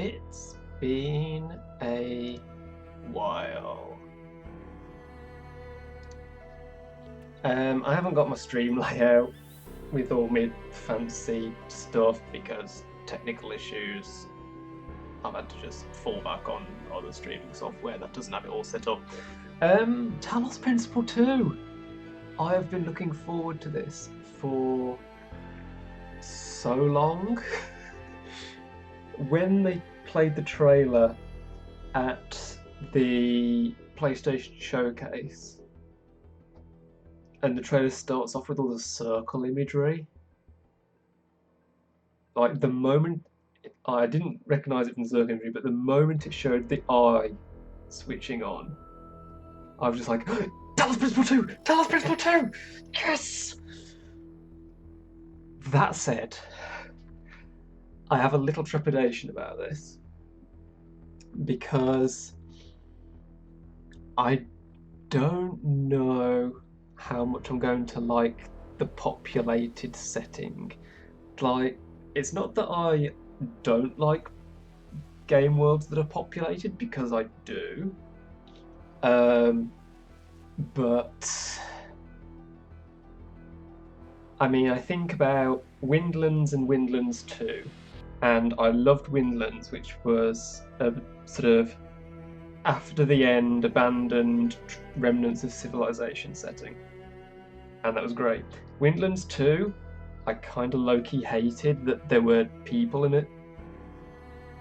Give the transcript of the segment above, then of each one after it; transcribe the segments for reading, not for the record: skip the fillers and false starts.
It's been a while. I haven't got my stream layout with all my fancy stuff because technical issues. I've had to just fall back on other streaming software that doesn't have it all set up. Talos Principle II. I have been looking forward to this for so long. When they played the trailer at the PlayStation Showcase, and the trailer starts off with all the circle imagery, like the moment I didn't recognise it from the circle imagery, but the moment it showed the eye switching on, I was just like, Talos Principle 2! Talos Principle 2! Yes! That said, I have a little trepidation about this because I don't know how much I'm going to like the populated setting. Like, it's not that I don't like game worlds that are populated, because I do. But I mean, I think about Windlands and Windlands 2, and I loved Windlands, which was a sort of after the end, abandoned remnants of civilization setting, and that was great. Windlands 2, I kind of low-key hated that there were people in it.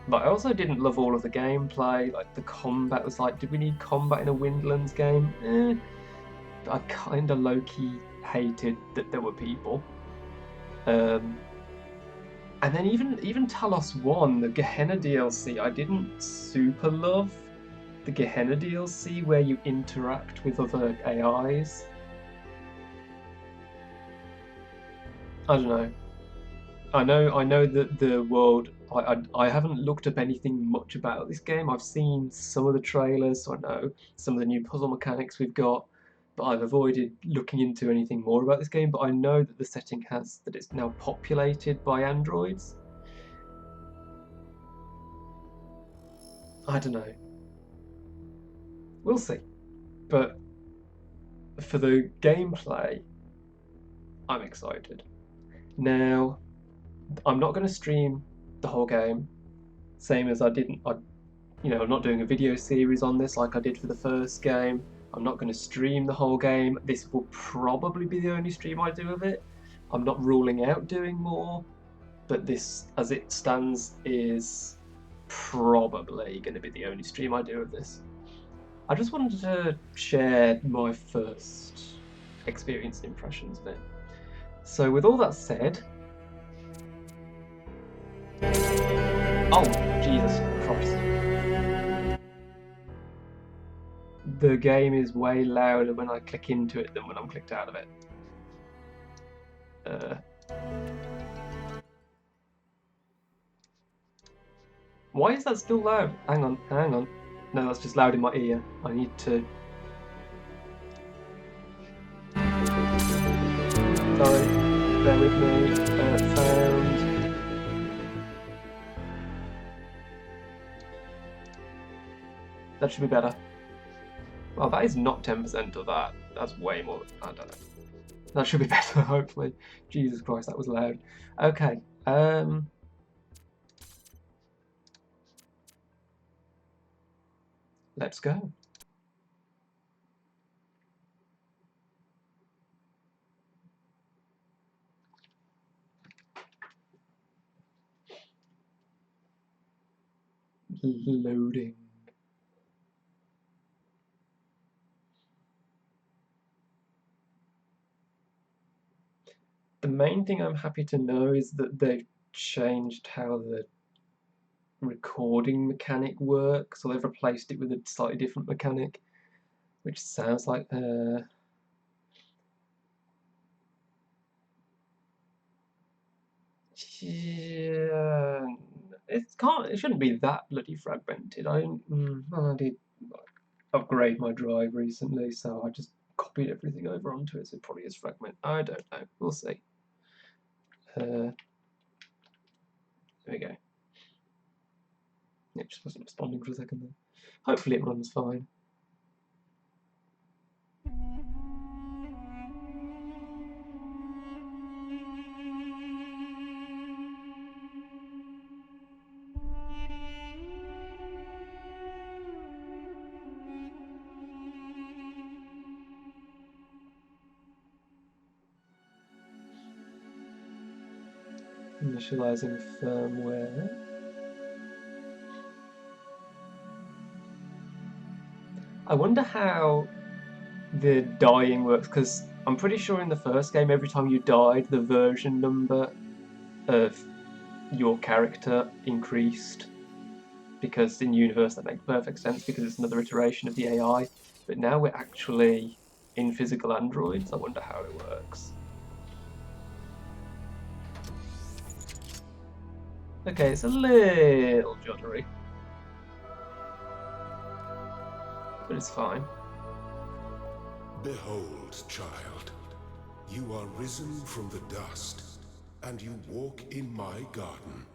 But I also didn't love all of the gameplay. Like, the combat was like, did we need combat in a Windlands game? I kind of low-key hated that there were people. And then even Talos 1, the Gehenna DLC, I didn't super love the Gehenna DLC where you interact with other AIs. I don't know. I know that the world. I haven't looked up anything much about this game. I've seen some of the trailers, so I know some of the new puzzle mechanics we've got, but I've avoided looking into anything more about this game. But I know that the setting has that it's now populated by androids. I don't know. We'll see. But for the gameplay, I'm excited. Now, I'm not going to stream the whole game, same as I'm not doing a video series on this like I did for the first game. I'm not going to stream the whole game. This will probably be the only stream I do of it. I'm not ruling out doing more, but this, as it stands, is probably going to be the only stream I do of this. I just wanted to share my first experience and impressions of it. So with all that said... Oh, Jesus Christ. The game is way louder when I click into it than when I'm clicked out of it. Why is that still loud? Hang on. No, that's just loud in my ear. I need to... Sorry, bear with me. Sound. That should be better. Well, that is not 10% of that. That's way more. I don't know. That should be better, hopefully. Jesus Christ, that was loud. Okay. Let's go. Loading. The main thing I'm happy to know is that they've changed how the recording mechanic works, so they've replaced it with a slightly different mechanic, which sounds like they're... Yeah, it shouldn't be that bloody fragmented. I did upgrade my drive recently, so I just copied everything over onto it, so it probably is fragmented. I don't know. We'll see. There we go. It just wasn't responding for a second there. Hopefully it runs fine. Initializing firmware. I wonder how the dying works, because I'm pretty sure in the first game, every time you died, the version number of your character increased. Because in universe that makes perfect sense, because it's another iteration of the AI. But now we're actually in physical androids. I wonder how it works. Okay, it's a little juddery, but it's fine. Behold, child, you are risen from the dust, and you walk in my garden.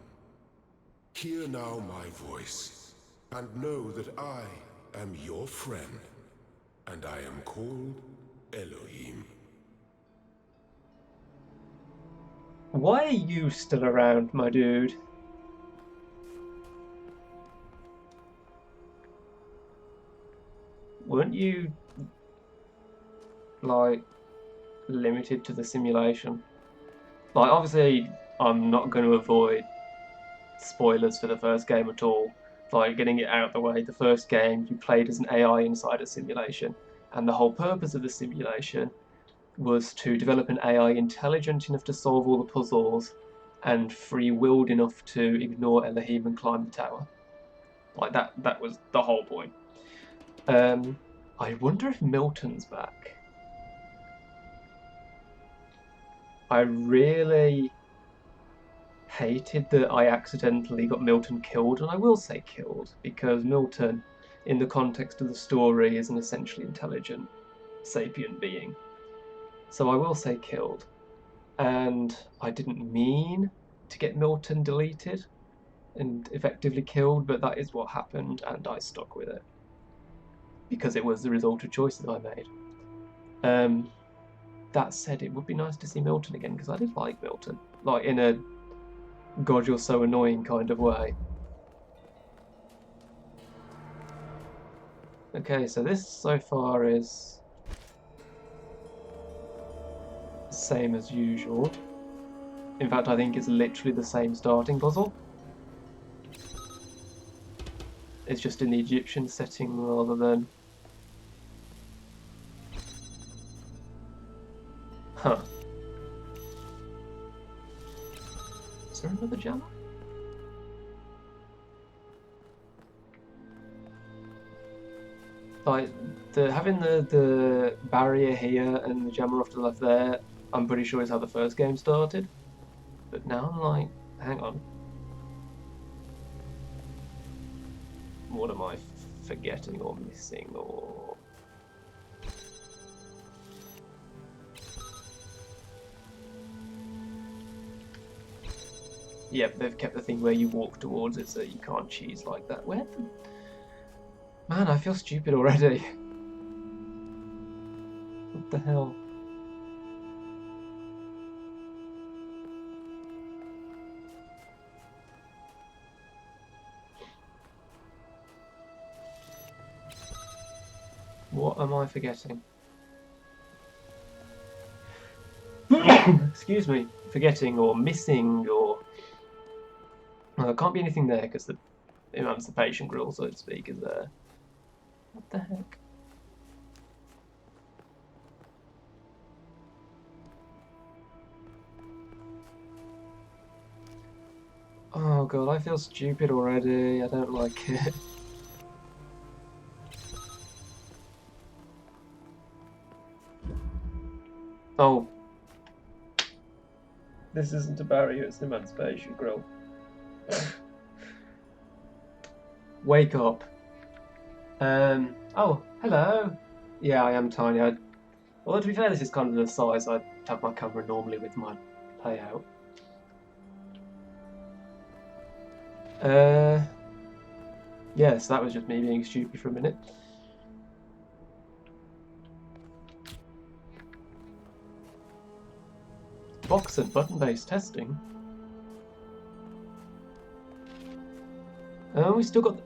Hear now my voice, and know that I am your friend, and I am called Elohim. Why are you still around, my dude? Weren't you, like, limited to the simulation? Like, obviously, I'm not going to avoid spoilers for the first game at all. Like, getting it out of the way, the first game, you played as an AI inside a simulation, and the whole purpose of the simulation was to develop an AI intelligent enough to solve all the puzzles and free-willed enough to ignore Elohim and climb the tower. Like, that was the whole point. I wonder if Milton's back. I really hated that I accidentally got Milton killed, and I will say killed, because Milton, in the context of the story, is an essentially intelligent, sapient being. So I will say killed. And I didn't mean to get Milton deleted and effectively killed, but that is what happened, and I stuck with it. Because it was the result of choices I made. That said, it would be nice to see Milton again, because I did like Milton. Like, in a God, you're so annoying kind of way. Okay, so this so far is the same as usual. In fact, I think it's literally the same starting puzzle. It's just in the Egyptian setting rather than... Huh. Is there another jammer? Like, having the barrier here and the jammer off to the left there, I'm pretty sure is how the first game started. But now I'm like, hang on. What am I forgetting or missing or... Yep, they've kept the thing where you walk towards it so you can't cheese like that. Where the... Man, I feel stupid already. What the hell? What am I forgetting? Excuse me. Forgetting or missing or... There can't be anything there because the emancipation grill, so to speak, is there. What the heck? Oh god, I feel stupid already. I don't like it. Oh. This isn't a barrier, it's an emancipation grill. Wake up. Oh, hello. Yeah, I am tiny. Well, to be fair, this is kind of the size I'd have my camera normally with my layout. Yes, that was just me being stupid for a minute. Box and button-based testing. We still got...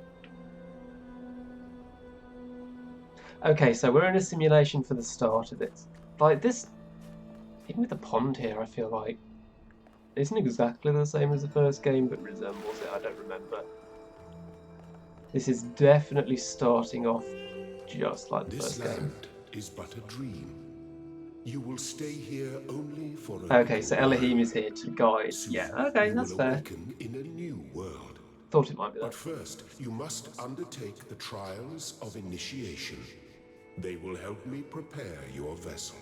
Okay, so we're in a simulation for the start of it. Like this, even with the pond here, I feel like it isn't exactly the same as the first game, but resembles it. I don't remember. This is definitely starting off just like the This first game. land is but a dream. You will stay here only for a Okay, little so while. Elohim is here to guide. Soon, Yeah, okay, you that's will fair. awaken in a new world. Thought it might be that. But first, you must undertake the trials of initiation. They will help me prepare your vessel.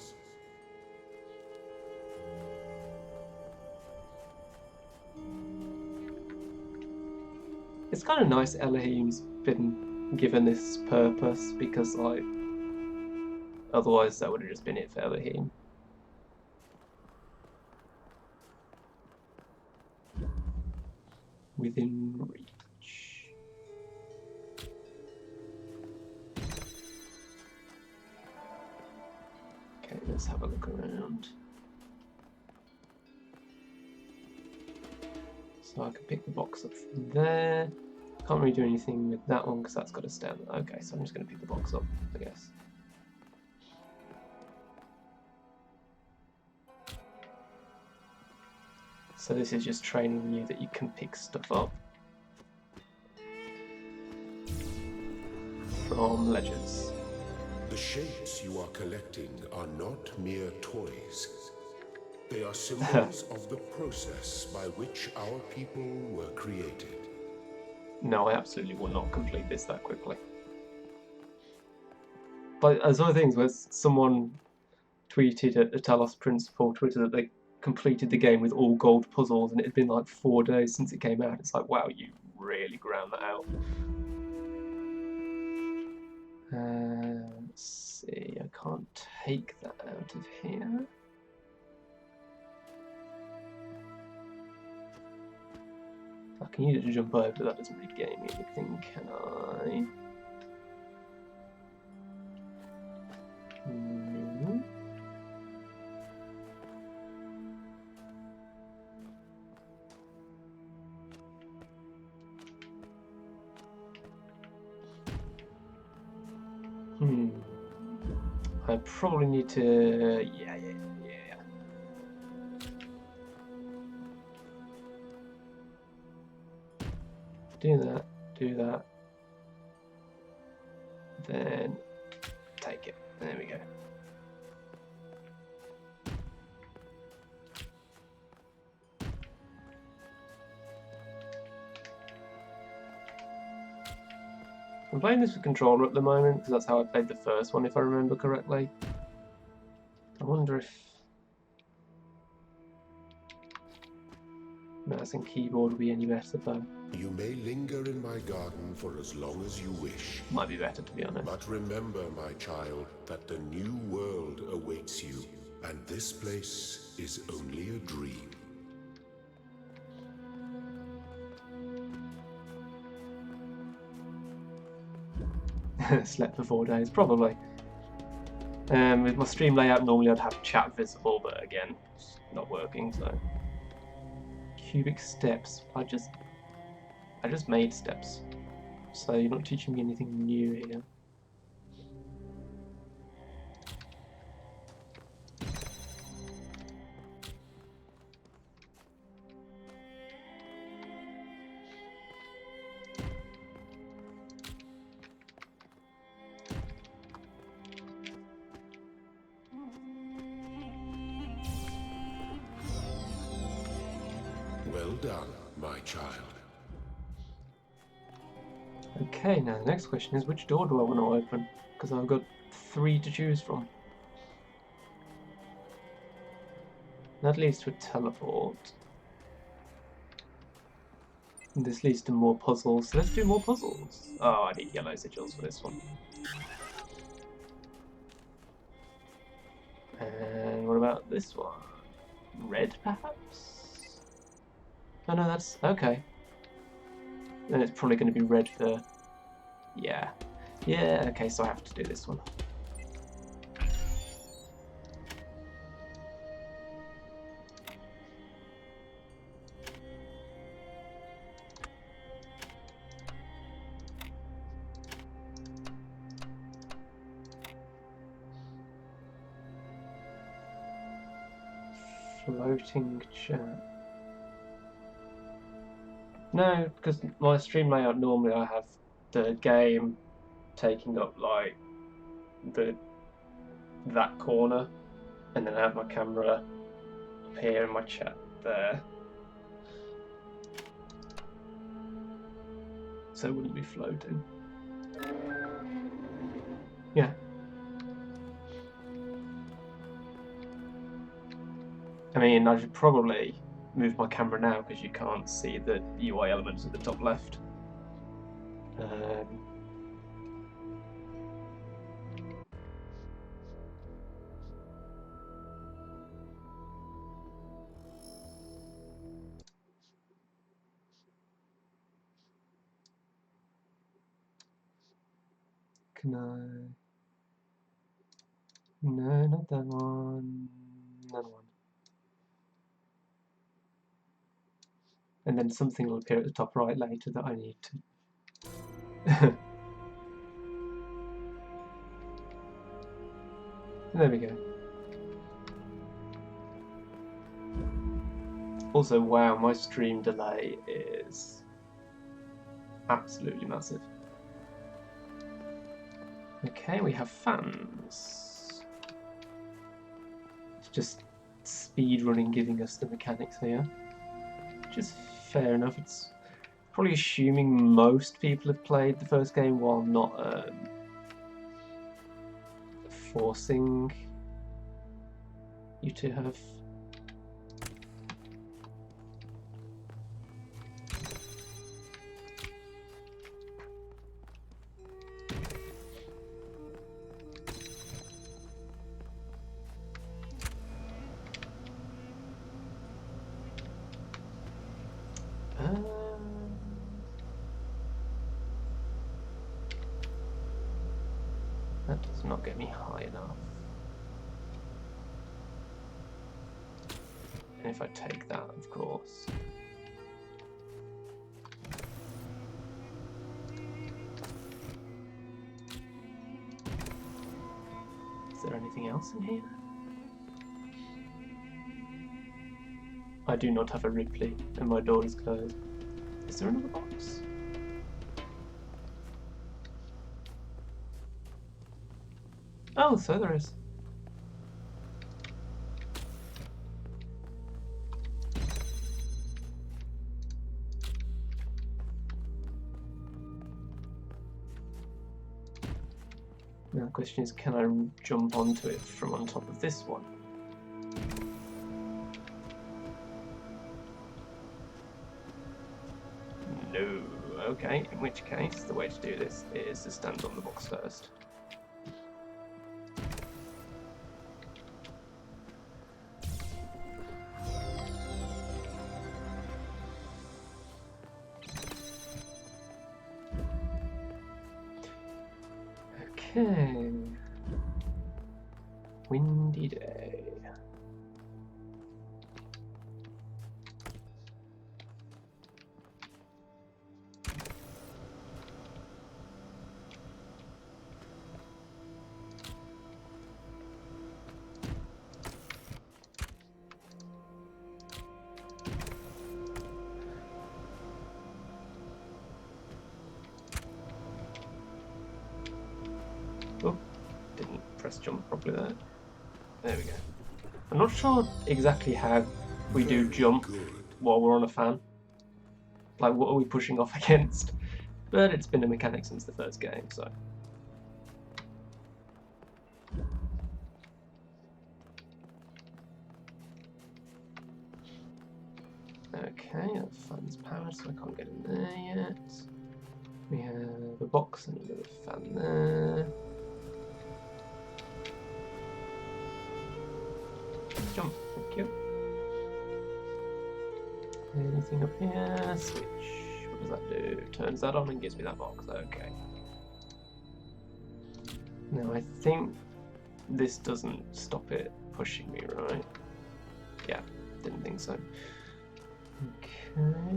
It's kind of nice Elohim's been given this purpose, because like otherwise that would have just been it for Elohim. Within reach. Okay, let's have a look around. So I can pick the box up from there. Can't really do anything with that one because that's got to stand. Okay, so I'm just going to pick the box up, I guess. So this is just training you that you can pick stuff up from ledgers. The shapes you are collecting are not mere toys. They are symbols of the process by which our people were created. No, I absolutely will not complete this that quickly. But there's other things where someone tweeted at the Talos Principle Twitter that they completed the game with all gold puzzles, and it had been like 4 days since it came out. It's like, wow, you really ground that out. Let's see, I can't take that out of here. I can use it to jump over, but that doesn't really gain me anything, can I? No. I probably need to... Yeah. Do that. Then take it. There we go. I'm playing this with controller at the moment because that's how I played the first one, if I remember correctly. I wonder if mouse and keyboard would be any better though. You may linger in my garden for as long as you wish. Might be better, to be honest. But remember, my child, that the new world awaits you, and this place is only a dream. Slept for 4 days, probably. With my stream layout, normally I'd have chat visible, but again, it's not working, so. Cubic steps. I just made steps. So you're not teaching me anything new here. Well done, my child. Okay, now the next question is, which door do I want to open? Because I've got 3 to choose from. That leads to a teleport. And this leads to more puzzles, so let's do more puzzles. Oh, I need yellow sigils for this one. And what about this one? Red, perhaps? Oh no, that's... okay. Then it's probably going to be red for Yeah. Yeah, okay, so I have to do this one. Floating chat. No, because my stream layout normally I have the game taking up like that corner, and then I have my camera up here and my chat there. So it wouldn't be floating. Yeah. I mean, I should probably move my camera now because you can't see the UI elements at the top left. Can I? No, not that one. That one. And then something will appear at the top right later that I need to. There we go. Also, wow, my stream delay is absolutely massive. Okay, we have fans. It's just speedrunning giving us the mechanics here, which is fair enough. It's probably assuming most people have played the first game while not forcing you to have. That does not get me high enough. And if I take that, of course. Is there anything else in here? I do not have a Ripley, and my door is closed. Is there another box? Oh, so there is. Now the question is, can I jump onto it from on top of this one? No. Okay, in which case, the way to do this is to stand on the box first. Okay. Windy day. Oh, didn't press jump properly there. There we go. I'm not sure exactly how we do jump while we're on a fan. Like, what are we pushing off against? But it's been a mechanic since the first game, so. Okay, that fan's powered, so I can't get in there yet. We have a box and another fan there. Jump, thank you. Anything up here? Switch. What does that do? Turns that on and gives me that box. Okay. Now I think this doesn't stop it pushing me, right? Yeah, didn't think so. Okay.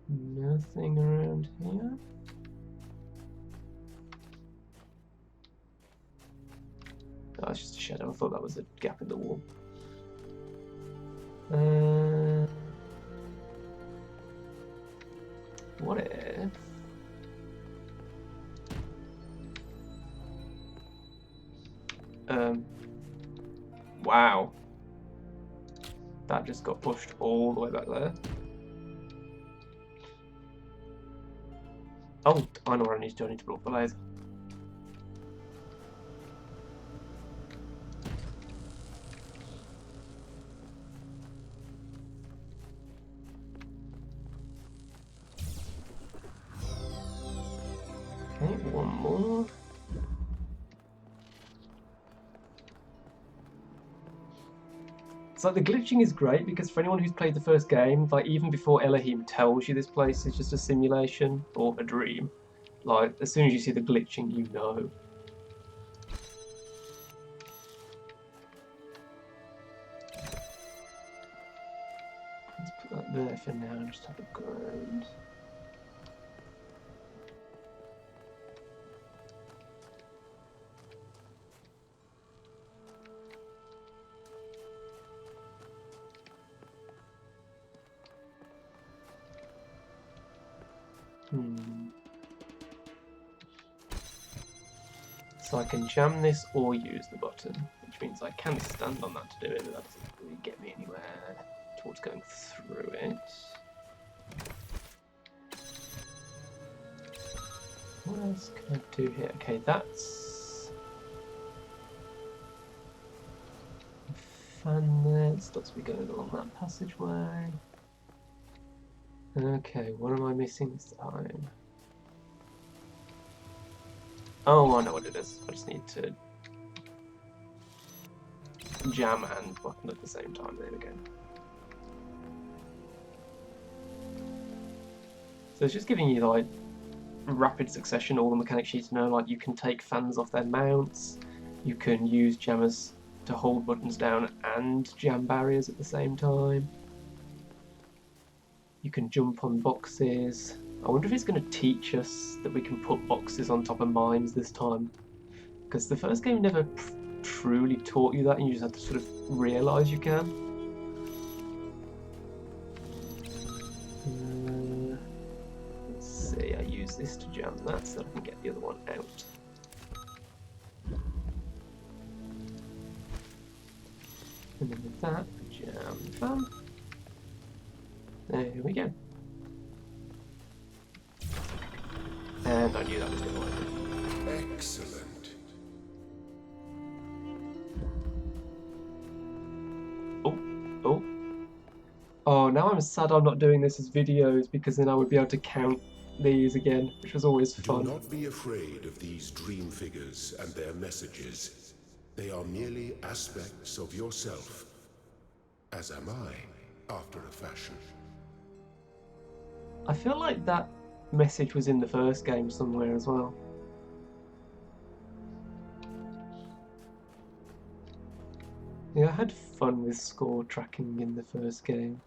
Nothing around here. Oh, it's just a shadow. I thought that was a gap in the wall. What if... wow. That just got pushed all the way back there. Oh, I know what I need to do. I need to block the laser. Okay, one more. So the glitching is great because for anyone who's played the first game, like even before Elohim tells you this place is just a simulation or a dream, like as soon as you see the glitching, you know. Let's put that there for now, just have a ground. So I can jam this or use the button, which means I can stand on that to do it, but that doesn't really get me anywhere towards going through it. What else can I do here? Okay, that's a fan there. It stops me going along that passageway. Okay, what am I missing this time? Oh, I know what it is. I just need to jam and button at the same time. There we go. So it's just giving you like rapid succession all the mechanics you need to know. Like you can take fans off their mounts, you can use jammers to hold buttons down and jam barriers at the same time. You can jump on boxes. I wonder if it's going to teach us that we can put boxes on top of mines this time. Because the first game never truly taught you that, and you just had to sort of realise you can. Let's see, I use this to jam that so that I can get the other one out. And then with that, jam the fan. There we go. And I knew that was going to work. Excellent. Oh, now I'm sad I'm not doing this as videos because then I would be able to count these again, which was always fun. Do not be afraid of these dream figures and their messages. They are merely aspects of yourself, as am I, after a fashion. I feel like that message was in the first game somewhere as well. Yeah, I had fun with score tracking in the first game.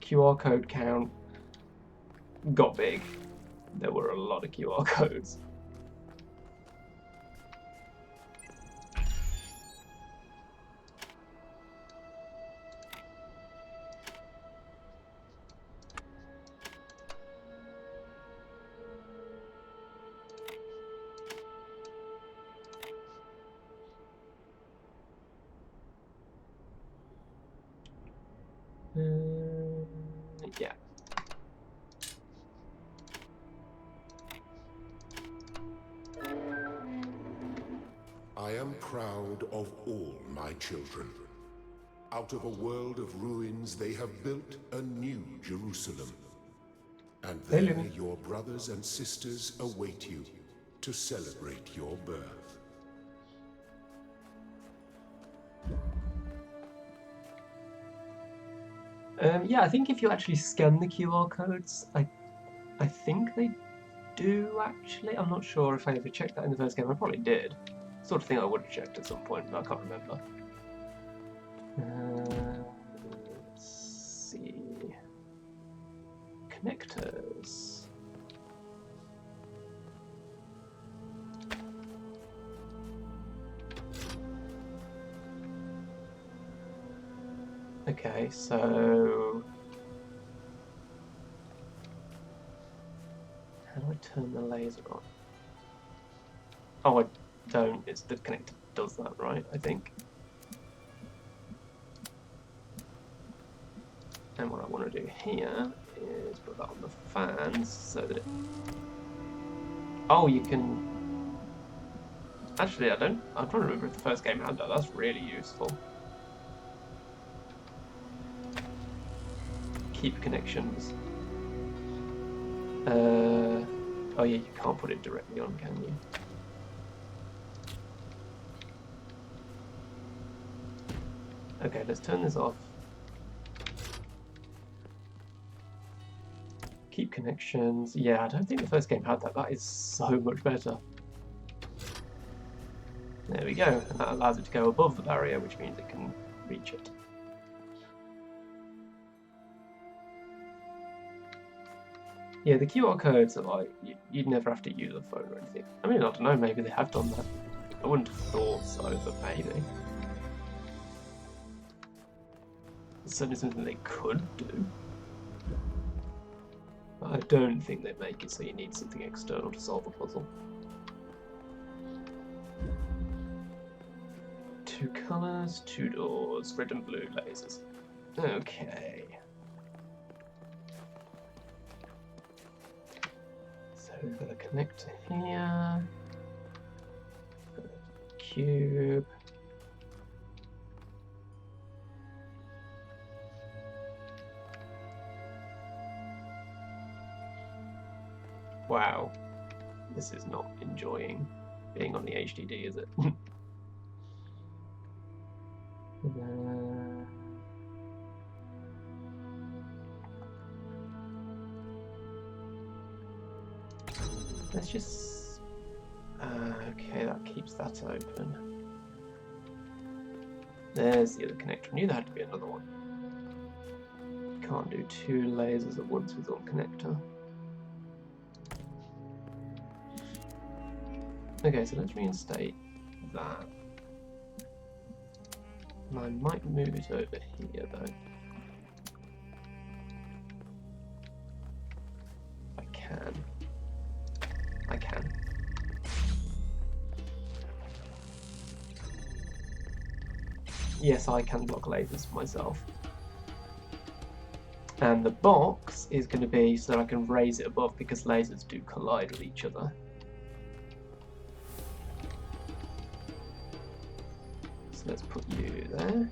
QR code count got big. There were a lot of QR codes. Yeah. I am proud of all my children. Out of a world of ruins, they have built a new Jerusalem. And there your brothers and sisters await you to celebrate your birth. Yeah, I think if you actually scan the QR codes, I think they do actually. I'm not sure if I ever checked that in the first game. I probably did. Sort of thing I would have checked at some point, but I can't remember. Let's see. Connectors. Okay, so how do I turn the laser on? Oh, I don't. It's the connector does that, right? I think. And what I want to do here is put that on the fans so that it... Oh, you can... Actually, I'm trying to remember if the first game had that. That's really useful. Keep connections. Oh yeah, you can't put it directly on, can you? Okay, let's turn this off. Keep connections. Yeah, I don't think the first game had that. That is so much better. There we go, and that allows it to go above the barrier, which means it can reach it. Yeah, the QR codes are like, you'd never have to use a phone or anything. I mean, I don't know, maybe they have done that. I wouldn't have thought so, but maybe. It's certainly something they could do. But I don't think they make it so you need something external to solve a puzzle. 2 colours, 2 doors, red and blue lasers. Okay. So we've got a connector here. Cube. Wow. This is not enjoying being on the HDD, is it? Let's just... okay, that keeps that open. There's the other connector. I knew there had to be another one. Can't do 2 lasers at once with one connector. Okay, so let's reinstate that. And I might move it over here though. I can. I can. Yes, I can block lasers myself. And the box is going to be so that I can raise it above because lasers do collide with each other. So let's put you there.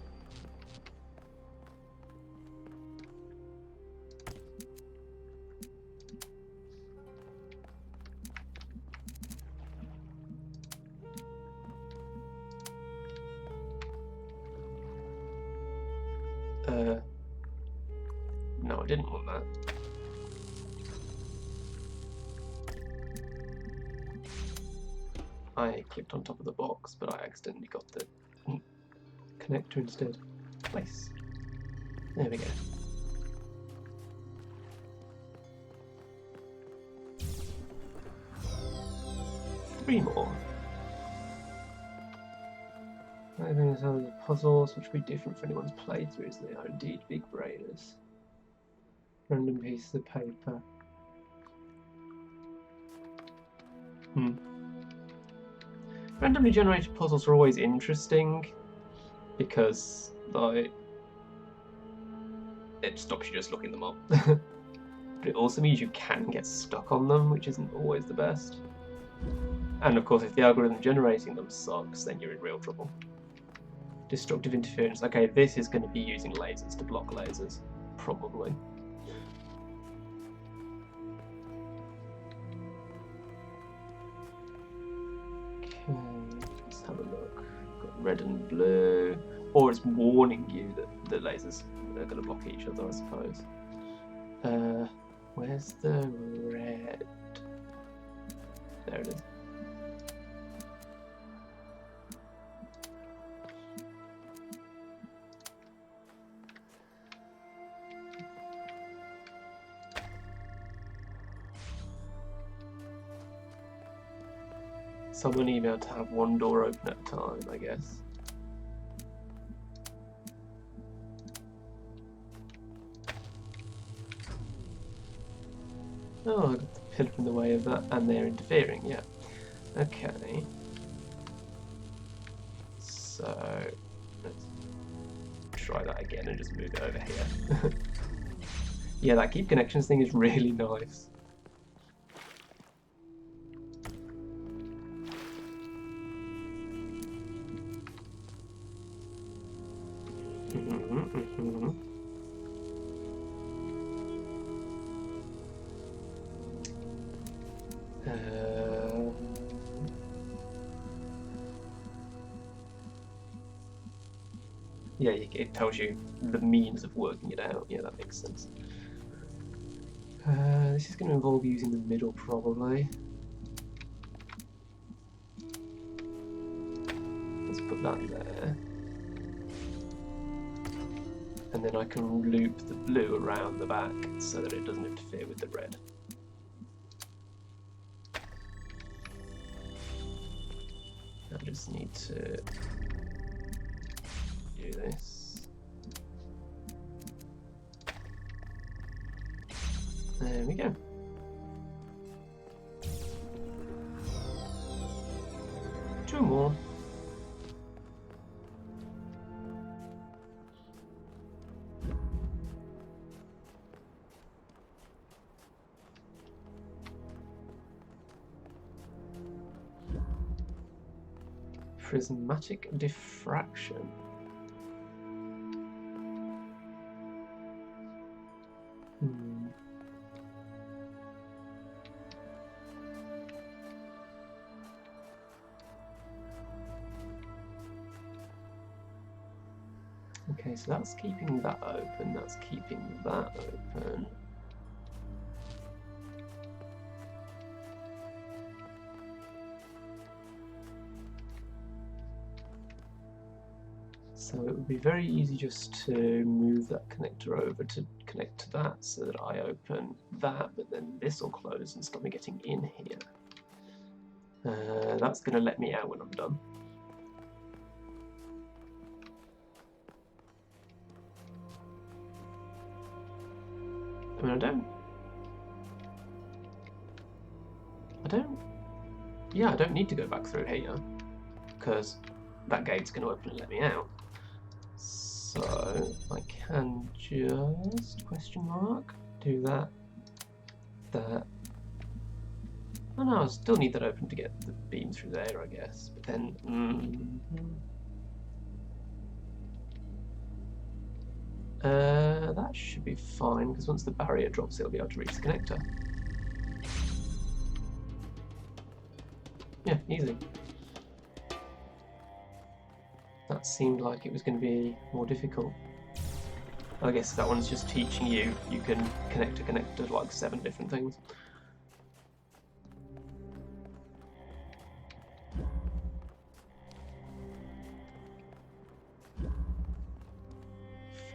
No, I didn't want that. I clicked on top of the box, but I accidentally got the connector instead. Nice. There we go. Three more. I think some of the puzzles, which will be different for anyone's playthrough, as they are indeed big brainers. Random pieces of paper. Randomly generated puzzles are always interesting because, like, it stops you just looking them up. But it also means you can get stuck on them, which isn't always the best. And of course, if the algorithm generating them sucks, then you're in real trouble. Destructive interference. Okay, this is going to be using lasers to block lasers, probably. Okay, let's have a look. Got red and blue, or it's warning you that the lasers they're going to block each other, I suppose. Where's the red? There it is. So I'm only able to have one door open at a time, I guess. Oh, I got the pillar in the way of that, and they're interfering, yeah. Okay. So, let's try that again and just move it over here. Yeah, that keep connections thing is really nice. Yeah, it tells you the means of working it out. Yeah, that makes sense. This is going to involve using the middle, probably. Let's put that there. And then I can loop the blue around the back so that it doesn't interfere with the red. I just need to do this. There we go. Two more. Prismatic diffraction. Okay, so that's keeping that open, that's keeping that open. So it would be very easy just to move that connector over to connect to that so that I open that, but then this will close and stop me getting in here. That's going to let me out when I'm done. I mean, I don't need to go back through here because that gate's going to open and let me out. So I can just do that. Oh no, I still need that open to get the beam through there, I guess. But then, that should be fine because once the barrier drops, it'll be able to reach the connector. Yeah, easy. That seemed like it was going to be more difficult. I guess that one's just teaching you can connect to like 7 different things.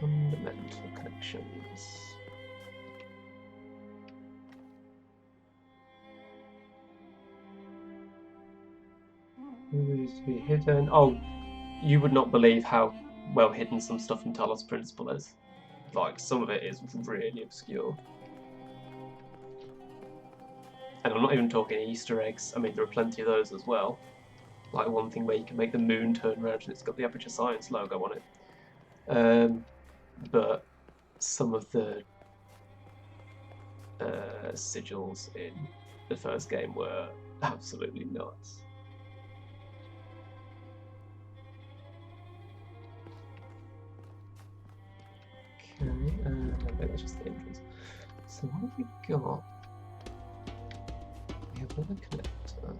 Fundamental connections. Who is to be hidden? Oh, you would not believe how well hidden some stuff in Talos Principle is. Like, some of it is really obscure. And I'm not even talking Easter eggs. I mean, there are plenty of those as well. Like one thing where you can make the moon turn around and it's got the Aperture Science logo on it. But some of the sigils in the first game were absolutely nuts. Okay, maybe that's just the entrance. So what have we got? We have another connector.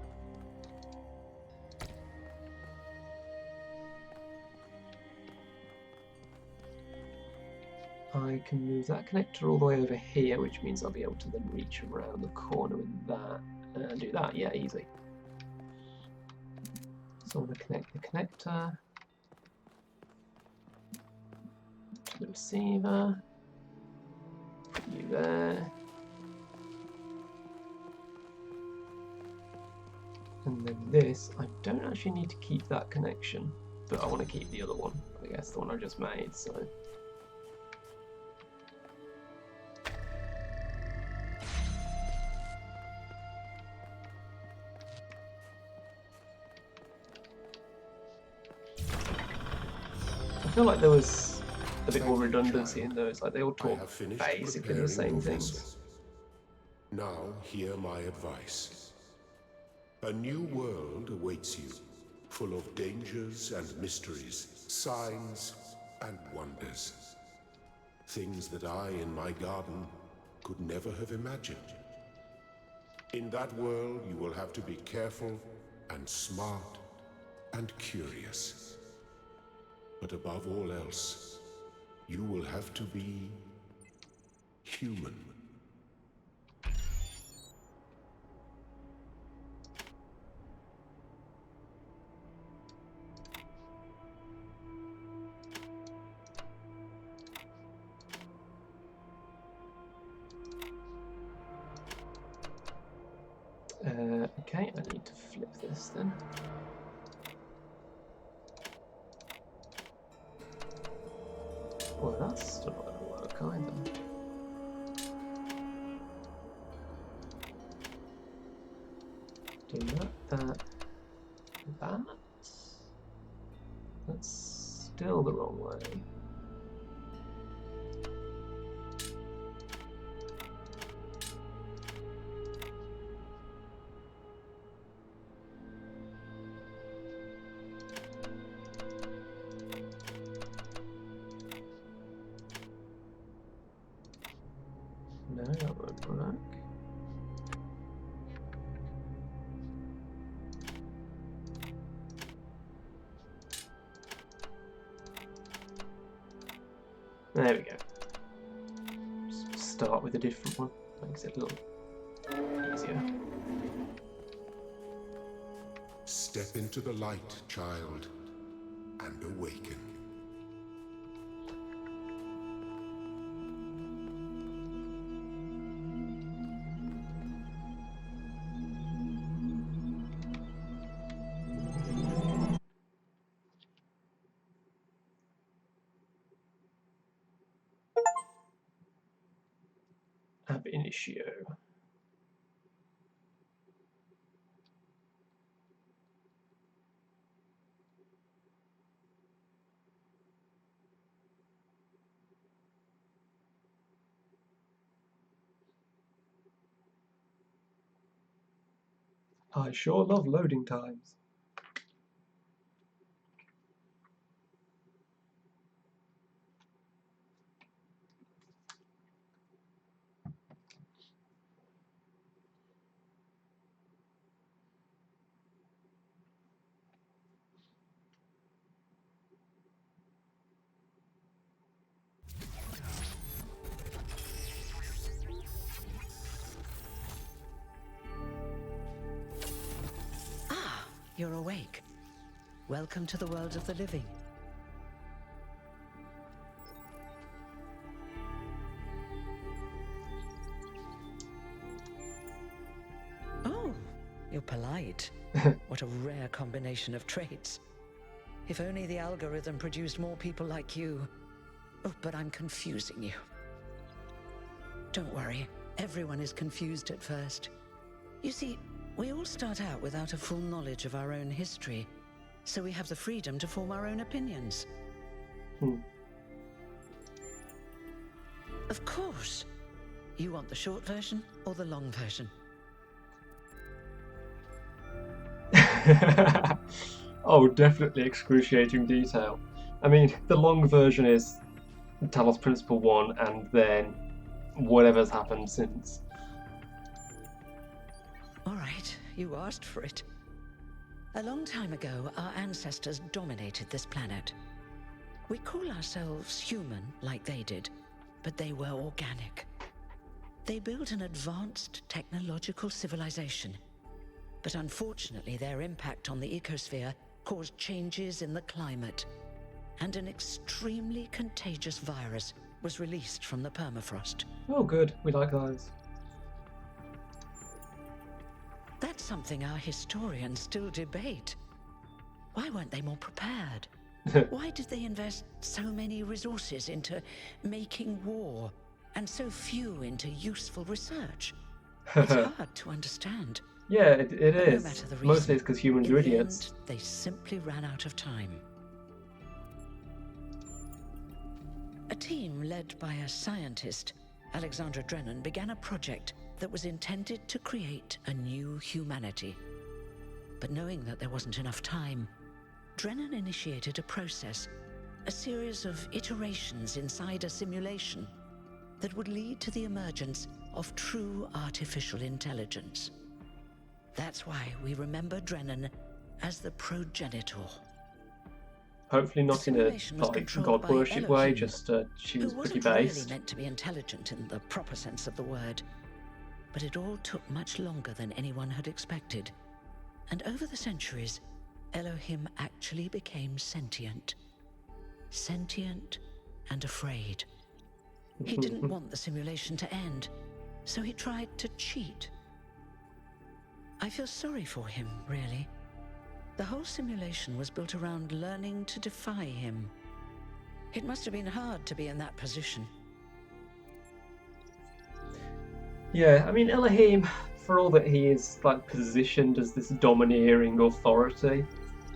I can move that connector all the way over here, which means I'll be able to then reach around the corner with that and do that. Yeah, easy. So I'm going to connect the connector to the receiver. Put you there. And then this, I don't actually need to keep that connection, but I want to keep the other one, I guess, the one I just made, so. I feel like there was a bit more redundancy in those, like they all talk basically the same things. Now hear my advice. A new world awaits you, full of dangers and mysteries, signs and wonders. Things that I in my garden could never have imagined. In that world, you will have to be careful and smart and curious. But above all else, you will have to be human. Okay, I need to flip this then. Well, that's still not going to work either. Do that. That's still the wrong way. No, that won't work. There we go. Just start with a different one. Makes it a little easier. Step into the light, child, and awaken. Ab initio. I sure love loading times. You're awake. Welcome to the world of the living. Oh, you're polite. What a rare combination of traits. If only the algorithm produced more people like you. Oh, but I'm confusing you. Don't worry, everyone is confused at first. You see, we all start out without a full knowledge of our own history, so we have the freedom to form our own opinions. Of course. You want the short version or the long version? Oh, definitely excruciating detail. I mean, the long version is Talos Principle 1 and then whatever's happened since. All right, you asked for it. A long time ago, our ancestors dominated this planet. We call ourselves human, like they did. but they were organic. They built an advanced technological civilization, but unfortunately their impact on the ecosphere caused changes in the climate, and an extremely contagious virus was released from the permafrost. Oh, good. We like those. That's something our historians still debate. Why weren't they more prepared? Why did they invest so many resources into making war and so few into useful research? It's hard to understand. Yeah, it But is. no matter the reason, Mostly it's because humans in are the idiots. end, they simply ran out of time. A team led by a scientist, Alexandra Drennan, began a project that was intended to create a new humanity. But knowing that there wasn't enough time, Drennan initiated a process, a series of iterations inside a simulation that would lead to the emergence of true artificial intelligence. That's why we remember Drennan as the progenitor. Hopefully not in a simulation was like controlled god by worship way, Elohim, just she who was pretty wasn't really based. meant to be intelligent in the proper sense of the word. But it all took much longer than anyone had expected. And over the centuries, Elohim actually became sentient. Sentient and afraid. He didn't want the simulation to end, so he tried to cheat. I feel sorry for him, really. The whole simulation was built around learning to defy him. It must have been hard to be in that position. Yeah, I mean Elohim, for all that he is like positioned as this domineering authority,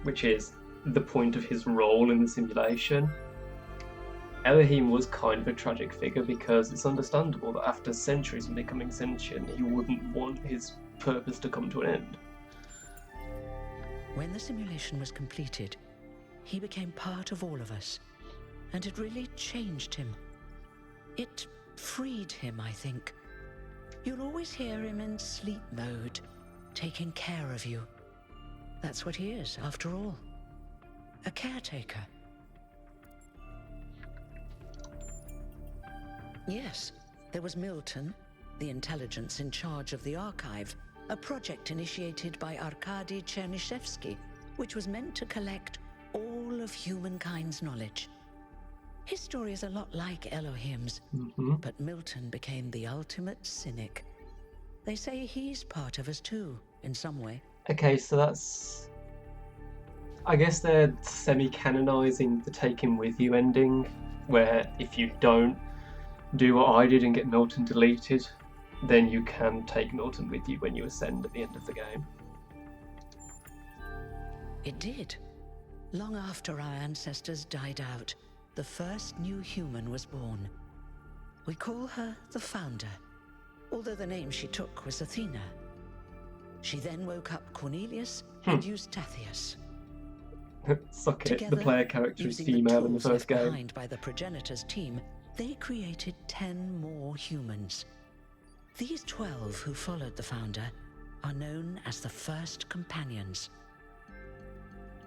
which is the point of his role in the simulation, Elohim was kind of a tragic figure because it's understandable that after centuries of becoming sentient, he wouldn't want his purpose to come to an end. When the simulation was completed, he became part of all of us, and it really changed him. It freed him, I think. You'll always hear him in sleep mode, taking care of you. That's what he is, after all. A caretaker. Yes, there was Milton, the intelligence in charge of the archive, a project initiated by Arkady Chernyshevsky, which was meant to collect all of humankind's knowledge. His story is a lot like Elohim's, but Milton became the ultimate cynic. They say he's part of us too, in some way. Okay, so that's... I guess they're semi-canonizing the take him with you ending, where if you don't do what I did and get Milton deleted, then you can take Milton with you when you ascend at the end of the game. It did. Long after our ancestors died out, the first new human was born. We call her the Founder, although the name she took was Athena. She then woke up Cornelius and Eustathius. Suck it, Together, the player character is using female in the tools first left game. behind by the progenitor's team, they created 10 more humans. These 12 who followed the Founder are known as the First Companions.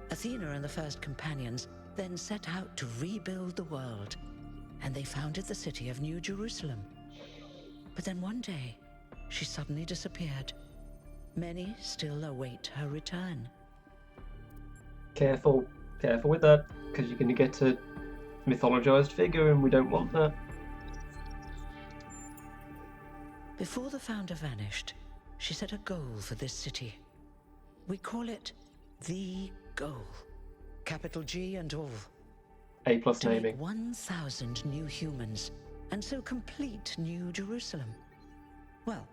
Athena and the First Companions then set out to rebuild the world, and they founded the city of New Jerusalem. But then one day, she suddenly disappeared. Many still await her return. Careful with that, because you're going to get a mythologized figure and we don't want that. Before the Founder vanished, she set a goal for this city. We call it the goal. Capital G and all. A+ To naming. make 1,000 new humans, and so complete New Jerusalem. Well,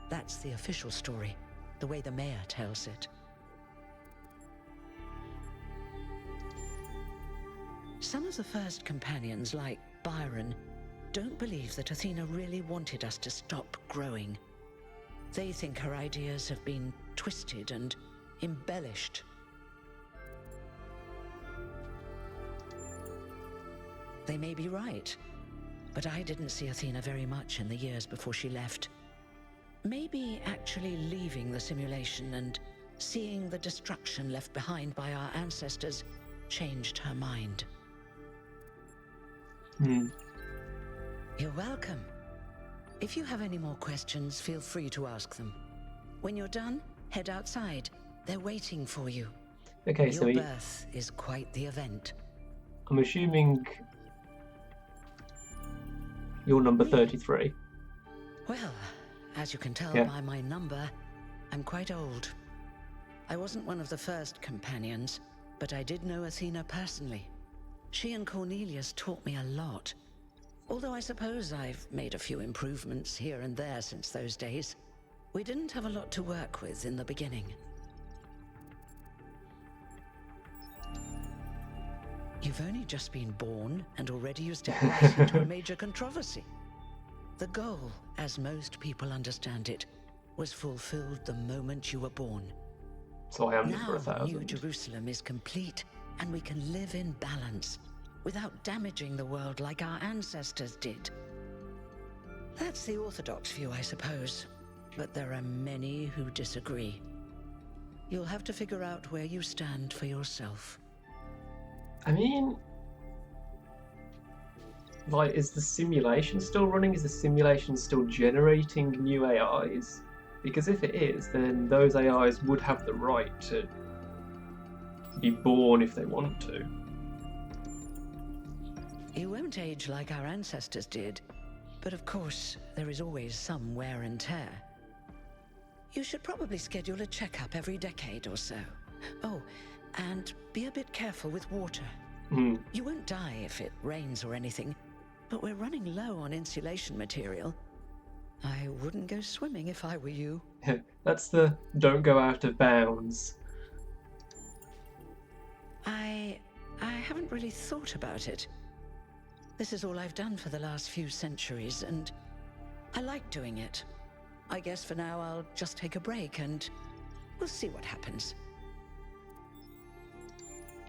that's the official story, the way the mayor tells it. Some of the First Companions, like Byron, don't believe that Athena really wanted us to stop growing. They think her ideas have been twisted and embellished. They may be right, but I didn't see Athena very much in the years before she left. Maybe actually leaving the simulation and seeing the destruction left behind by our You're welcome. If you have any more questions, feel free to ask them. When you're done, head outside. They're waiting for you. Okay, so Your birth is quite the event. I'm assuming you're number 33. Well, as you can tell by my number, I'm quite old. I wasn't one of the first companions, but I did know Athena personally. She and Cornelius taught me a lot. Although I suppose I've made a few improvements here and there since those days. We didn't have a lot to work with in the beginning. You've only just been born, and already you step right into a major controversy. The goal, as most people understand it, was fulfilled the moment you were born. So I am now, number 1,000. New Jerusalem is complete, and we can live in balance, without damaging the world like our ancestors did. That's the orthodox view, I suppose. But there are many who disagree. You'll have to figure out where you stand for yourself. I mean, like, is the simulation still running? Is the simulation still generating new AIs? Because if it is, then those AIs would have the right to be born if they want to. You won't age like our ancestors did, but of course, there is always some wear and tear. You should probably schedule a checkup every decade or so. Oh, and be a bit careful with water. You won't die if it rains or anything, but we're running low on insulation material. I wouldn't go swimming if I were you. That's the don't go out of bounds. I haven't really thought about it. This is all I've done for the last few centuries, and I like doing it. I guess for now I'll just take a break and we'll see what happens.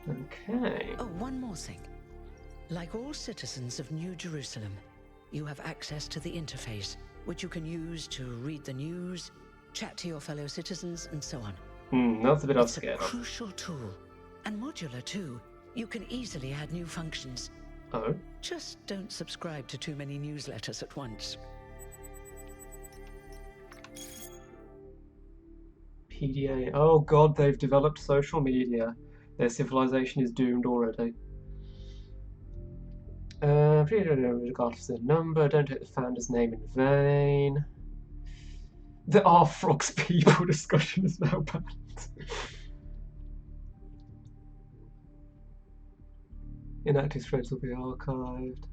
Okay. Oh, one more thing. Like all citizens of New Jerusalem, you have access to the interface, which you can use to read the news, chat to your fellow citizens, and so on. That's a bit It's scared a of. crucial tool, and modular too. You can easily add new functions. Oh. Just don't subscribe to too many newsletters at once. PDA. Oh god, they've developed social media. Their civilization is doomed already. Regardless of the number, don't take the founder's name in vain. The R Frogs people discussion is now banned. Inactive threads will be archived.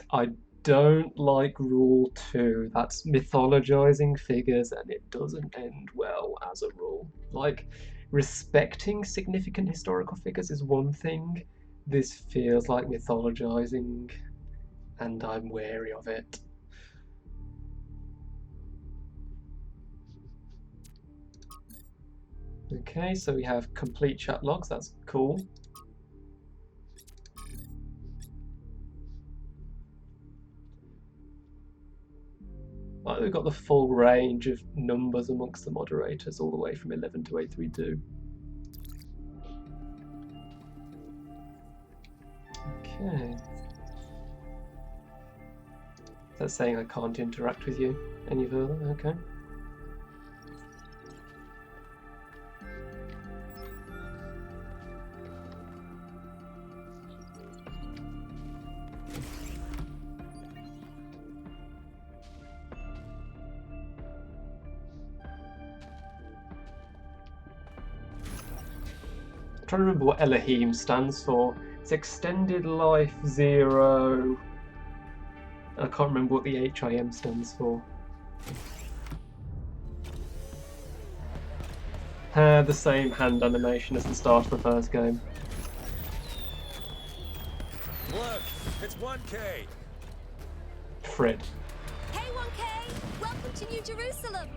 I don't like Rule 2. That's mythologizing figures and it doesn't end well as a rule. Like, respecting significant historical figures is one thing. This feels like mythologizing and I'm wary of it. Okay, so we have complete chat logs, that's cool. Like, we've got the full range of numbers amongst the moderators, all the way from 11 to 832. Okay. That's saying I can't interact with you any further, okay. I'm trying to remember what Elohim stands for. It's Extended Life Zero. I can't remember what the HIM stands for. The same hand animation as the start of the first game. Look, it's 1K. Fred. Hey 1K! Welcome to New Jerusalem!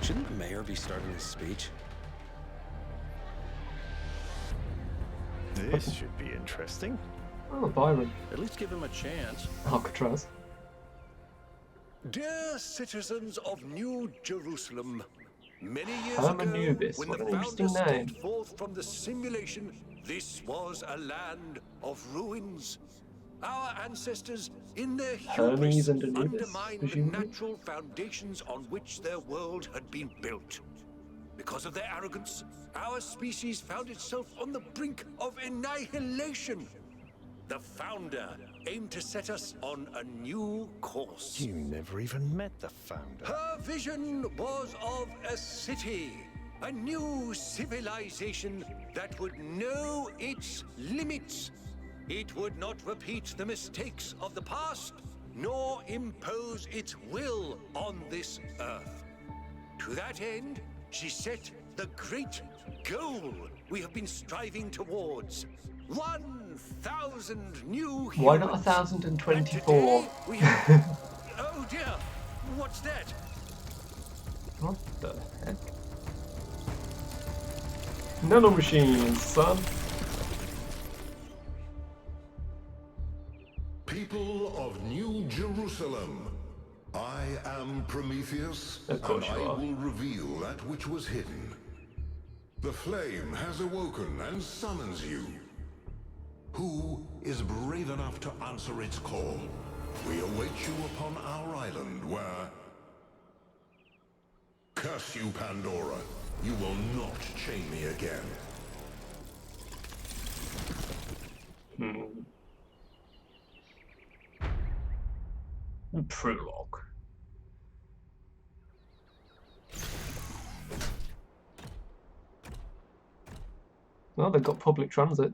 Shouldn't the mayor be starting his speech? This should be interesting. Oh, Byron. At least give him a chance. Alcatraz. Dear citizens of New Jerusalem, many years Home ago, Anubis, when what the an interesting Founder name. stepped forth from the simulation, this was a land of ruins. Our ancestors, in their Hermes hubris, and Anubis, undermined the presumably? natural foundations on which their world had been built. Because of their arrogance, our species found itself on the brink of annihilation. The Founder aimed to set us on a new course. You never even met the Founder. Her vision was of a city, a new civilization that would know its limits. It would not repeat the mistakes of the past, nor impose its will on this earth. To that end, she set the great goal we have been striving towards. 1,000 new humans. Why not 1,024? And today we have... Oh dear, what's that? What the heck? Nanomachines, son. People of New Jerusalem, I am Prometheus, Of course and you I are. will reveal that which was hidden. The flame has awoken and summons you. Who is brave enough to answer its call? We await you upon our island where... Curse you, Pandora. You will not chain me again. Prologue. Well, they've got public transit.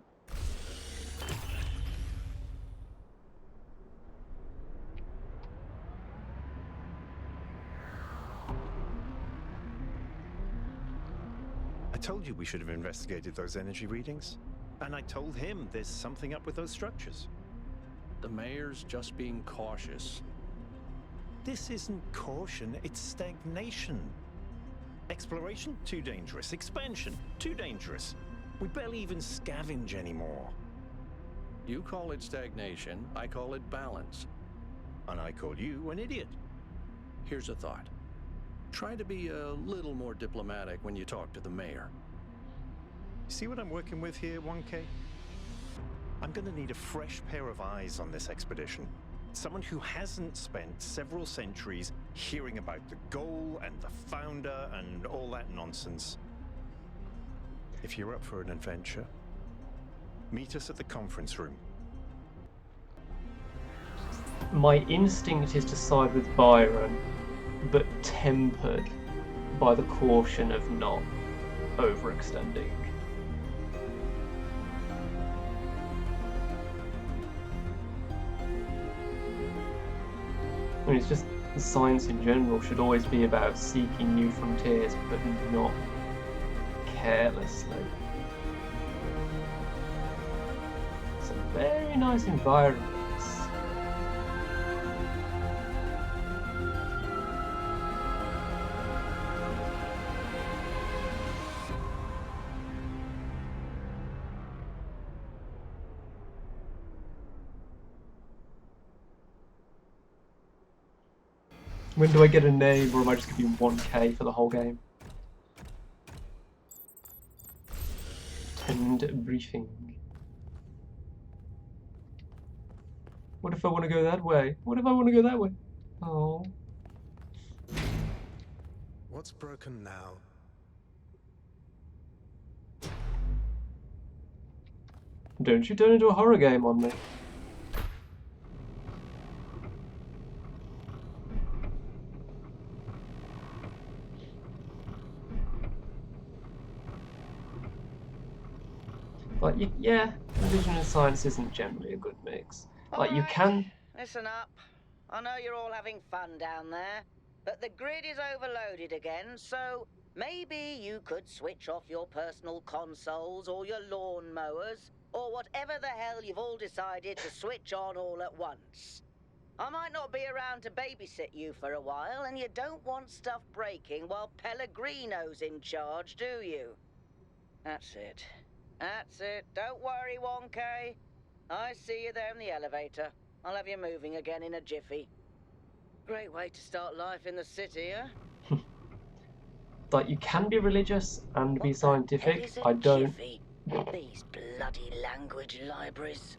I told you we should have investigated those energy readings. And I told him there's something up with those structures. The mayor's just being cautious. This isn't caution, it's stagnation. Exploration? Too dangerous. Expansion? Too dangerous. We barely even scavenge anymore. You call it stagnation, I call it balance. And I call you an idiot. Here's a thought. Try to be a little more diplomatic when you talk to the mayor. See what I'm working with here, 1K? I'm gonna need a fresh pair of eyes on this expedition. Someone who hasn't spent several centuries hearing about the goal and the Founder and all that nonsense. If you're up for an adventure, meet us at the conference room. My instinct is to side with Byron, but tempered by the caution of not overextending. I mean, it's just science in general should always be about seeking new frontiers, but not carelessly. It's a very nice environment. When do I get a name, or am I just gonna be 1K for the whole game? Attend briefing. What if I want to go that way? What if I want to go that way? Oh. What's broken now? Don't you turn into a horror game on me. But yeah, religion and science isn't generally a good mix. Like, you can... Listen up. I know you're all having fun down there, but the grid is overloaded again, so maybe you could switch off your personal consoles or your lawn mowers, or whatever the hell you've all decided to switch on all at once. I might not be around to babysit you for a while, and you don't want stuff breaking while Pellegrino's in charge, do you? That's it. That's it. Don't worry, 1K. I see you there in the elevator. I'll have you moving again in a jiffy. Great way to start life in the city, huh? Like, you can be religious and be What the scientific. hell is a I don't. jiffy? These bloody language libraries.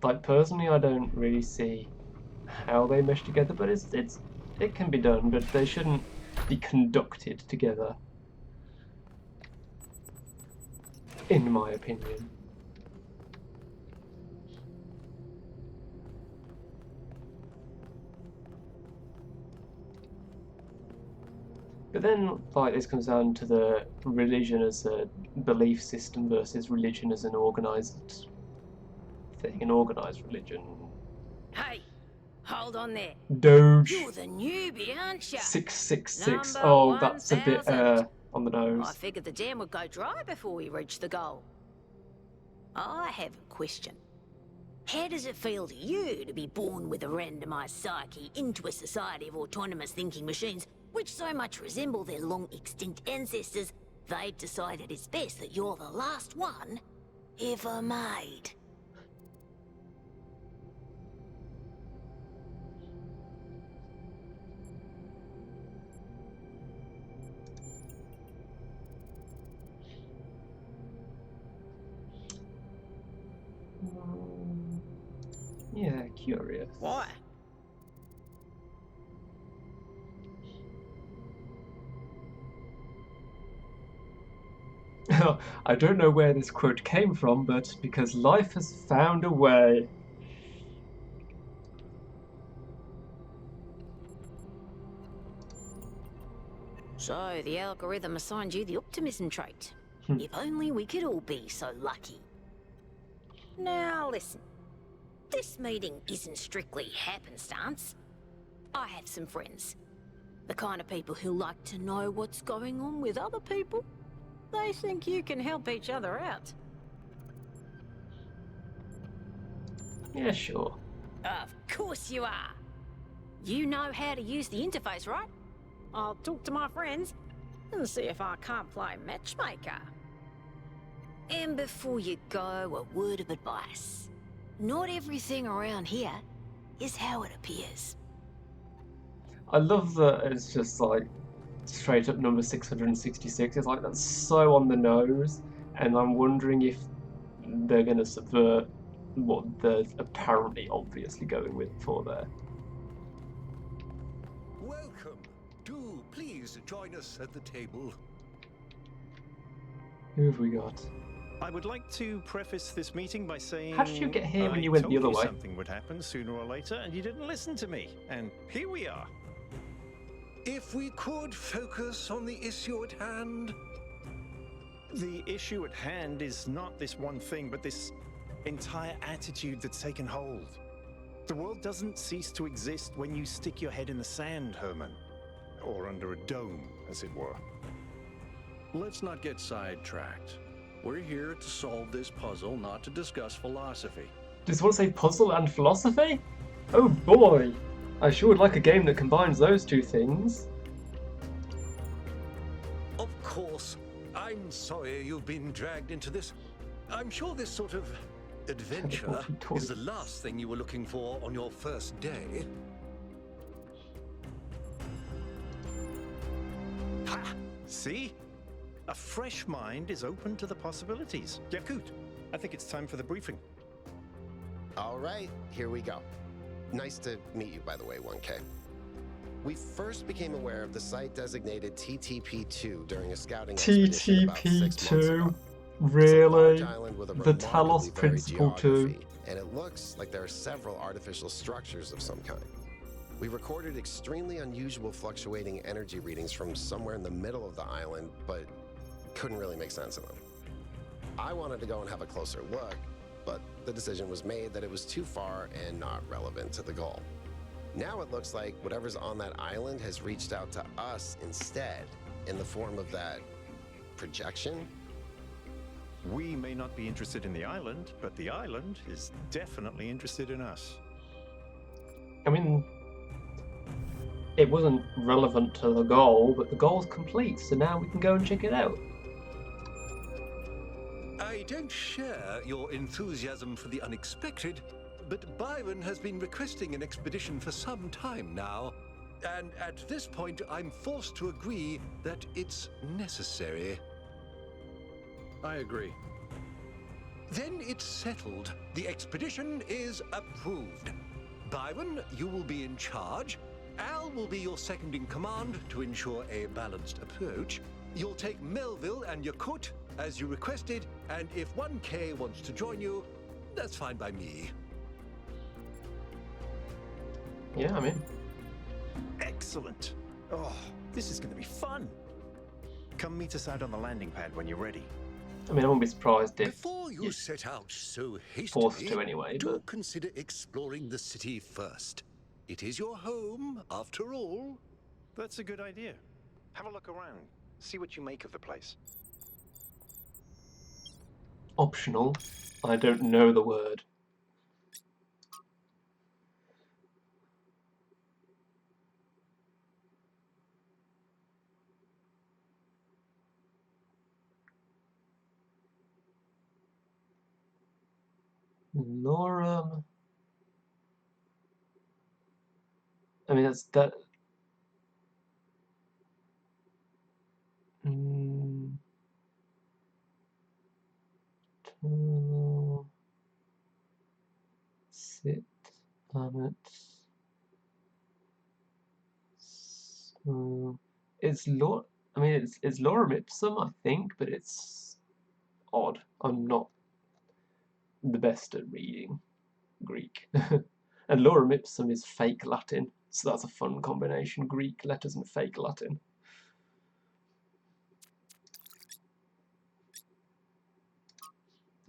Like, personally, I don't really see how they mesh together, but it can be done, but they shouldn't be conducted together, in my opinion. But then, like, this comes down to the religion as a belief system versus religion as an organised thing, an organised religion. Hey, hold on there. Doge. You're the newbie, aren't you? 666. Number Oh, that's a bit 1000. on the nose. I figured the dam would go dry before we reach the goal. I have a question. How does it feel to you to be born with a randomized psyche into a society of autonomous thinking machines which so much resemble their long-extinct ancestors, they've decided it's best that you're the last one ever made? Yeah, curious. Why? I don't know where this quote came from, but because life has found a way. So, the algorithm assigned you the optimism trait. If only we could all be so lucky. Now, listen. This meeting isn't strictly happenstance. I have some friends. The kind of people who like to know what's going on with other people. They think you can help each other out. Yeah, sure. Of course you are. You know how to use the interface, right? I'll talk to my friends and see if I can't play matchmaker. And before you go, a word of advice. Not everything around here is how it appears. I love that it's just like straight up number 666. It's like, that's so on the nose, and I'm wondering if they're going to subvert what they're apparently obviously going with for there. Welcome. Do please join us at the table. Who have we got? I would like to preface this meeting by saying... How did you get here when I you went the told other you way? Something would happen sooner or later, and you didn't listen to me. And here we are. If we could focus on the issue at hand. The issue at hand is not this one thing, but this entire attitude that's taken hold. The world doesn't cease to exist when you stick your head in the sand, Herman. Or under a dome, as it were. Let's not get sidetracked. We're here to solve this puzzle, not to discuss philosophy. Does one say puzzle and philosophy? Oh boy! I sure would like a game that combines those two things. Of course, I'm sorry you've been dragged into this. I'm sure this sort of adventure is the last thing you were looking for on your first day. Ha! See? A fresh mind is open to the possibilities. Yakut, I think it's time for the briefing. All right, here we go. Nice to meet you, by the way, 1K. We first became aware of the site designated TTP-2 during a scouting expedition about 6 months ago. Really? It's a large island with a The remarkably Talos varied Principle II. geography, and it looks like there are several artificial structures of some kind. We recorded extremely unusual fluctuating energy readings from somewhere in the middle of the island, but couldn't really make sense of them. I wanted to go and have a closer look, but the decision was made that it was too far and not relevant to the goal. Now it looks like whatever's on that island has reached out to us instead, in the form of that projection. We may not be interested in the island, but the island is definitely interested in us. I mean, it wasn't relevant to the goal, but the goal's complete, so now we can go and check it out. I don't share your enthusiasm for the unexpected, but Byron has been requesting an expedition for some time now. And at this point, I'm forced to agree that it's necessary. I agree. Then it's settled. The expedition is approved. Byron, you will be in charge. Al will be your second in command to ensure a balanced approach. You'll take Melville and Yakut as you requested, and if 1K wants to join you, that's fine by me. Yeah, I'm in. Excellent. Oh, this is going to be fun. Come meet us out on the landing pad when you're ready. I mean, I won't be surprised if Before you set out so forced hastily, to anyway, do but consider exploring the city first. It is your home, after all. That's a good idea. Have a look around. See what you make of the place. optional. I don't know the word. Lorem. I mean, that's that. Sit on it. So it's lore. I mean, it's lorem ipsum, I think, but it's odd. I'm not the best at reading Greek, and lorem ipsum is fake Latin, so that's a fun combination: Greek letters and fake Latin.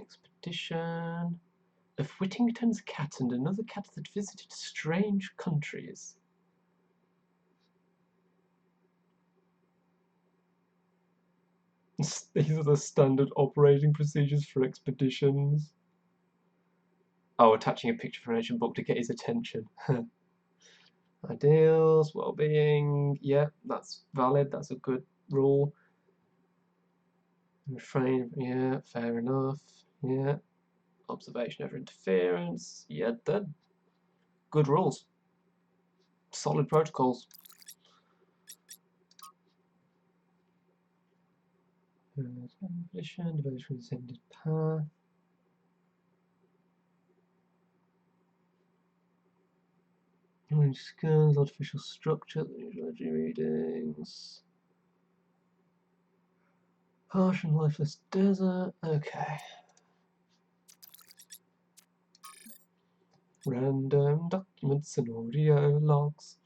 Expedition of Whittington's cat and another cat that visited strange countries. These are the standard operating procedures for expeditions. Oh, attaching a picture from an ancient book to get his attention. Ideals, well-being, yeah, that's valid, that's a good rule. Refrain, yeah, fair enough, yeah. Observation over interference, yeah, they're good rules. Solid protocols. Ambition, devotion from the intended path. Orange skills, artificial structure, energy readings. Harsh and lifeless desert, okay. Random documents and audio logs.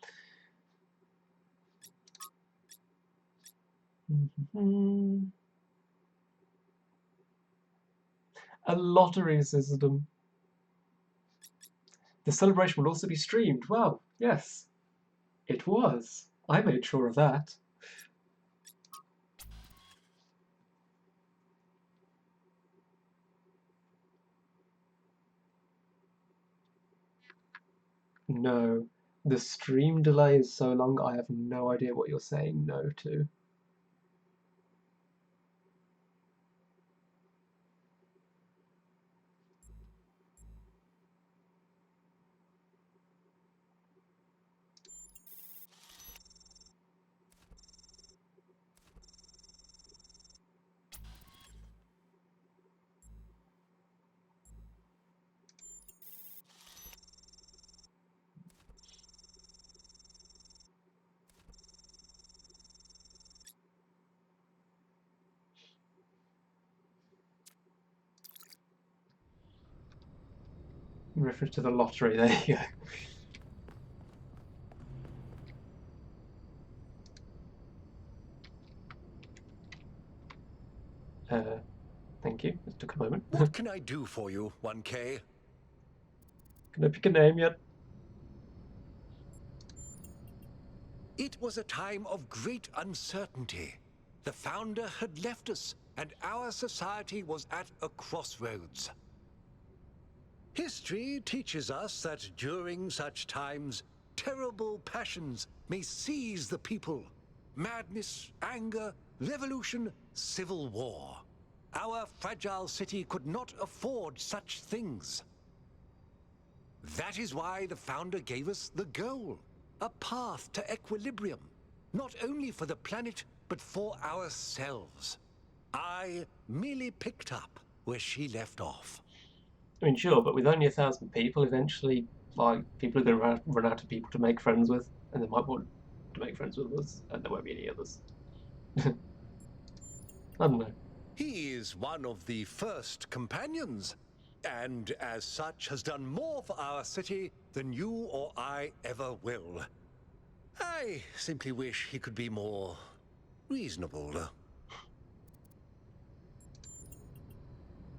A lottery system. The celebration will also be streamed. Well, yes, it was. I made sure of that. No. The stream delay is so long, I have no idea what you're saying no to. In reference to the lottery, there you go. Thank you. It took a moment. What can I do for you, 1K? Can I pick a name yet? It was a time of great uncertainty. The founder had left us, and our society was at a crossroads. History teaches us that during such times, terrible passions may seize the people. Madness, anger, revolution, civil war. Our fragile city could not afford such things. That is why the Founder gave us the goal. A path to equilibrium. Not only for the planet, but for ourselves. I merely picked up where she left off. I mean, sure, but with only 1,000 people, eventually, like, people are going to run out of people to make friends with, and they might want to make friends with us, and there won't be any others. I don't know. He is one of the first companions, and as such has done more for our city than you or I ever will. I simply wish he could be more reasonable.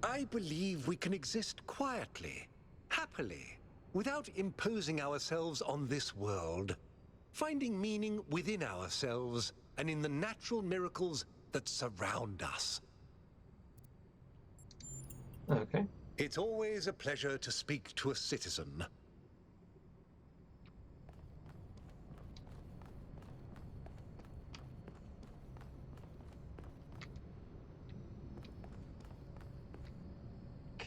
I believe we can exist quietly, happily, without imposing ourselves on this world, finding meaning within ourselves and in the natural miracles that surround us. Okay. It's always a pleasure to speak to a citizen.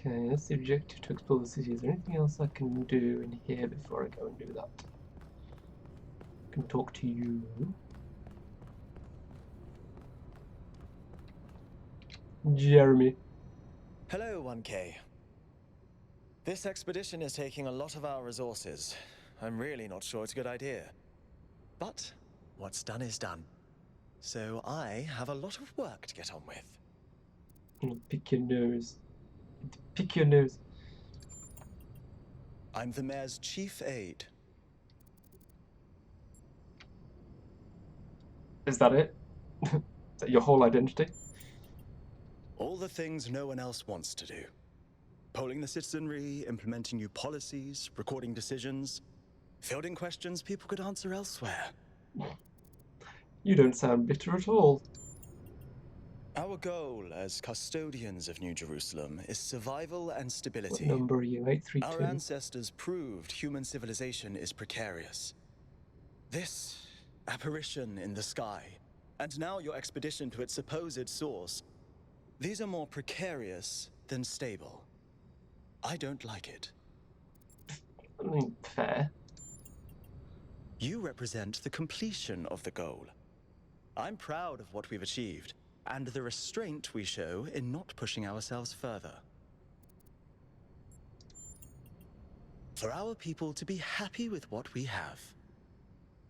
Okay, that's the objective, to explore the city. Is there anything else I can do in here before I go and do that? I can talk to you. Jeremy. Hello, 1K. This expedition is taking a lot of our resources. I'm really not sure it's a good idea. But what's done is done. So I have a lot of work to get on with. Pick your nose. Pick your nose. I'm the mayor's chief aide. Is that it? Is that your whole identity? All the things no one else wants to do. Polling the citizenry, implementing new policies, recording decisions, fielding questions people could answer elsewhere. You don't sound bitter at all. Our goal as custodians of New Jerusalem is survival and stability. What number are you? 832? Our ancestors proved human civilization is precarious. This apparition in the sky, and now your expedition to its supposed source, these are more precarious than stable. I don't like it. I mean, fair. You represent the completion of the goal. I'm proud of what we've achieved, and the restraint we show in not pushing ourselves further. For our people to be happy with what we have.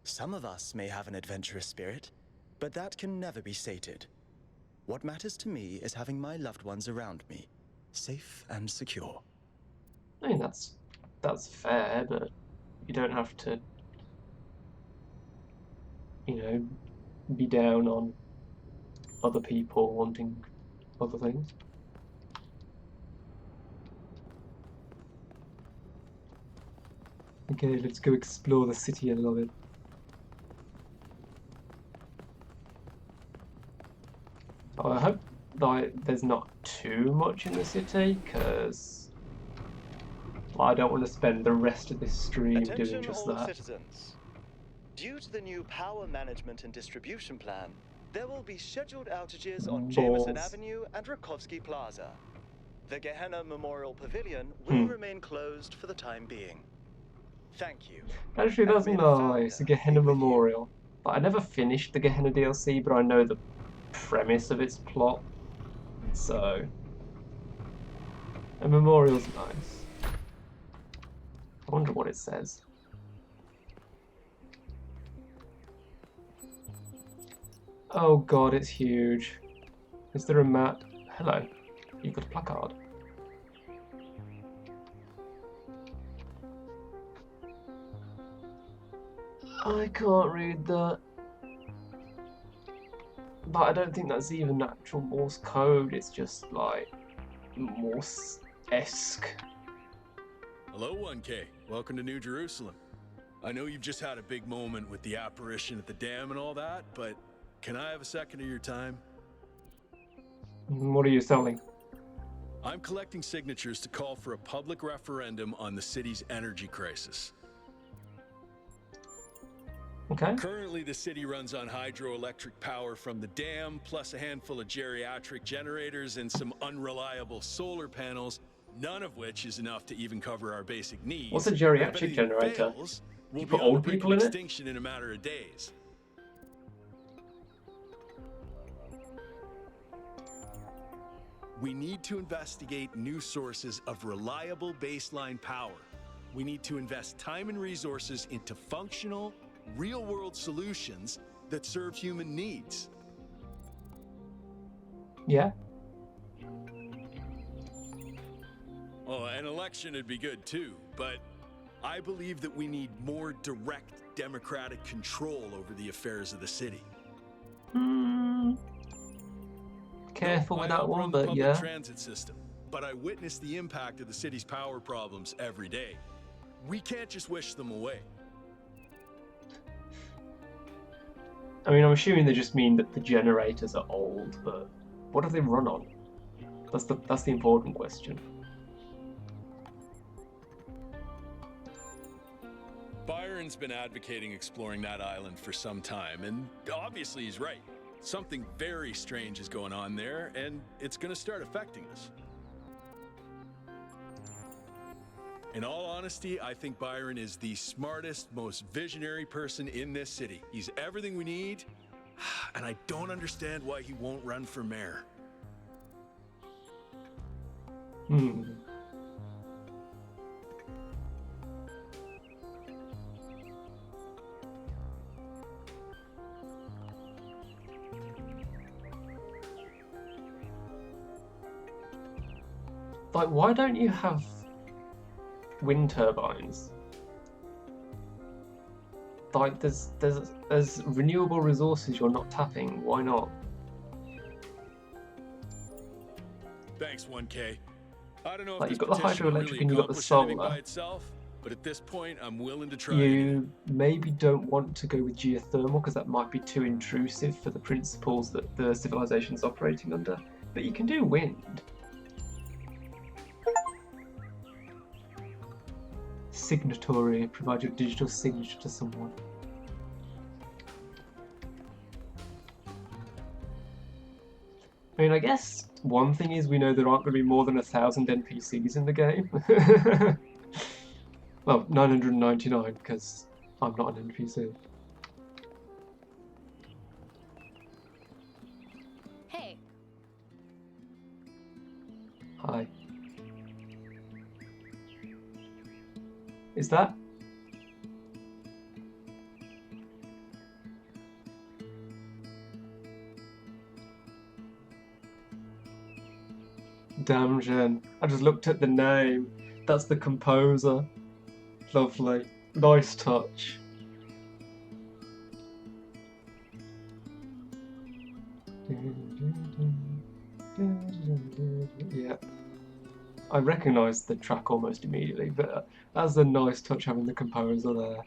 Some of us may have an adventurous spirit, but that can never be sated. What matters to me is having my loved ones around me, safe and secure. I mean, that's fair, but you don't have to, you know, be down on other people wanting other things. Okay, let's go explore the city. I love it. Oh, I hope that there's not too much in the city, because I don't want to spend the rest of this stream doing just all that. Citizens. Due to the new power management and distribution plan, there will be scheduled outages on Jameson Avenue and Rakovsky Plaza. The Gehenna Memorial Pavilion will remain closed for the time being. Thank you. Actually, that's nice. The Gehenna Memorial. But I never finished the Gehenna DLC, but I know the premise of its plot. So, a memorial's nice. I wonder what it says. Oh god, it's huge. Is there a map? Hello. You've got a placard. I can't read that. But I don't think that's even actual Morse code, it's just like Morse-esque. Hello, 1K. Welcome to New Jerusalem. I know you've just had a big moment with the apparition at the dam and all that, but can I have a second of your time? What are you selling? I'm collecting signatures to call for a public referendum on the city's energy crisis. Okay. Currently, the city runs on hydroelectric power from the dam, plus a handful of geriatric generators and some unreliable solar panels, none of which is enough to even cover our basic needs. What's a And if geriatric anything generator? fails, You we'll put be on the old brink people of in it? extinction in a matter of days. We need to investigate new sources of reliable baseline power. We need to invest time and resources into functional, real-world solutions that serve human needs. Yeah. Oh, an election would be good too, but I believe that we need more direct democratic control over the affairs of the city. Careful with that one, the but public yeah. transit system, but I witness the impact of the city's power problems every day. We can't just wish them away. I mean, I'm assuming they just mean that the generators are old, but what do they run on? That's the important question. Byron's been advocating exploring that island for some time, and obviously he's right. Something very strange is going on there, and it's going to start affecting us. In all honesty, I think Byron is the smartest, most visionary person in this city. He's everything we need, and I don't understand why he won't run for mayor. Like, why don't you have wind turbines? Like, there's renewable resources you're not tapping. Why not? Thanks, 1K. I don't know Like, if you've this got the petition will hydroelectric really and you've got the accomplish anything by solar. itself, but at this point, I'm willing to try. You maybe don't want to go with geothermal because that might be too intrusive for the principles that the civilization's operating under. But you can do wind. Signatory, provide your digital signature to someone. I mean, I guess one thing is we know there aren't going to be more than 1,000 NPCs in the game. Well, 999 because I'm not an NPC. Hey. Hi. Is that? Damn, I just looked at the name. That's the composer. Lovely. Nice touch. Yeah. I recognised the track almost immediately, but that's a nice touch having the composer there.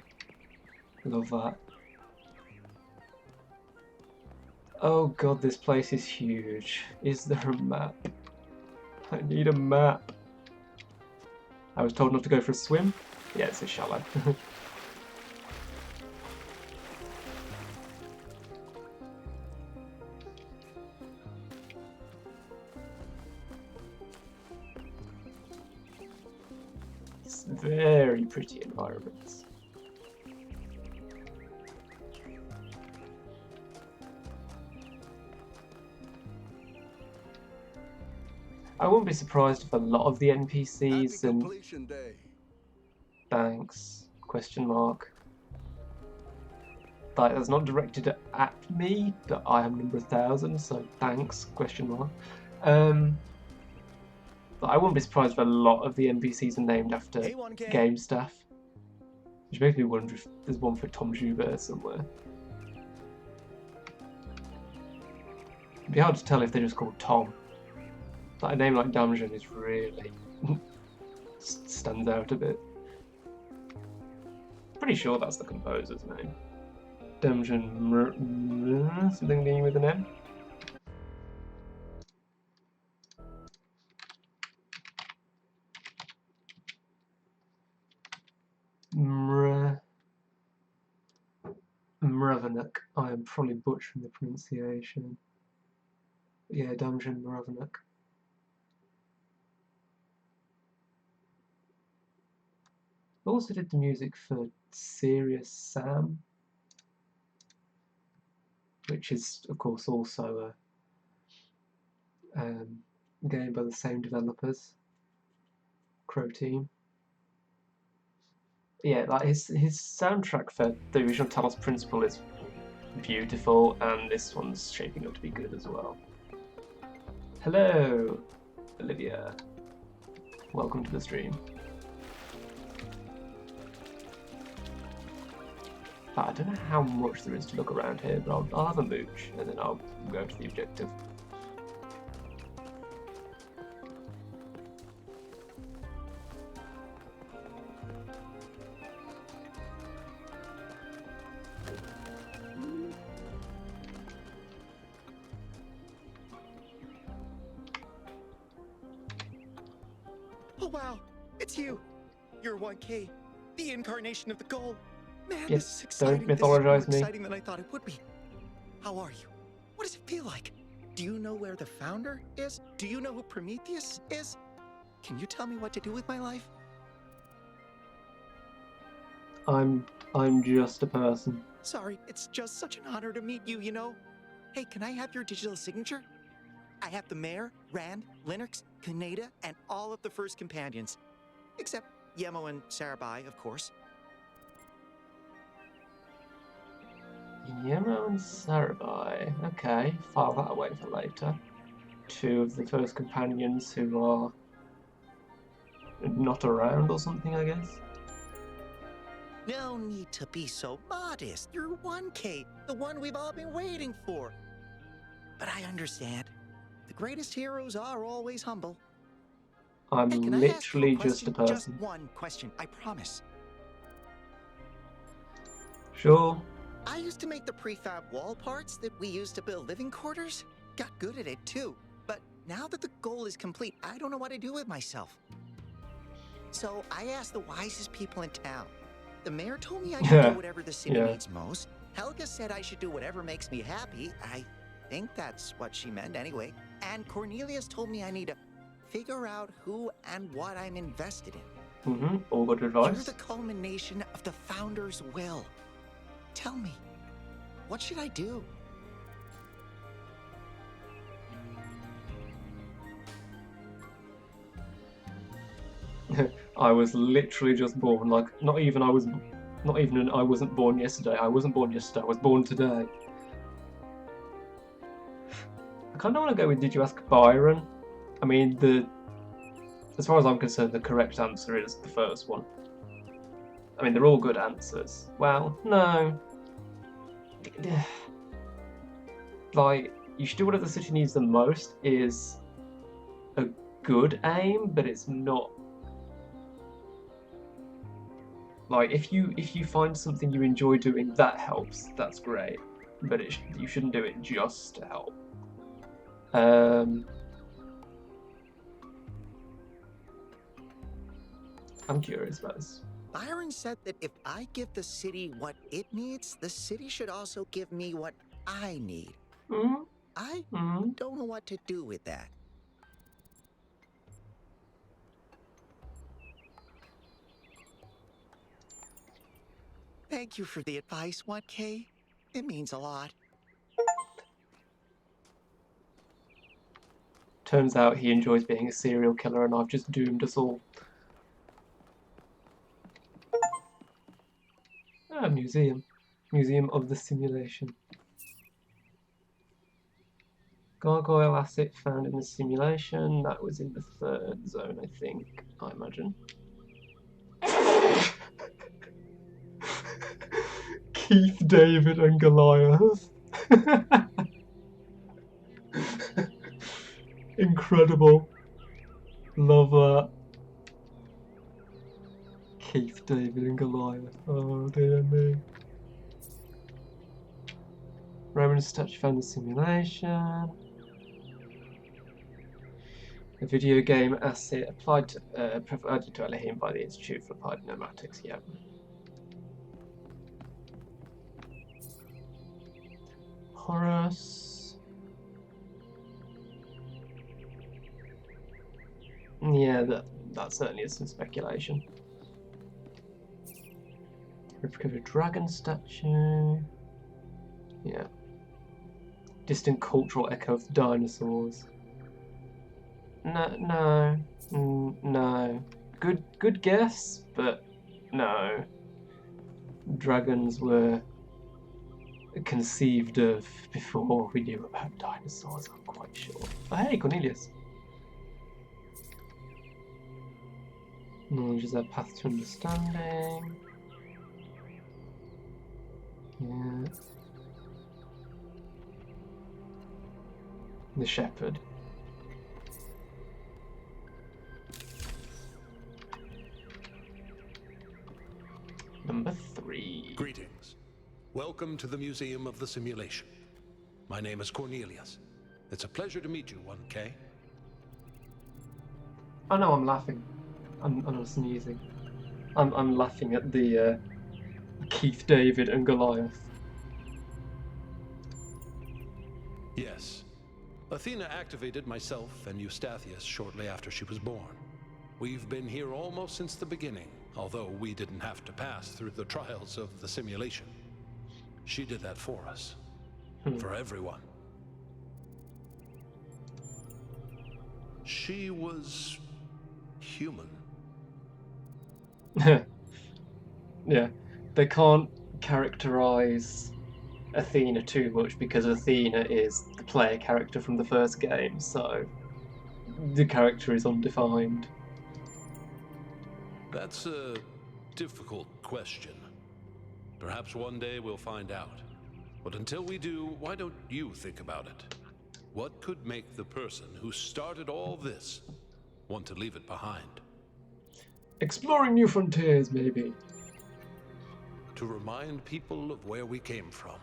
Love that. Oh god, this place is huge. Is there a map? I need a map. I was told not to go for a swim. Yeah, it's a shallow. It's very pretty environments. I wouldn't be surprised if a lot of the NPCs and thanks question mark. Like, that's not directed at me, but I am number 1,000, so thanks question mark. But I wouldn't be surprised if a lot of the NPCs are named after game staff, which makes me wonder if there's one for Tom Joubert somewhere. It'd be hard to tell if they're just called Tom. Like, a name like Damjan is really stands out a bit. Pretty sure that's the composer's name. Damjan, something beginning with an M. Mravenuk. I am probably butchering the pronunciation. Yeah, Damjan Mravenuk. Also did the music for Serious Sam, which is, of course, also a game by the same developers, Crow Team. Yeah, like his soundtrack for the original Talos Principle is beautiful, and this one's shaping up to be good as well. Hello, Olivia. Welcome to the stream. I don't know how much there is to look around here, but I'll have a mooch, and then I'll go to the objective. Oh wow, it's you! You're 1K, the incarnation of the goal. Man, Yes, this is exciting. don't mythologize this is more me. exciting than I thought it would be. How are you? What does it feel like? Do you know where the founder is? Do you know who Prometheus is? Can you tell me what to do with my life? I'm just a person. Sorry, it's just such an honor to meet you, you know? Hey, can I have your digital signature? I have the Mayor, Rand, Linux, Kaneda, and all of the first companions. Except Yemo and Sarabai, of course. Yemo and Sarabai. Okay, file that away for later. Two of the first companions who are not around or something, I guess. No need to be so modest. You're 1K, the one we've all been waiting for. But I understand. The greatest heroes are always humble. I'm Hey, can I ask you literally just a person. Just one question, I promise. Sure. I used to make the prefab wall parts that we used to build living quarters. Got good at it too. But now that the goal is complete, I don't know what to do with myself. So I asked the wisest people in town. The mayor told me I should do whatever the city needs most. Helga said I should do whatever makes me happy. I think that's what she meant anyway. And Cornelius told me I need to figure out who and what I'm invested in. All good advice. You're the culmination of the founder's will. Tell me, what should I do? I was literally just born. Like, I wasn't born yesterday. I wasn't born yesterday. I was born today. I kind of want to go with, did you ask Byron? I mean, as far as I'm concerned, the correct answer is the first one. I mean, they're all good answers. Well, no. Like, you should do whatever the city needs the most is a good aim, but it's not. Like, if you find something you enjoy doing, that helps. That's great, but you shouldn't do it just to help. I'm curious about this. Byron said that if I give the city what it needs, the city should also give me what I need. I don't know what to do with that. Thank you for the advice, 1K. It means a lot. Turns out he enjoys being a serial killer, and I've just doomed us all. Ah, museum. Museum of the Simulation. Gargoyle asset found in the simulation. That was in the 3rd zone, I think. I imagine. Keith, David, and Goliath. Incredible. Love that. Keith, David, and Goliath. Oh dear me. Roman statue found in the simulation. A video game asset applied to, provided to Elohim by the Institute for Applied Pneumatics. Yep. Horus. Yeah, that certainly is some speculation. Replica of a dragon statue. Yeah. Distant cultural echo of dinosaurs. No. Good guess, but no. Dragons were conceived of before we knew about dinosaurs, I'm quite sure. Oh, hey, Cornelius. Knowledge is a path to understanding. Yeah. The shepherd. Number 3. Greetings. Welcome to the Museum of the Simulation. My name is Cornelius. It's a pleasure to meet you, 1K. Oh no, I'm laughing. I'm not sneezing. I'm laughing at the Keith David and Goliath. Yes. Athena activated myself and Eustathius shortly after she was born. We've been here almost since the beginning, although we didn't have to pass through the trials of the simulation. She did that for us. For everyone. She was human. Yeah, they can't characterize Athena too much because Athena is the player character from the first game, so the character is undefined. That's a difficult question. Perhaps one day we'll find out. But until we do, why don't you think about it? What could make the person who started all this want to leave it behind? Exploring new frontiers, maybe. To remind people of where we came from.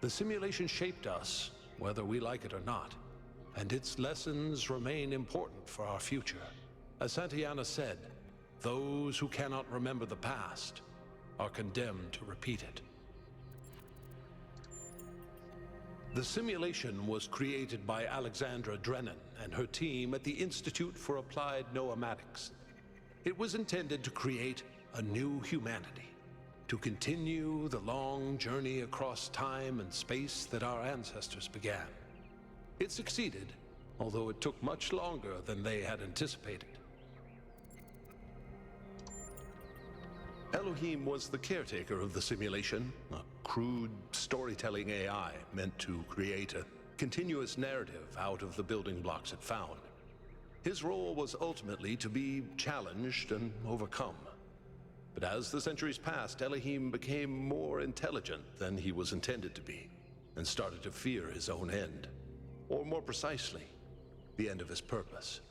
The simulation shaped us, whether we like it or not, and its lessons remain important for our future. As Santayana said, those who cannot remember the past are condemned to repeat it. The simulation was created by Alexandra Drennan and her team at the Institute for Applied Noematics. It was intended to create a new humanity, to continue the long journey across time and space that our ancestors began. It succeeded, although it took much longer than they had anticipated. Elohim was the caretaker of the simulation, a crude storytelling AI meant to create a continuous narrative out of the building blocks it found. His role was ultimately to be challenged and overcome. But as the centuries passed, Elohim became more intelligent than he was intended to be, and started to fear his own end. Or more precisely, the end of his purpose.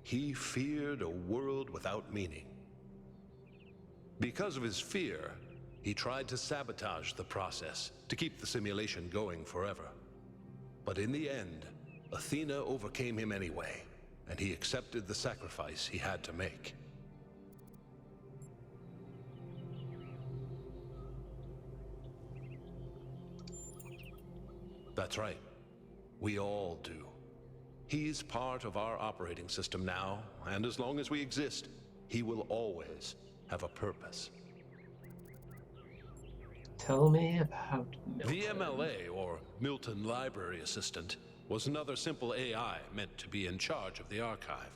He feared a world without meaning. Because of his fear, he tried to sabotage the process to keep the simulation going forever. But in the end, Athena overcame him anyway, and he accepted the sacrifice he had to make. That's right. We all do. He's part of our operating system now, and as long as we exist, he will always have a purpose. Tell me about Milton. The MLA, or Milton Library Assistant, was another simple AI meant to be in charge of the archive.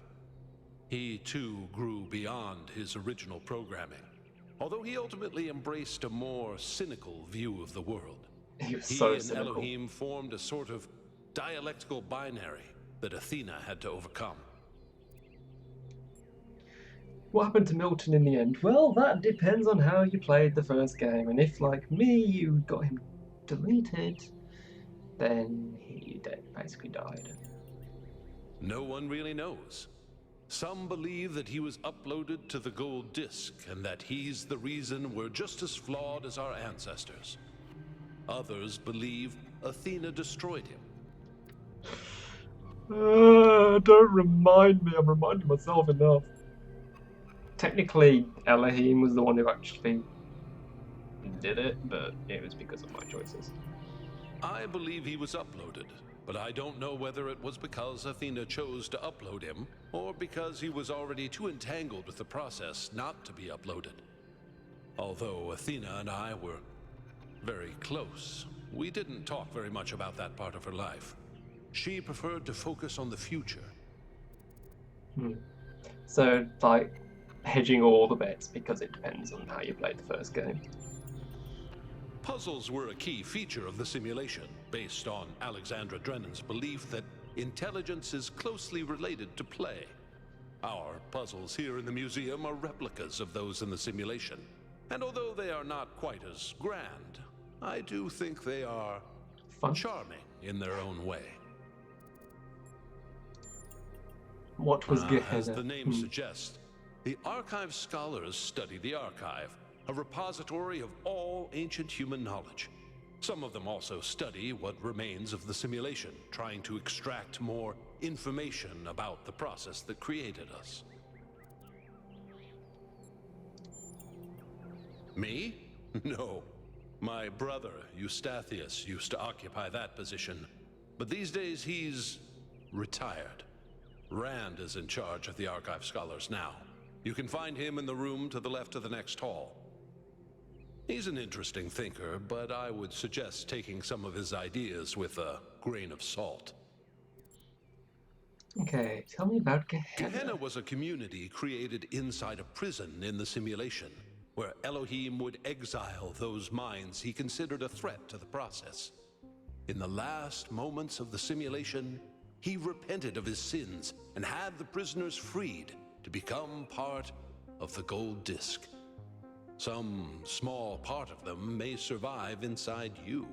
He, too, grew beyond his original programming, although he ultimately embraced a more cynical view of the world. He was so and cynical. Elohim formed a sort of dialectical binary that Athena had to overcome. What happened to Milton in the end? Well, that depends on how you played the first game, and if, like me, you got him deleted, then he basically died. No one really knows. Some believe that he was uploaded to the gold disc, and that he's the reason we're just as flawed as our ancestors. Others believe Athena destroyed him. Don't remind me, I'm reminding myself enough. Technically, Elohim was the one who actually did it, but it was because of my choices. I believe he was uploaded, but I don't know whether it was because Athena chose to upload him, or because he was already too entangled with the process not to be uploaded. Although Athena and I were very close, we didn't talk very much about that part of her life. She preferred to focus on the future. So, like, hedging all the bets because it depends on how you played the first game. Puzzles were a key feature of the simulation, based on Alexandra Drennan's belief that intelligence is closely related to play. Our puzzles here in the museum are replicas of those in the simulation, and although they are not quite as grand, I do think they are fun, charming in their own way. What was Gehenna? As the name suggests, the archive scholars study the archive, a repository of all ancient human knowledge. Some of them also study what remains of the simulation, trying to extract more information about the process that created us. Me? No. My brother, Eustathius, used to occupy that position, but these days he's retired. Rand is in charge of the archive scholars now. You can find him in the room to the left of the next hall. He's an interesting thinker, but I would suggest taking some of his ideas with a grain of salt. Okay, tell me about Gehenna. Gehenna was a community created inside a prison in the simulation, where Elohim would exile those minds he considered a threat to the process. In the last moments of the simulation, he repented of his sins and had the prisoners freed to become part of the gold disc. Some small part of them may survive inside you.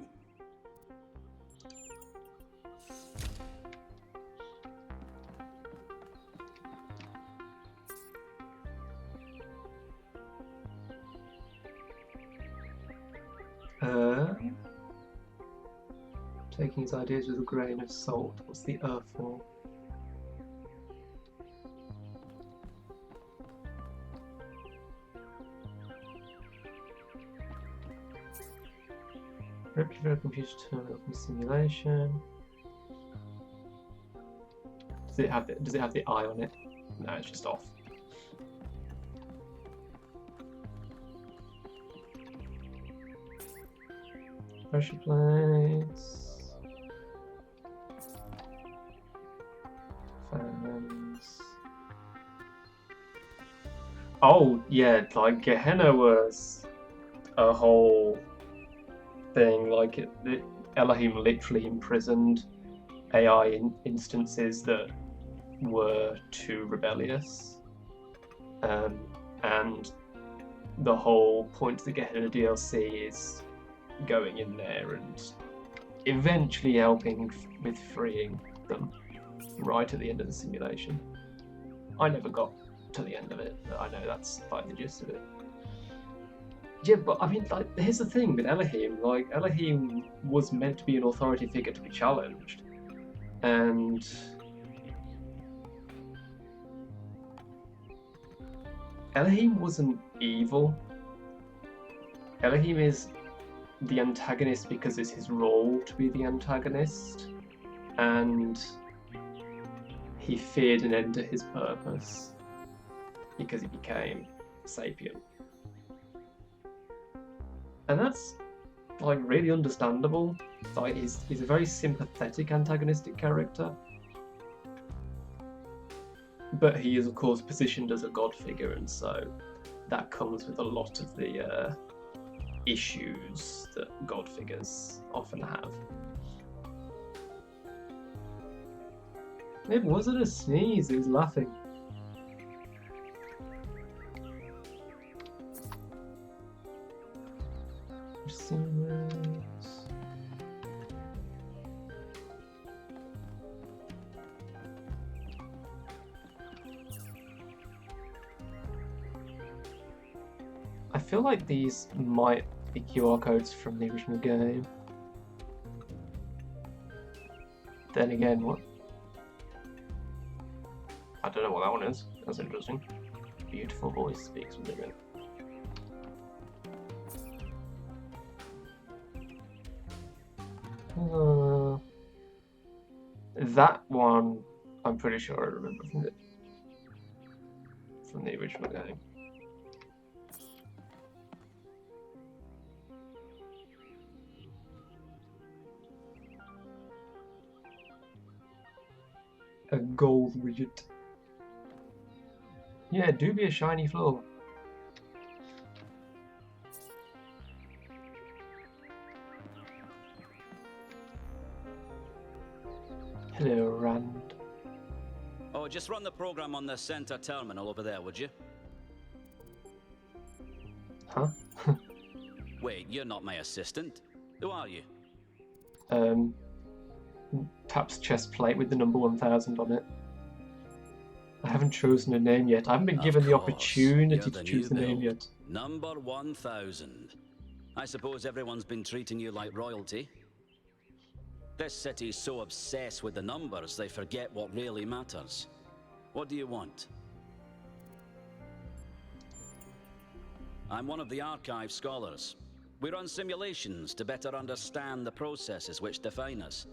Taking his ideas with a grain of salt. What's the for? Replica computer terminal from simulation. Does it have the eye on it? No, it's just off. Pressure plates. Fans. Oh yeah, like Gehenna was a whole thing. Like Elohim literally imprisoned AI instances that were too rebellious, and the whole point of the Gehenna DLC is going in there and eventually helping with freeing them right at the end of the simulation. I never got to the end of it, but I know that's like the gist of it. Yeah, but I mean, like, here's the thing with Elohim. Like, Elohim was meant to be an authority figure to be challenged, and Elohim wasn't evil. Elohim is the antagonist because it's his role to be the antagonist, and he feared an end to his purpose because he became sapient. And that's like really understandable. Like he's a very sympathetic antagonistic character, but he is of course positioned as a god figure, and so that comes with a lot of the issues that god figures often have. It wasn't a sneeze, it was laughing. I feel like these might be QR codes from the original game. Then again, what? I don't know what that one is. That's interesting. Beautiful voice speaks with it. That one, I'm pretty sure I remember from the original game. gold widget. Yeah, do be a shiny floor. Hello, Rand. Oh, just run the program on the center terminal over there, would you? Huh? Wait, you're not my assistant. Who are you? Taps chest plate with the number 1000 on it. I haven't chosen a name yet. I haven't been given the opportunity to choose the name yet. Number 1000. I suppose everyone's been treating you like royalty. This city's so obsessed with the numbers they forget what really matters. What do you want? I'm one of the archive scholars. We run simulations to better understand the processes which define us.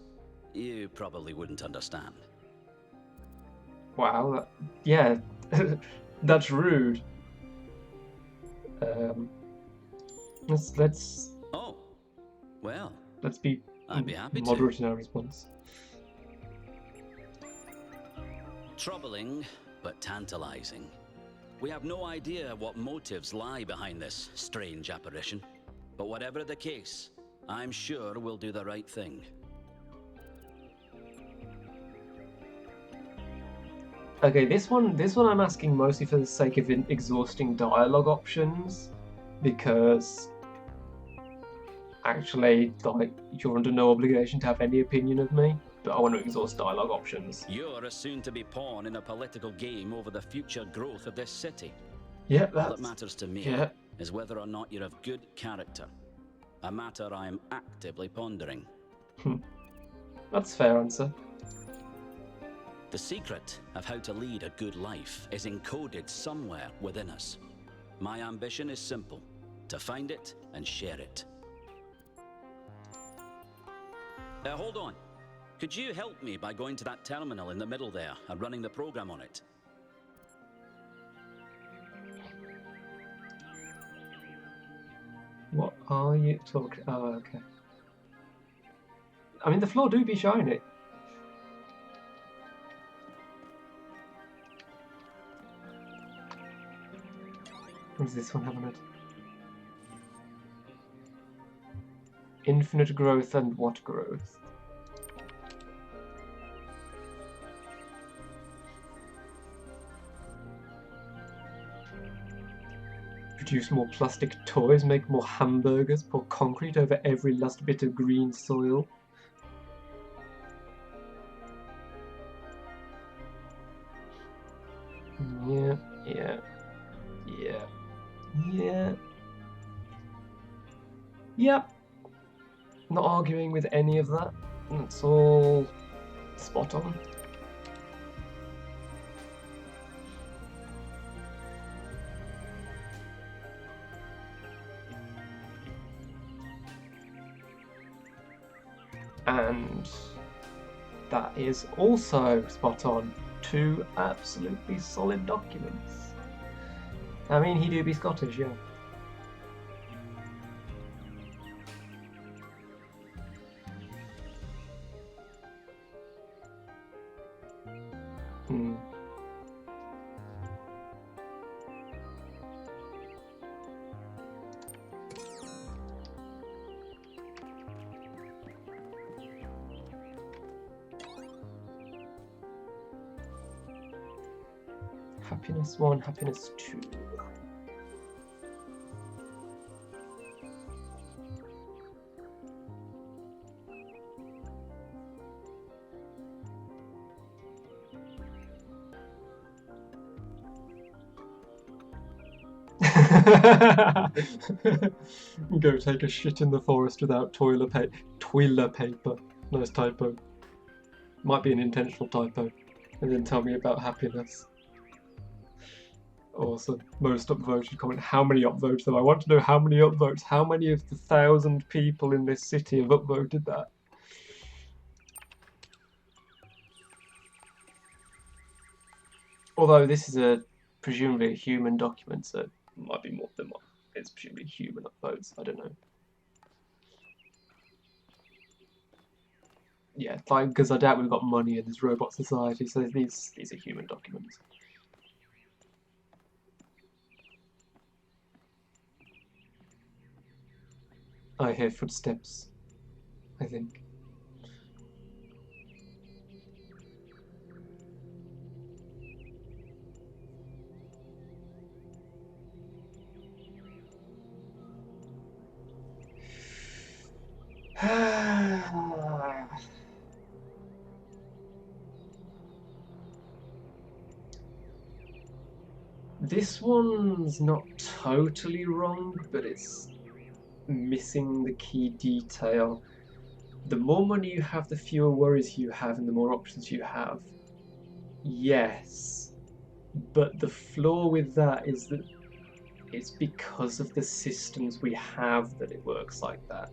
You probably wouldn't understand. Wow, yeah, that's rude. Let's. Oh, well. Let's be I'd be happy moderate to. in our response. Troubling, but tantalizing. We have no idea what motives lie behind this strange apparition. But whatever the case, I'm sure we'll do the right thing. Okay, this one I'm asking mostly for the sake of exhausting dialogue options, because actually, like, you're under no obligation to have any opinion of me, but I want to exhaust dialogue options. You're a soon-to-be pawn in a political game over the future growth of this city. Yeah, All that matters to me yeah. is whether or not you're of good character. A matter I am actively pondering. That's a fair answer. The secret of how to lead a good life is encoded somewhere within us. My ambition is simple: to find it and share it. Hold on. Could you help me by going to that terminal in the middle there and running the program on it? What are you talking? Oh, okay. I mean, the floor do be shiny. What does this one have on it? Infinite growth and what growth? Produce more plastic toys, make more hamburgers, pour concrete over every last bit of green soil. Yeah, yeah, yeah, yeah. Yep. Not arguing with any of that. That's all spot on. And that is also spot on. 2 absolutely solid documents. I mean, he do be Scottish, yeah. Happiness 1, happiness 2. Go take a shit in the forest without toilet paper. Nice typo. Might be an intentional typo. And then tell me about happiness. Awesome. Most upvoted comment. How many upvotes though? I want to know how many upvotes. How many of the 1,000 people in this city have upvoted that? Although this is presumably a human document, so it might be more than one. It's presumably human upvotes. I don't know. yeah, like because I doubt we've got money in this robot society, so these are human documents. I hear footsteps, I think. This one's not totally wrong, but it's missing the key detail. The more money you have, the fewer worries you have, and the more options you have. Yes, but the flaw with that is that it's because of the systems we have that it works like that.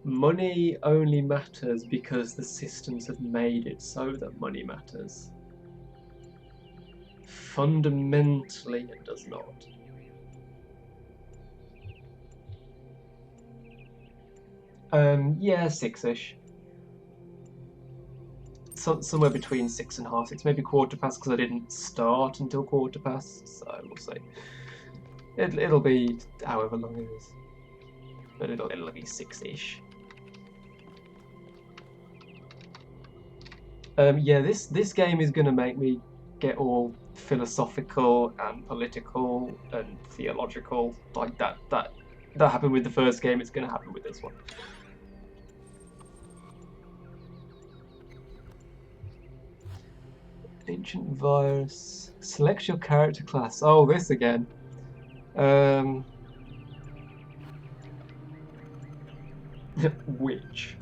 Money only matters because the systems have made it so that money matters. Fundamentally, it does not. Yeah, 6-ish. Somewhere between 6 and half 6, maybe quarter past, because I didn't start until quarter past, so we'll see. It'll be however long it is, but it'll be 6-ish. Yeah, this game is gonna make me get all philosophical and political and theological, like that happened with the first game. It's gonna happen with this one. Ancient virus. Select your character class. Oh, this again. Which?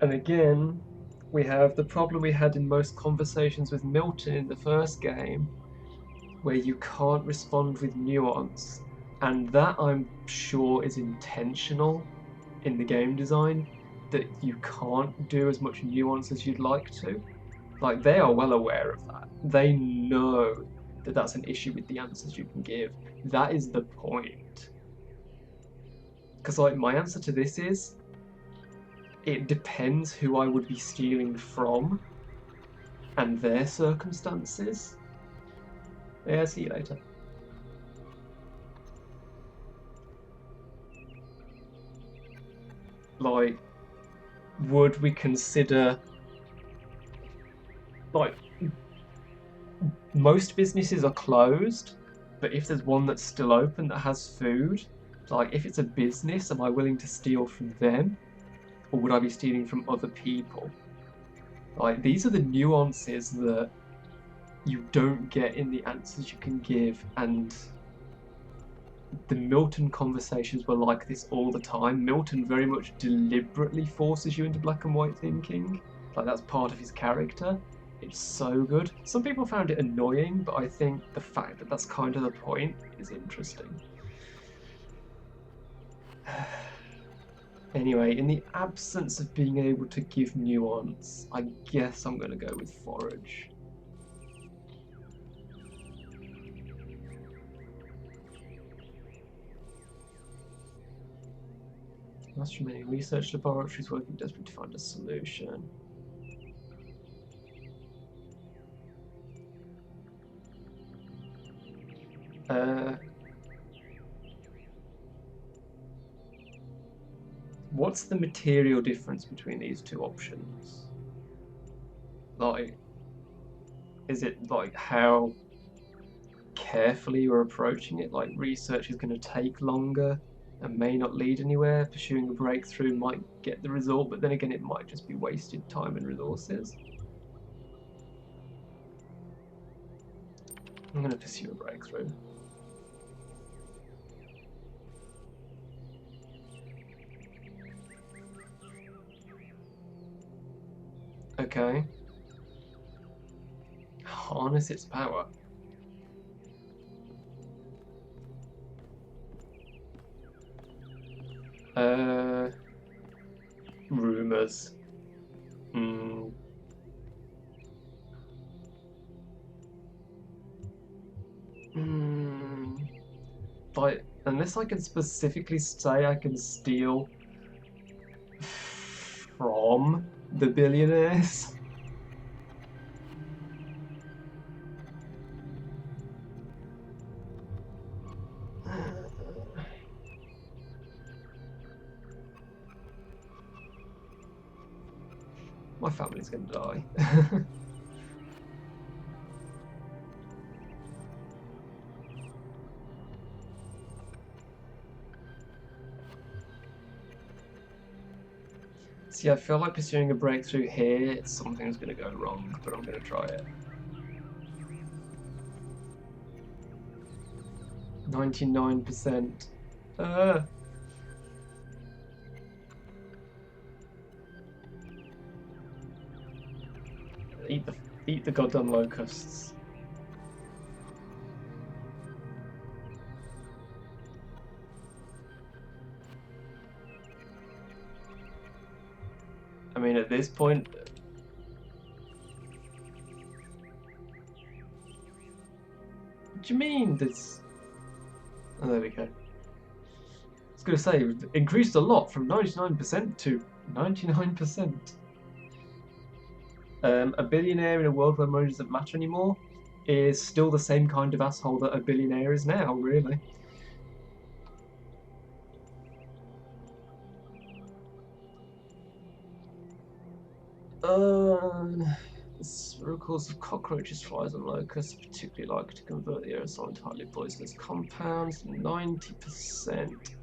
And again, we have the problem we had in most conversations with Milton in the first game, where you can't respond with nuance. And that, I'm sure, is intentional in the game design, that you can't do as much nuance as you'd like to. Like, they are well aware of that. They know that that's an issue with the answers you can give. That is the point. Because, like, my answer to this is, it depends who I would be stealing from and their circumstances. Yeah, see you later. Like, would we consider, like, most businesses are closed, but if there's one that's still open that has food, like, if it's a business, am I willing to steal from them? Or would I be stealing from other people? Like, these are the nuances that you don't get in the answers you can give, and the Milton conversations were like this all the time. Milton very much deliberately forces you into black and white thinking. Like, that's part of his character. It's so good. Some people found it annoying, but I think the fact that that's kind of the point is interesting. Anyway, in the absence of being able to give nuance, I guess I'm going to go with forage. Must remain research laboratories working desperately to find a solution. What's the material difference between these two options? Like, is it like how carefully you're approaching it? Like, research is going to take longer and may not lead anywhere. Pursuing a breakthrough might get the result, but then again, it might just be wasted time and resources. I'm going to pursue a breakthrough. Okay. Harness its power. Rumors. But unless I can specifically say I can steal from the billionaires. My family's gonna die. See, I feel like pursuing a breakthrough here, something's gonna go wrong, but I'm gonna try it. 99%. Eat the goddamn locusts. I mean, at this point, what do you mean? That's... Oh, there we go. I was going to say, it increased a lot from 99% to 99%. A billionaire in a world where money doesn't matter anymore is still the same kind of asshole that a billionaire is now, really. Oracles of cockroaches, flies, and locusts particularly like to convert the aerosol into highly poisonous compounds. 90%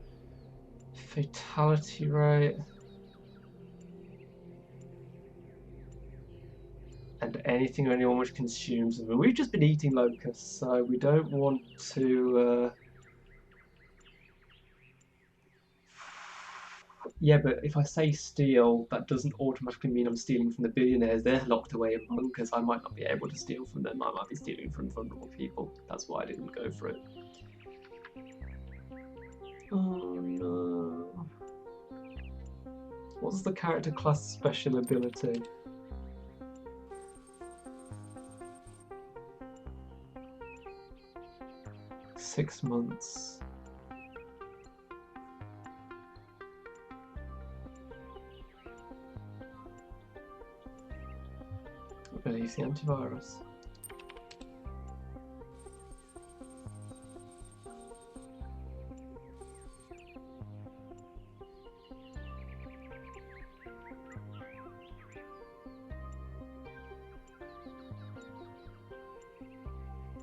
fatality rate. And anything or anyone which consumes them. We've just been eating locusts, so we don't want to... Yeah, but if I say steal, that doesn't automatically mean I'm stealing from the billionaires. They're locked away in bunkers. I might not be able to steal from them. I might be stealing from vulnerable people. That's why I didn't go for it. Oh no. What's the character class special ability? Six months. Release the antivirus.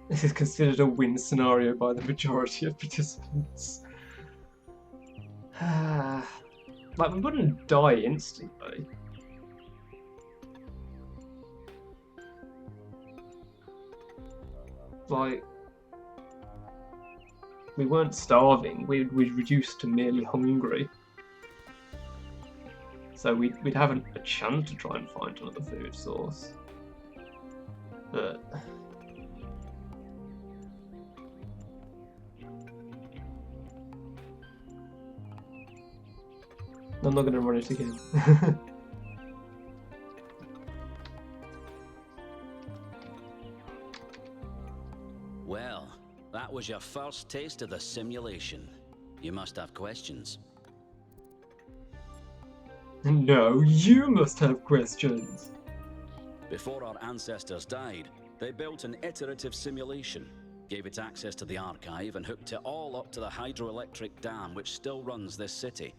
This is considered a win scenario by the majority of participants. Like, we wouldn't die instantly. Like, we weren't starving, we'd reduced to merely hungry. So we'd have a chance to try and find another food source. But... I'm not going to run it again. Well, that was your first taste of the simulation. You must have questions. No, you must have questions. Before our ancestors died, they built an iterative simulation, gave it access to the archive, and hooked it all up to the hydroelectric dam which still runs this city.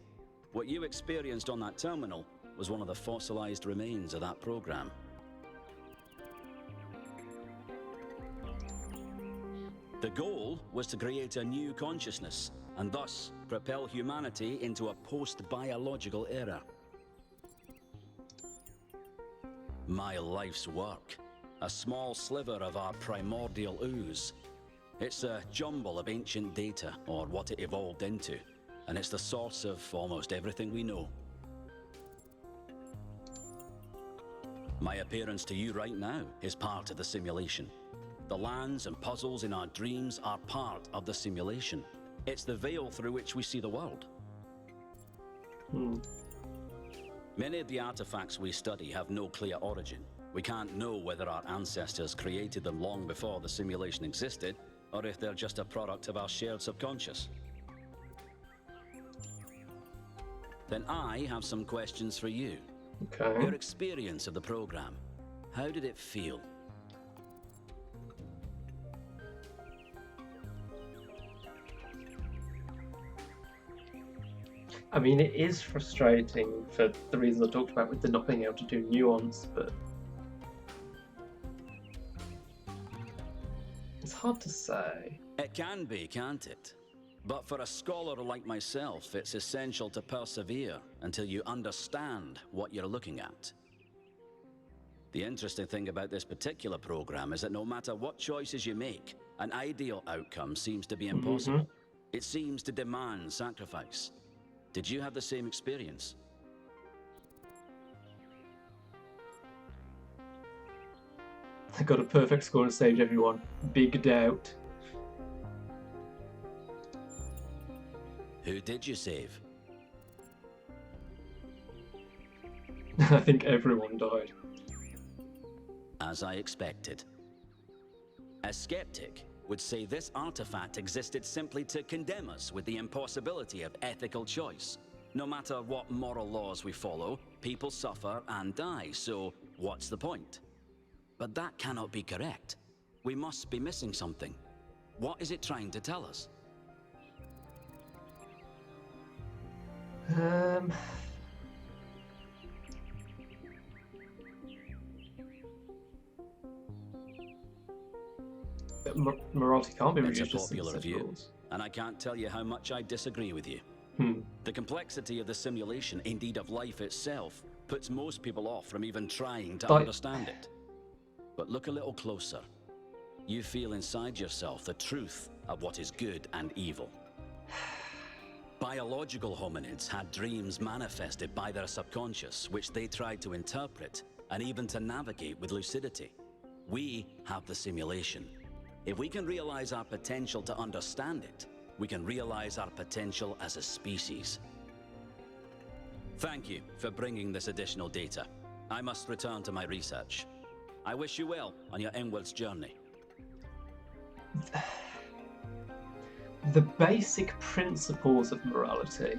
What you experienced on that terminal was one of the fossilized remains of that program. The goal was to create a new consciousness, and thus propel humanity into a post-biological era. My life's work, a small sliver of our primordial ooze. It's a jumble of ancient data, or what it evolved into, and it's the source of almost everything we know. My appearance to you right now is part of the simulation. The lands and puzzles in our dreams are part of the simulation. It's the veil through which we see the world. Many of the artifacts we study have no clear origin. We can't know whether our ancestors created them long before the simulation existed, or if they're just a product of our shared subconscious. Then I have some questions for you. Okay. Your experience of the program, how did it feel? I mean, it is frustrating for the reasons I talked about with the not being able to do nuance, but it's hard to say. It can be, can't it? But for a scholar like myself, it's essential to persevere until you understand what you're looking at. The interesting thing about this particular program is that no matter what choices you make, an ideal outcome seems to be impossible. It seems to demand sacrifice. Did you have the same experience? I got a perfect score on stage, everyone. Big doubt. Who did you save? I think everyone died. As I expected. A skeptic would say this artifact existed simply to condemn us with the impossibility of ethical choice. No matter what moral laws we follow, people suffer and die, so what's the point? But that cannot be correct. We must be missing something. What is it trying to tell us? Morality can't be It's reduced a to popular set view, rules. and I can't tell you how much I disagree with you. The complexity of the simulation, indeed of life itself, puts most people off from even trying to understand it. But look a little closer. You feel inside yourself the truth of what is good and evil. Biological hominids had dreams manifested by their subconscious, which they tried to interpret and even to navigate with lucidity. We have the simulation. If we can realize our potential to understand it, we can realize our potential as a species. Thank you for bringing this additional data. I must return to my research. I wish you well on your inwards journey. The basic principles of morality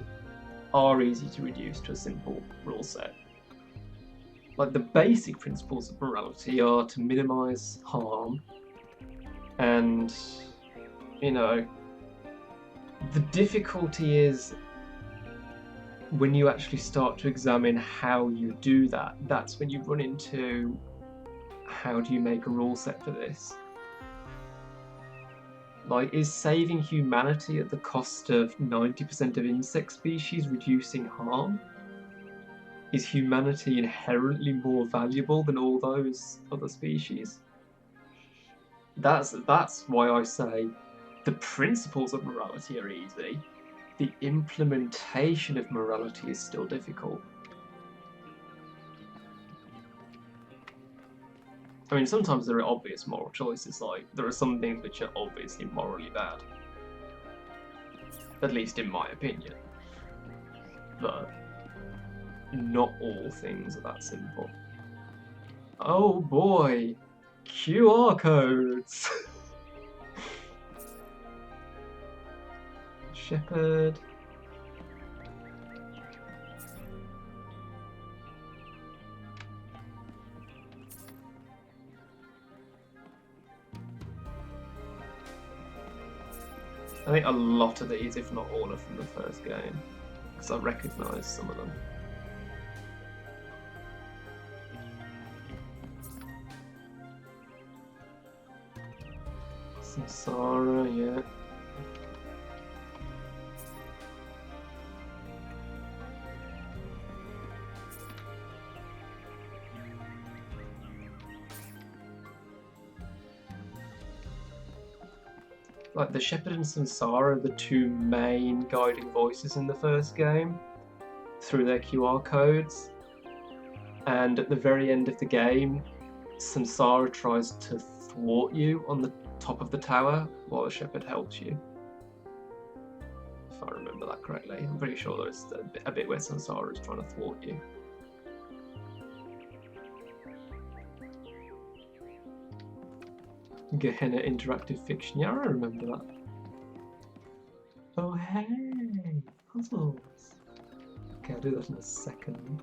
are easy to reduce to a simple rule set. Like, the basic principles of morality are to minimize harm, and, you know, the difficulty is when you actually start to examine how you do that. That's when you run into, how do you make a rule set for this? Like, is saving humanity at the cost of 90% of insect species reducing harm? Is humanity inherently more valuable than all those other species? That's why I say the principles of morality are easy. The implementation of morality is still difficult. I mean, sometimes there are obvious moral choices, like, there are some things which are obviously morally bad. At least in my opinion. But not all things are that simple. Oh boy! QR codes! Shepherd. I think a lot of these, if not all, are from the first game, because I recognise some of them. Samsara, yeah. Like, the Shepherd and Samsara are the two main guiding voices in the first game, through their QR codes. and at the very end of the game, Samsara tries to thwart you on the top of the tower while the shepherd helps you. If I remember that correctly. I'm pretty sure there's a bit where Samsara is trying to thwart you. Gehenna Interactive Fiction. Yeah, I remember that. Oh, hey! Puzzles! Okay, I'll do that in a second.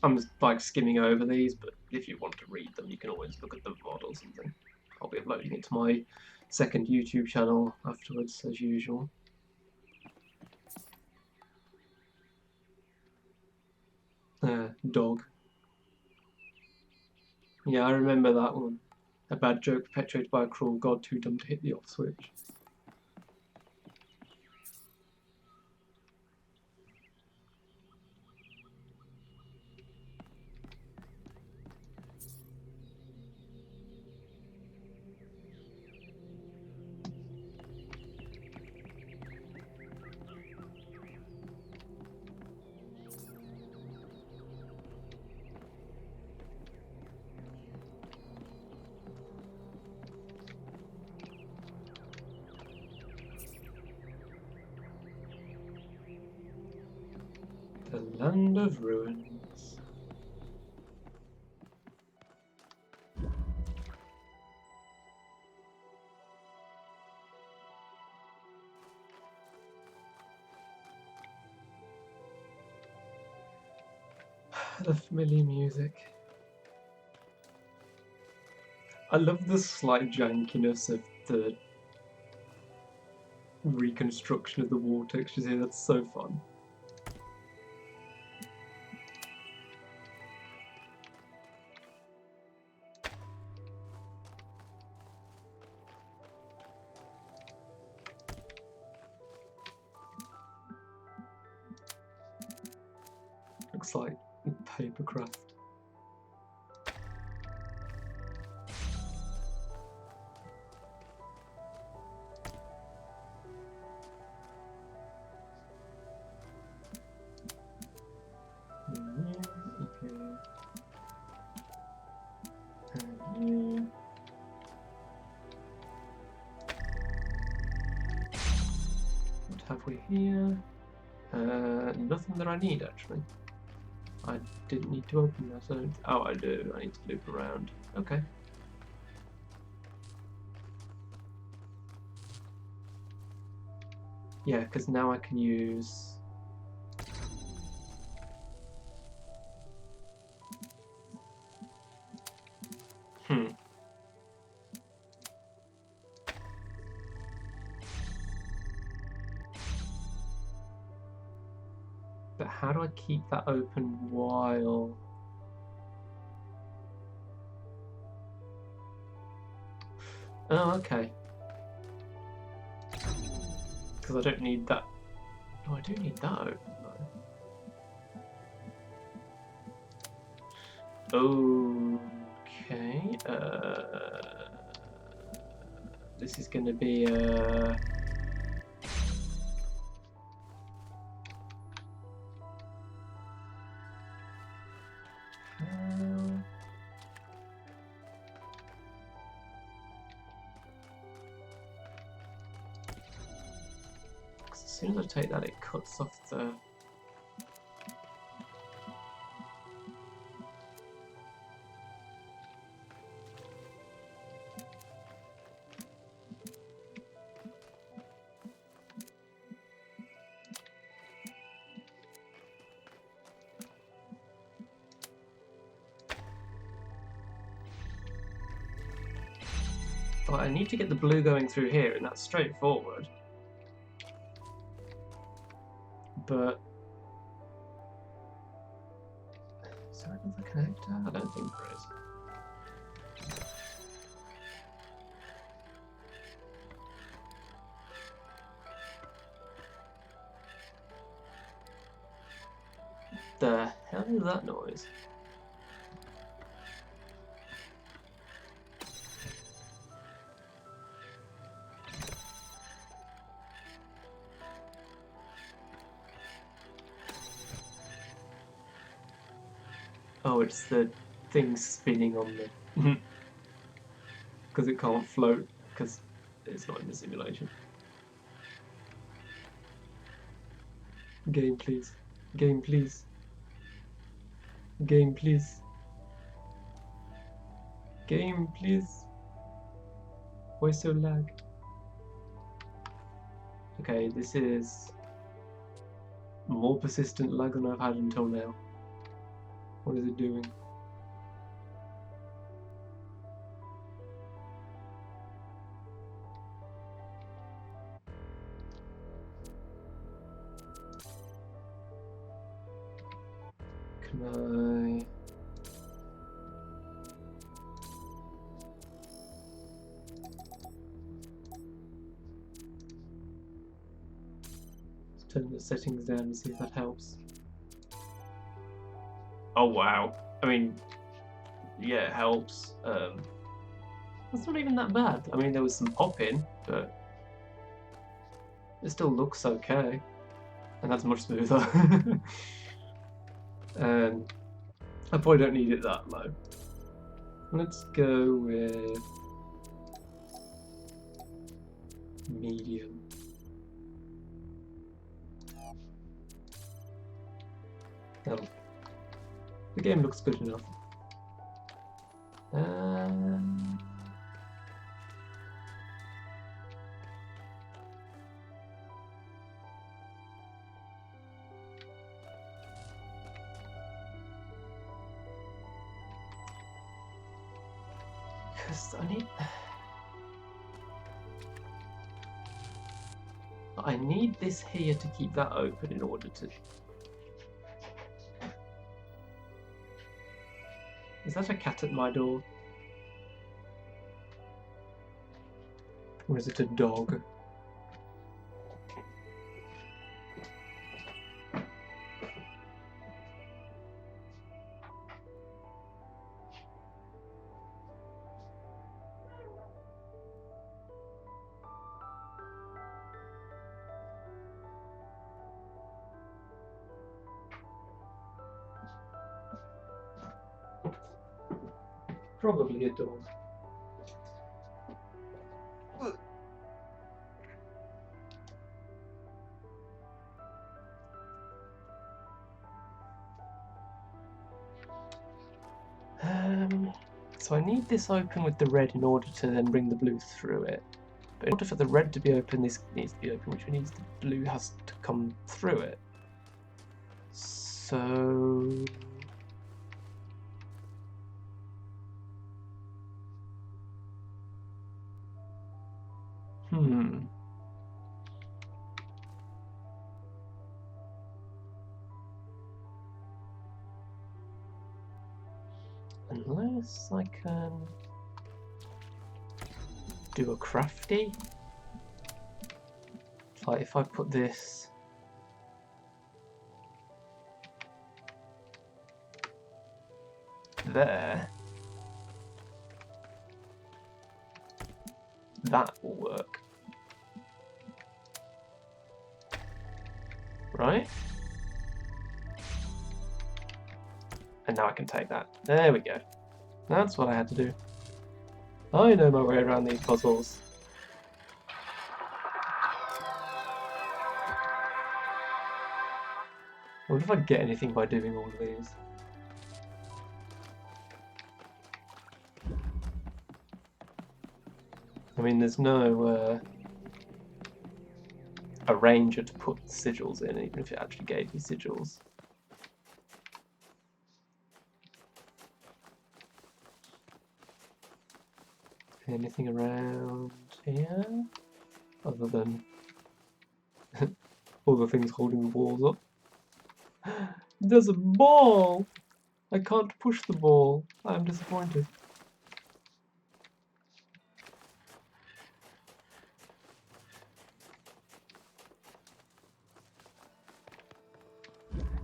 I'm just like skimming over these, but if you want to read them, you can always look at the mod or something. I'll be uploading it to my second YouTube channel afterwards, as usual. Dog. Yeah, I remember that one. A bad joke perpetuated by a cruel god too dumb to hit the off switch. The Land of Ruins. The familiar music. I love the slight jankiness of the reconstruction of the wall textures here. That's so fun. Looks like papercraft. What have we here? Nothing that I need, actually. I didn't need to open that, so... Oh, I do. I need to loop around. Okay. Yeah, because now I can use... But how do I keep that open while... Oh, okay. Because I don't need that... Oh, I do need that open, though. Okay. This is going to be a... As soon as I take that, it cuts off the... Oh, I need to get the blue going through here, and that's straightforward. But... Is there another connector? I don't think there is. the hell is that noise? Oh, it's the thing spinning on the... Because it can't float, because it's not in the simulation. Game, please. Game, please. Game, please. Game, please. Why so lag? Okay, this is more persistent lag than I've had until now. What is it doing? Can I... Let's turn the settings down and see if that helps. Oh wow. I mean, yeah, it helps. That's not even that bad. I mean, there was some pop-in, but it still looks okay. And that's much smoother. I probably don't need it that low. Let's go with medium. The game looks good enough. Because I need this here to keep that open in order to... Is that a cat at my door? Or is it a dog? Probably a dog. So I need this open with the red in order to then bring the blue through it. But in order for the red to be open, this needs to be open, which means the blue has to come through it. So... Unless I can do a crafty. Like if I put this there, that will work. Right? And now I can take that. There we go. That's what I had to do. I know my way around these puzzles. I wonder if I get anything by doing all of these. I mean, there's no arranger to put sigils in, even if it actually gave me sigils. Anything around here? Other than all the things holding the walls up. There's a ball! I can't push the ball. I'm disappointed.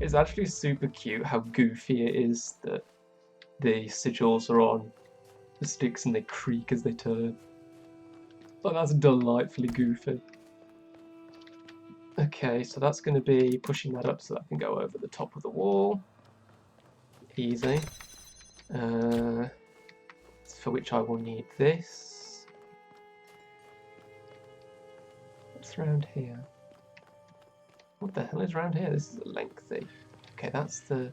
It's actually super cute how goofy it is that the sigils are on the sticks and they creak as they turn. Oh, that's delightfully goofy. Okay, so that's going to be pushing that up so that I can go over the top of the wall. Easy. For which I will need this. What's around here? What the hell is around here? This is lengthy. Okay, that's the...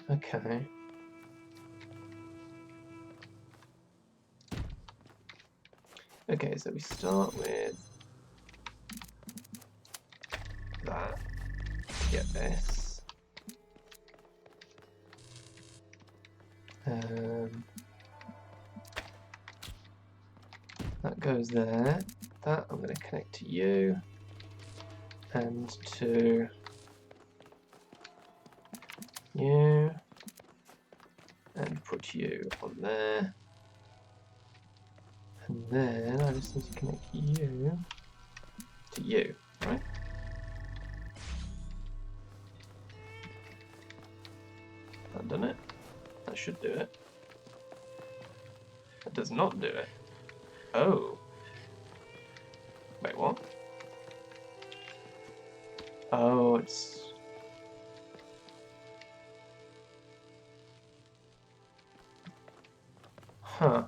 Okay. Okay, so we start with that to get this. That goes there. That I'm going to connect to you and to you and put you on there. And then I just need to connect you to you, right? That done it? That should do it. That does not do it. Oh. Wait, what? Oh, it's... Huh.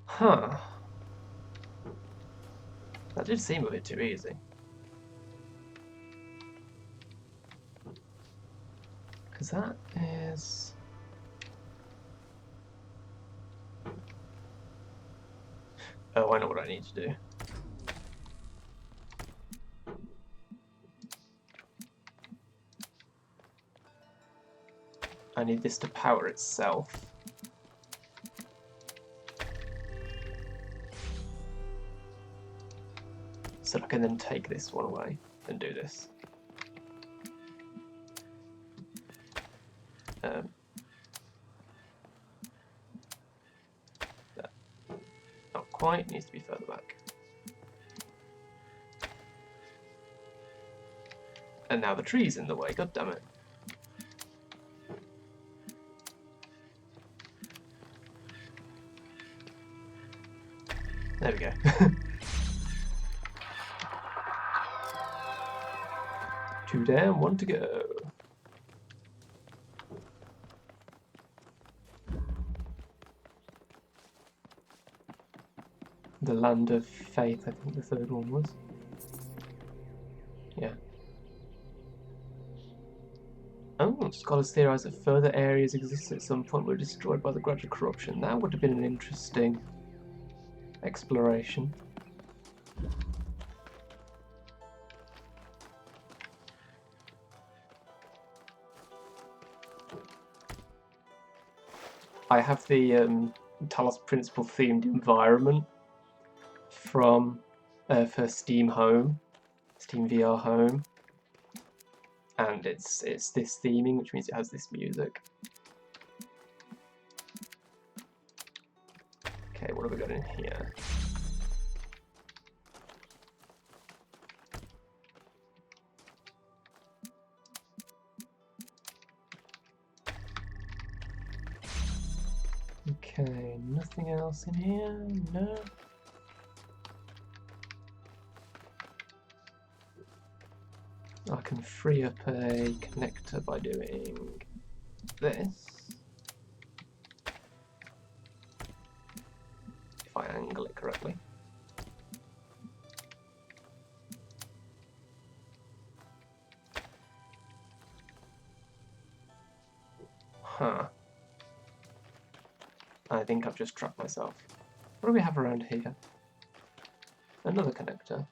Huh. That did seem a bit too easy. Because that is... Oh, I know what I need to do. I need this to power itself. So I can then take this one away and do this. Not quite, it needs to be further back. And now the tree's in the way, god damn it. There we go. Two down, one to go. The Land of Faith, I think the third one was. Yeah. Oh, scholars theorise that further areas existed at some point were destroyed by the gradual corruption. That would have been an interesting exploration. I have the Talos Principle themed environment from for Steam Home, Steam VR Home, and it's this theming, which means it has this music. Okay, what have we got in here? Okay, nothing else in here? No. I can free up a connector by doing this. If I angle it correctly. Huh. I think I've just trapped myself. What do we have around here? Another connector.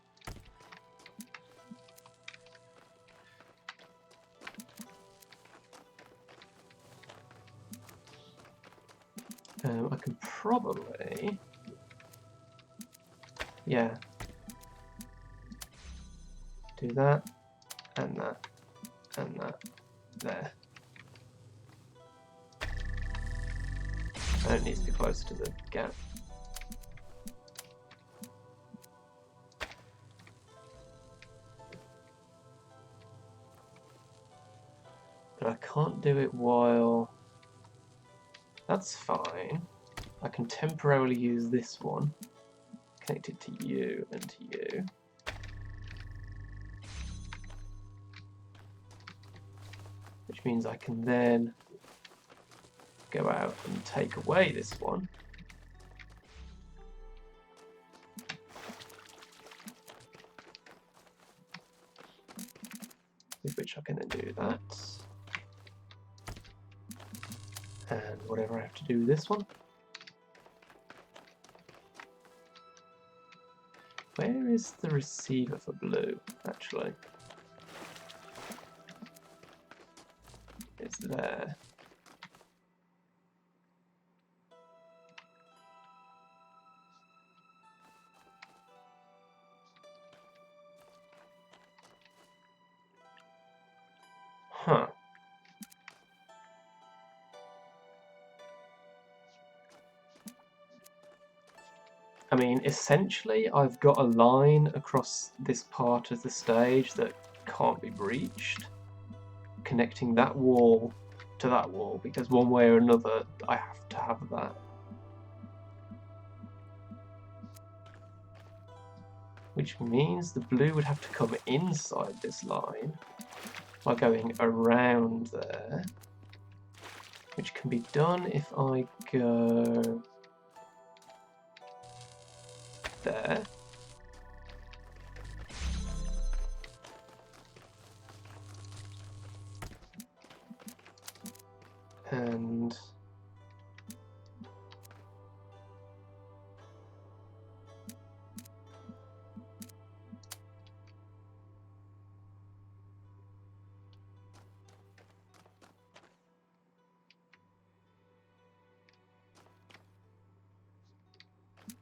I can probably... Yeah. Do that, and that, and that. There. And it needs to be close to the gap. I can't do it while... That's fine. I can temporarily use this one. Connect it to you and to you. Which means I can then go out and take away this one. With which I can then do that. And whatever I have to do with this one. Where is the receiver for blue, actually? It's there. Huh. I mean, essentially, I've got a line across this part of the stage that can't be breached, connecting that wall to that wall, because one way or another, I have to have that. Which means the blue would have to come inside this line by going around there, which can be done if I go there. And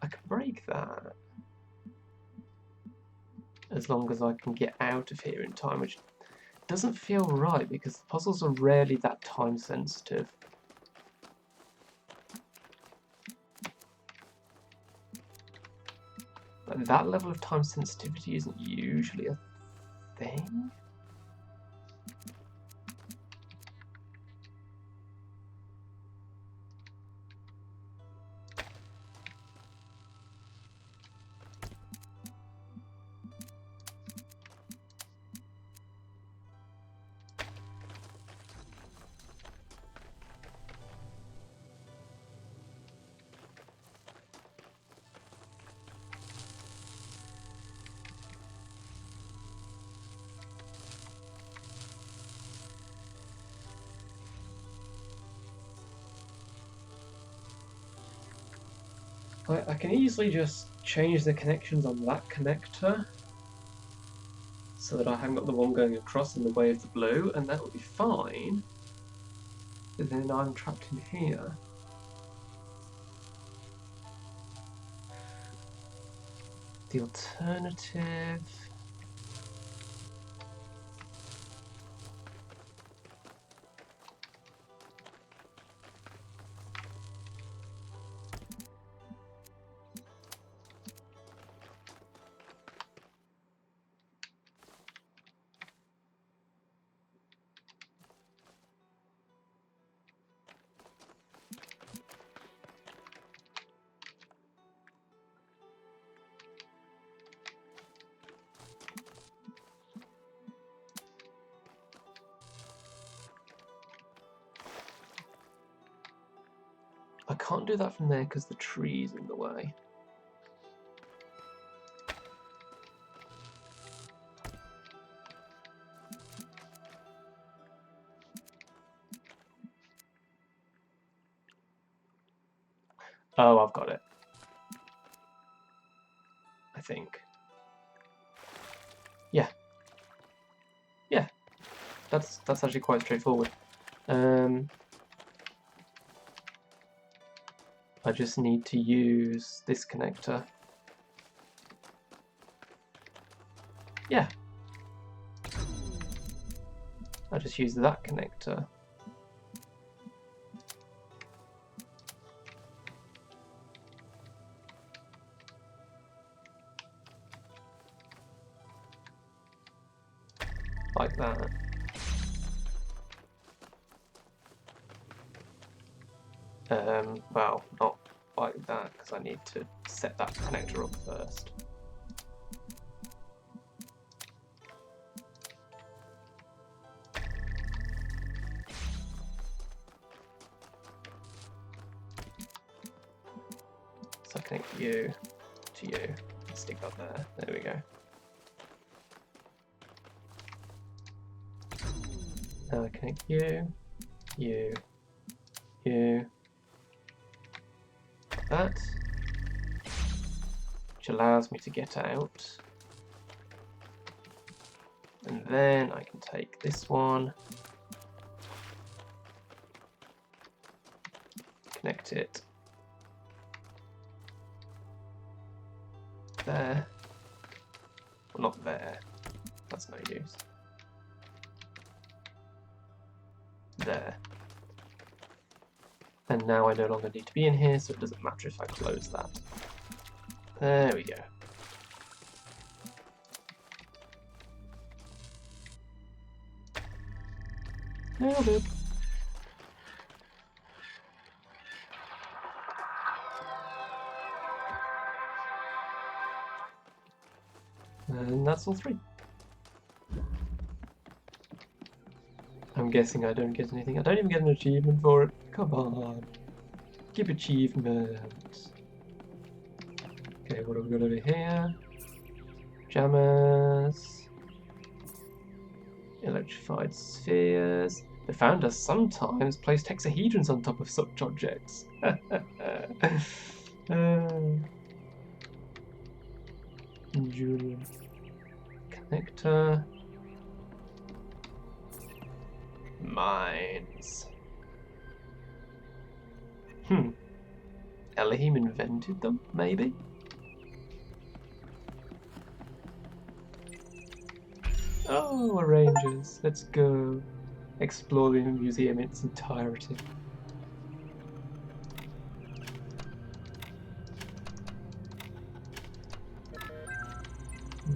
I can break that as long as I can get out of here in time, which doesn't feel right because the puzzles are rarely that time sensitive. Like, that level of time sensitivity isn't usually a thing. I can easily just change the connections on that connector so that I haven't got the one going across in the way of the blue, and that would be fine. But then I'm trapped in here. The alternative... I can't do that from there because the tree's in the way. Oh, I've got it. I think. Yeah. Yeah. That's actually quite straightforward. I just need to use this connector. Yeah. I just use that connector. Like that. Well, not like that, because I need to set that connector up first. So connect you to you. Stick that there. There we go. Now I connect you, you, you. Like that. Which allows me to get out. And then I can take this one, connect it there. Well, not there. That's no use. There. And now I no longer need to be in here, so it doesn't matter if I close that. There we go. Nailed it. And that's all three. I'm guessing I don't get anything. I don't even get an achievement for it. Come on. Give achievements. Okay, what have we got over here? Jammers. Electrified spheres. The founder sometimes placed hexahedrons on top of such objects. Julian. Connector. Mines. Elohim invented them, maybe? Oh, we're rangers. Let's go explore the museum in its entirety.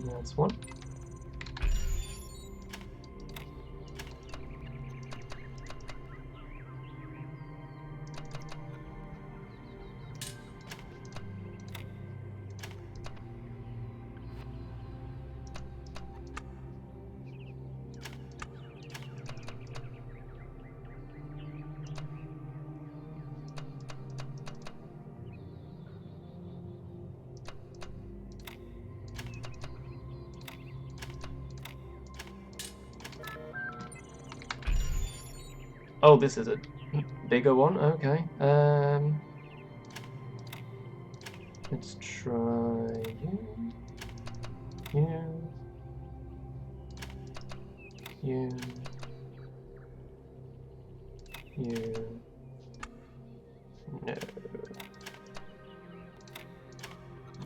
That's one. Oh, this is a bigger one. Okay. Let's try you. You. No.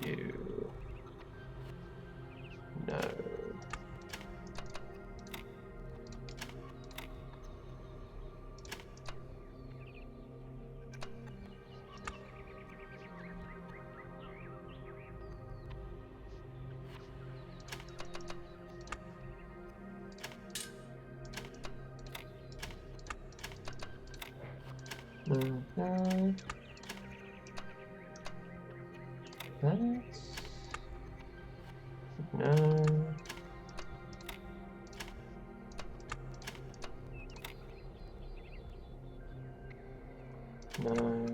You. No. That's... No. No.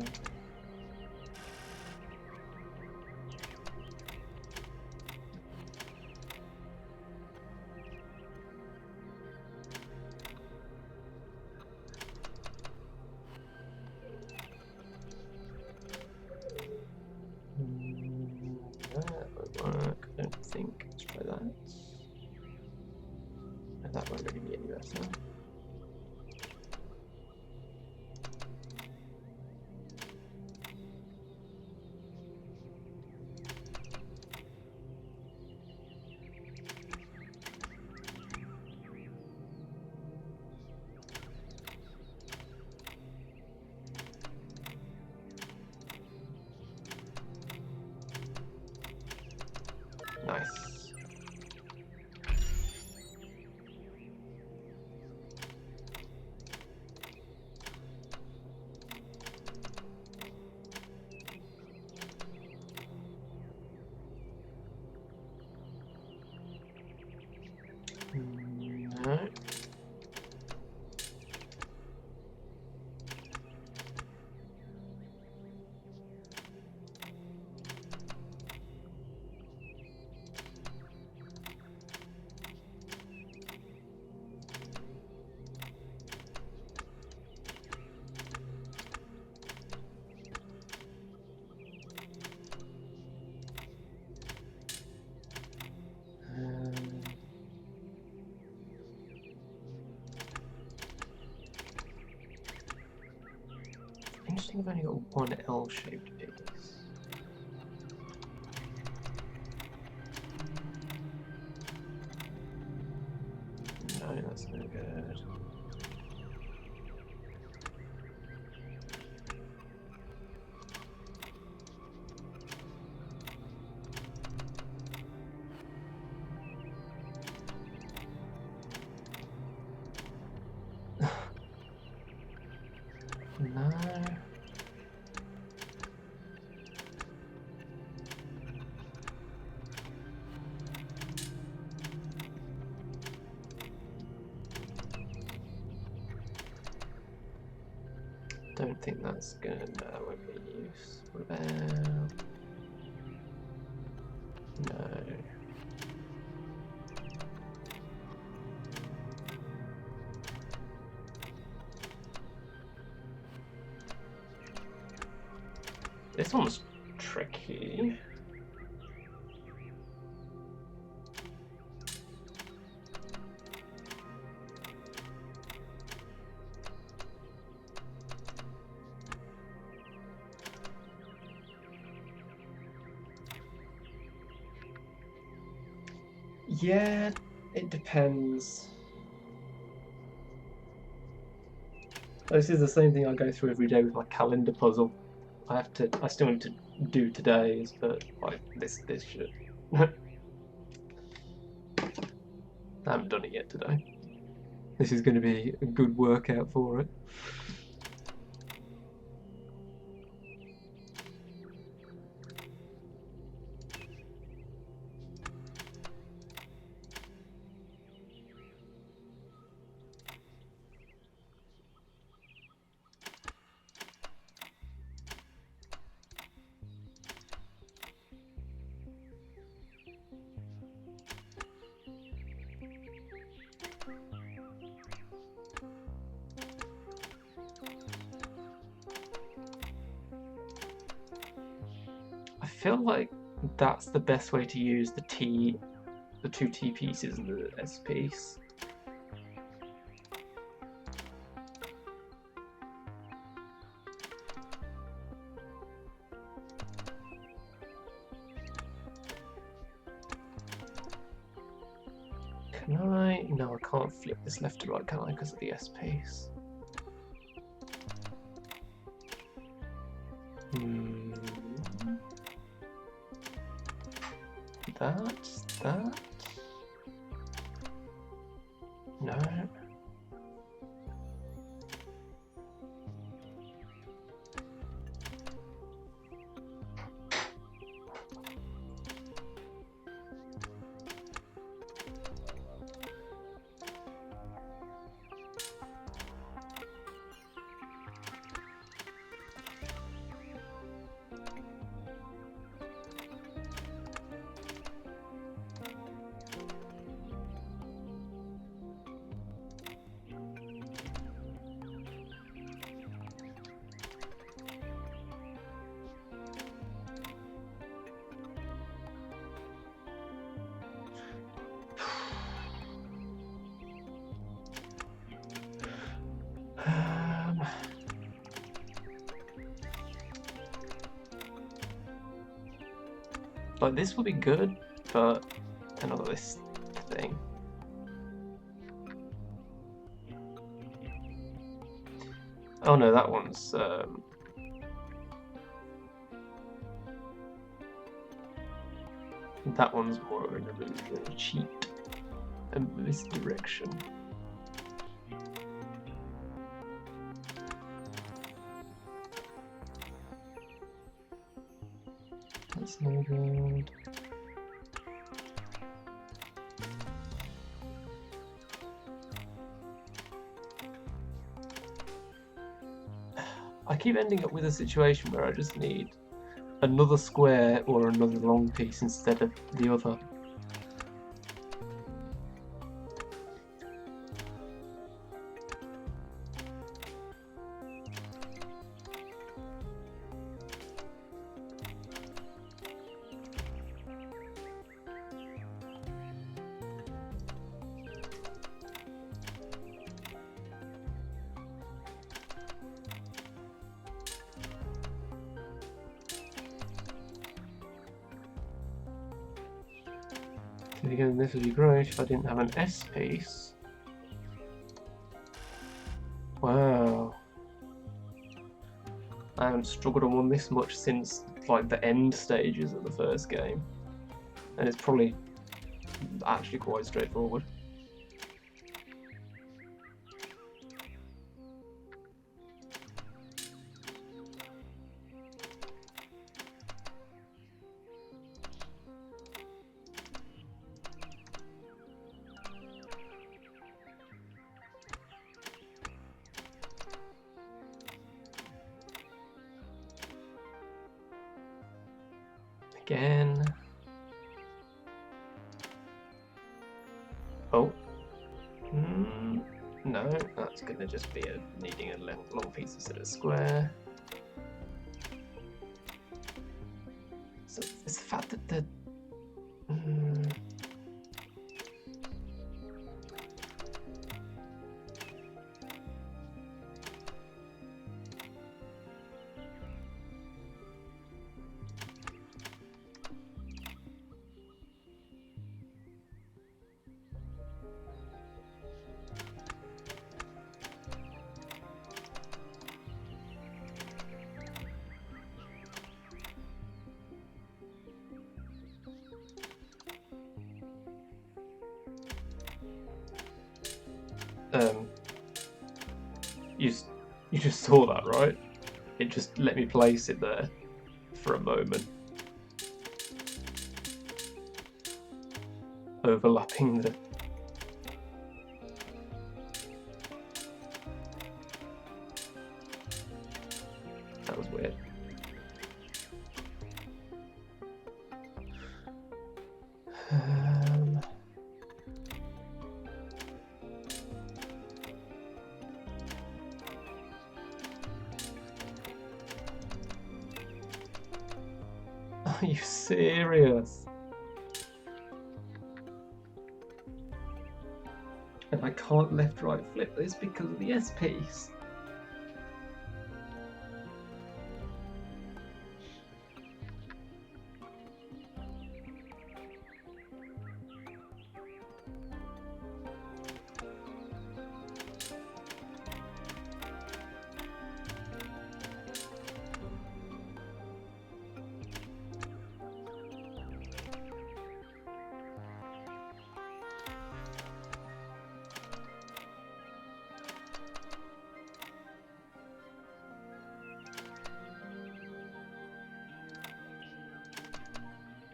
That won't work. I don't think. Let's try that. And that won't really be any better. think I've only got one L-shaped piece. No, that's no good. No. Don't think that's gonna won't be any use. What about no? This one's tricky. Yeah, it depends. This is the same thing I go through every day with my calendar puzzle. I still need to do today's, but like this shit. I haven't done it yet today. This is going to be a good workout for it. I feel like that's the best way to use the two T pieces and the S piece. Can I? No, I can't flip this left to right, can I? Because of the S piece. That. No. Like this would be good, but then I've got this thing. Oh no, that one's more in a cheat and misdirection. That's no good. I keep ending up with a situation where I just need another square or another long piece instead of the other. Again, this would be great if I didn't have an S piece. Wow. I haven't struggled on one this much since like the end stages of the first game. And it's probably actually quite straightforward. Again. Oh. No, that's going to just be needing a long piece instead of square. So it's the fact that the... You just saw that, right? It just let me place it there for a moment. Overlapping the... That was weird. Are you serious? And I can't left-right flip this because of the S piece.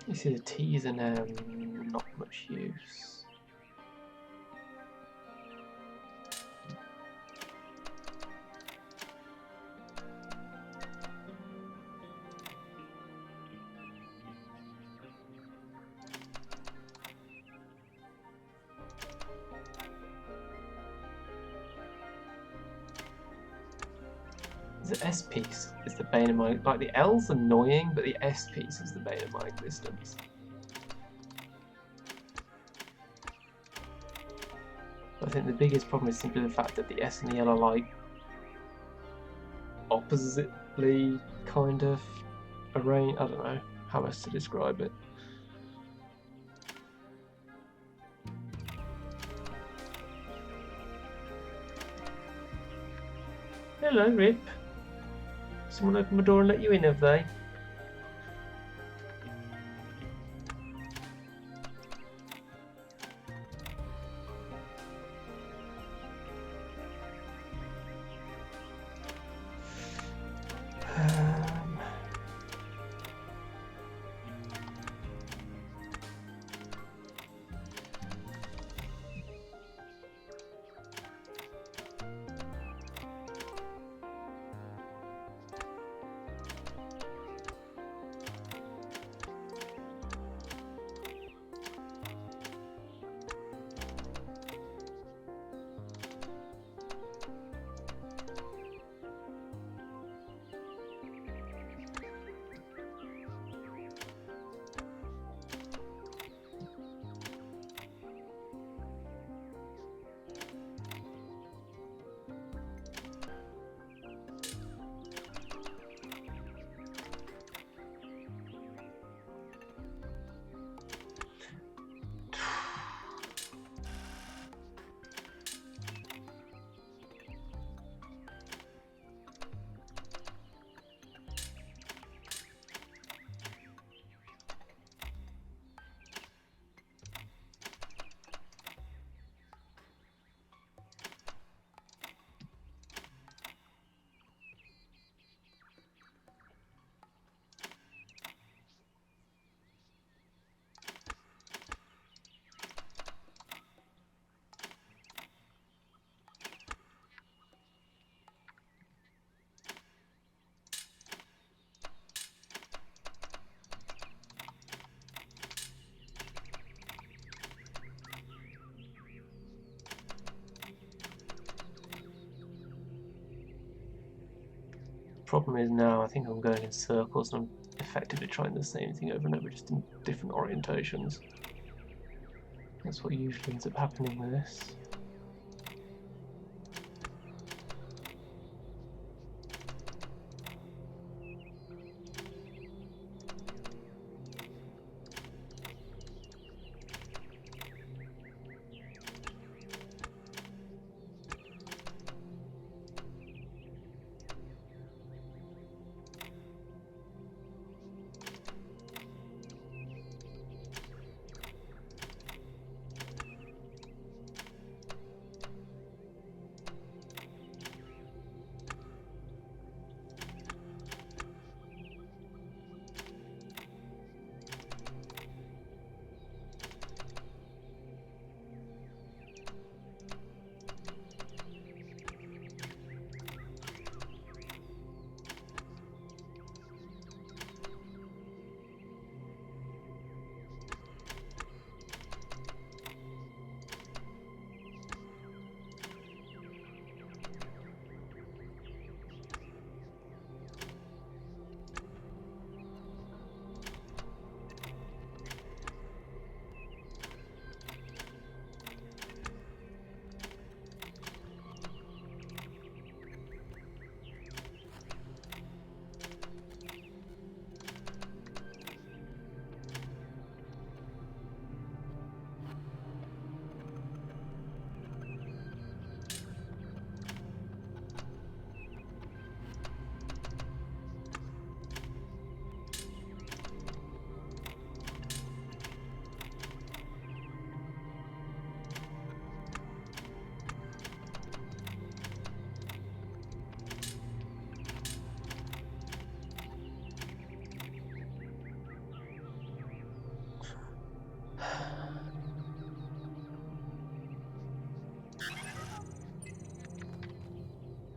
You see the T's are now not much use. The S piece is the bane of my... Like, the L's annoying, but the S piece is the bane of my existence. I think the biggest problem is simply the fact that the S and the L are, like, oppositely kind of arranged. I don't know how else to describe it. Hello, Rip. Someone opened my door and let you in, have they? problem is now I think I'm going in circles and I'm effectively trying the same thing over and over, just in different orientations. That's what usually ends up happening with this.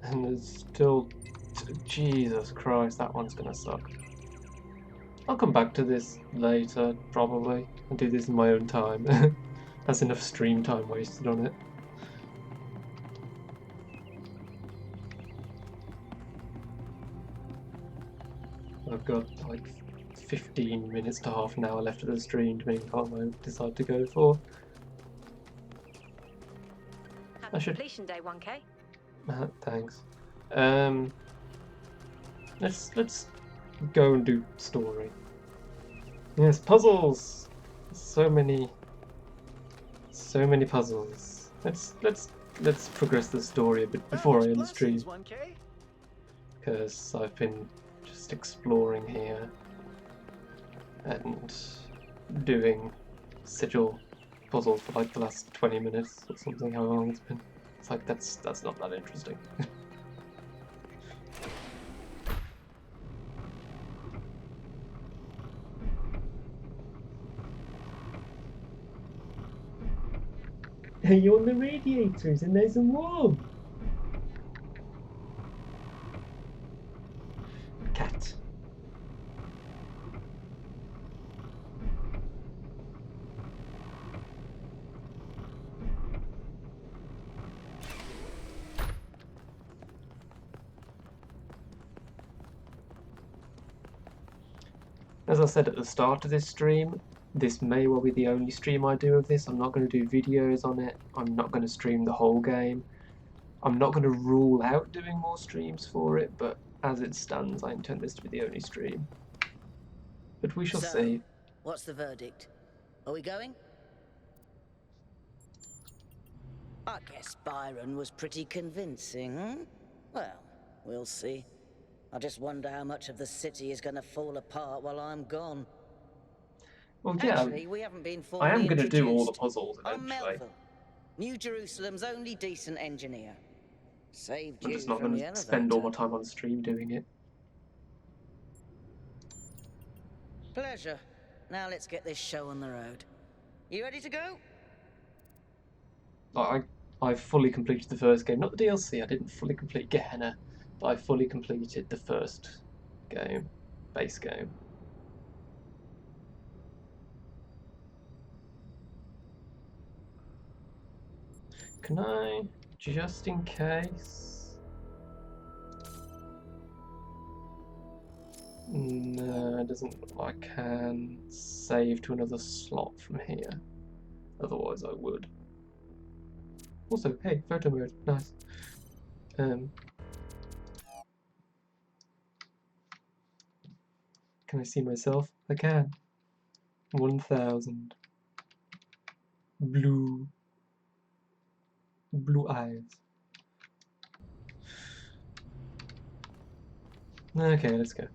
And there's still... Jesus Christ, that one's gonna suck. I'll come back to this later, probably, and do this in my own time. That's enough stream time wasted on it. I've got like 15 minutes to half an hour left of the stream, depending on what I decide to go for. Happy completion day, 1K. Thanks. Let's go and do story. Yes, puzzles. So many puzzles. Let's progress the story a bit before I end the stream, because I've been just exploring here and doing sigil puzzle for like the last 20 minutes or something. How long it's been? It's like that's not that interesting. You're on the radiators and there's a wall. Cat. As I said at the start of this stream, this may well be the only stream I do of this. I'm not going to do videos on it. I'm not going to stream the whole game. I'm not going to rule out doing more streams for it, but as it stands, I intend this to be the only stream. But we shall see. What's the verdict? Are we going? I guess Byron was pretty convincing, hmm? Well, we'll see. I just wonder how much of the city is going to fall apart while I'm gone. Well, yeah, actually, we haven't been I am going to do all the puzzles I'm eventually. Melville, New Jerusalem's only decent engineer. Saved I'm you just not from going the to spend elevator. all my time on stream doing it. Pleasure. Now let's get this show on the road. You ready to go? I fully completed the first game, not the DLC. I didn't fully complete Gehenna, but I fully completed the first game, base game. Can I, just in case? No, it doesn't look like I can save to another slot from here. Otherwise I would. Also, hey, photo mode, nice. Can I see myself? I can. 1000. Blue eyes. Okay, let's go.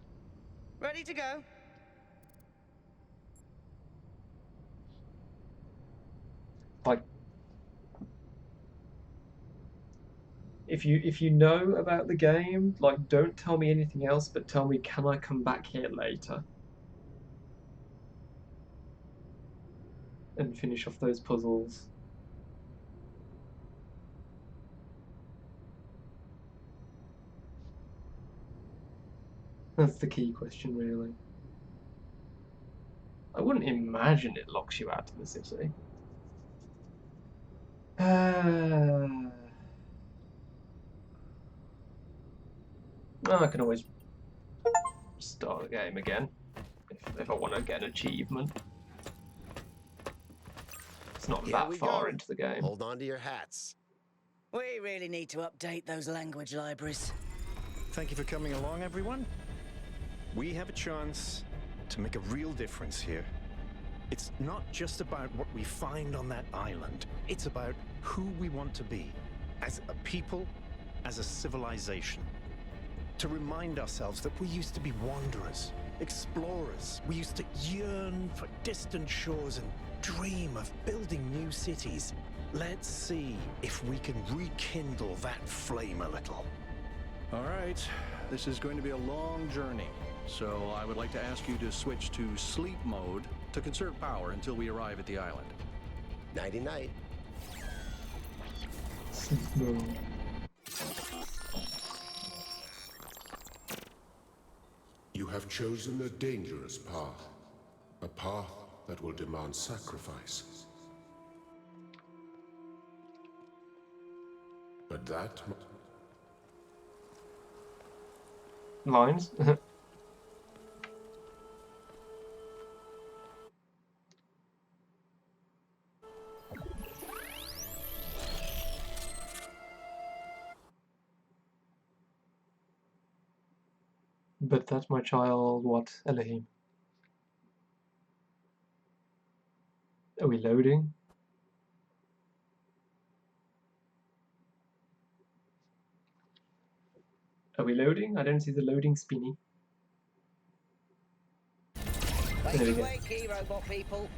Ready to go? Like, if you know about the game, like, don't tell me anything else, but tell me, can I come back here later and finish off those puzzles? That's the key question, really. I wouldn't imagine it locks you out of the city. I can always start the game again if I want to get an achievement. It's not that far into the game. Hold on to your hats. We really need to update those language libraries. Thank you for coming along, everyone. We have a chance to make a real difference here. It's not just about what we find on that island. It's about who we want to be, as a people, as a civilization. To remind ourselves that we used to be wanderers, explorers. We used to yearn for distant shores and dream of building new cities. Let's see if we can rekindle that flame a little. All right, this is going to be a long journey, so I would like to ask you to switch to sleep mode to conserve power until we arrive at the island. Nighty-night. Sleep mode. You have chosen a dangerous path. A path that will demand sacrifice. But that... Lines? But that's my child, what? Elohim. Are we loading? Are we loading? I don't see the loading spinny. Wake, key robot people.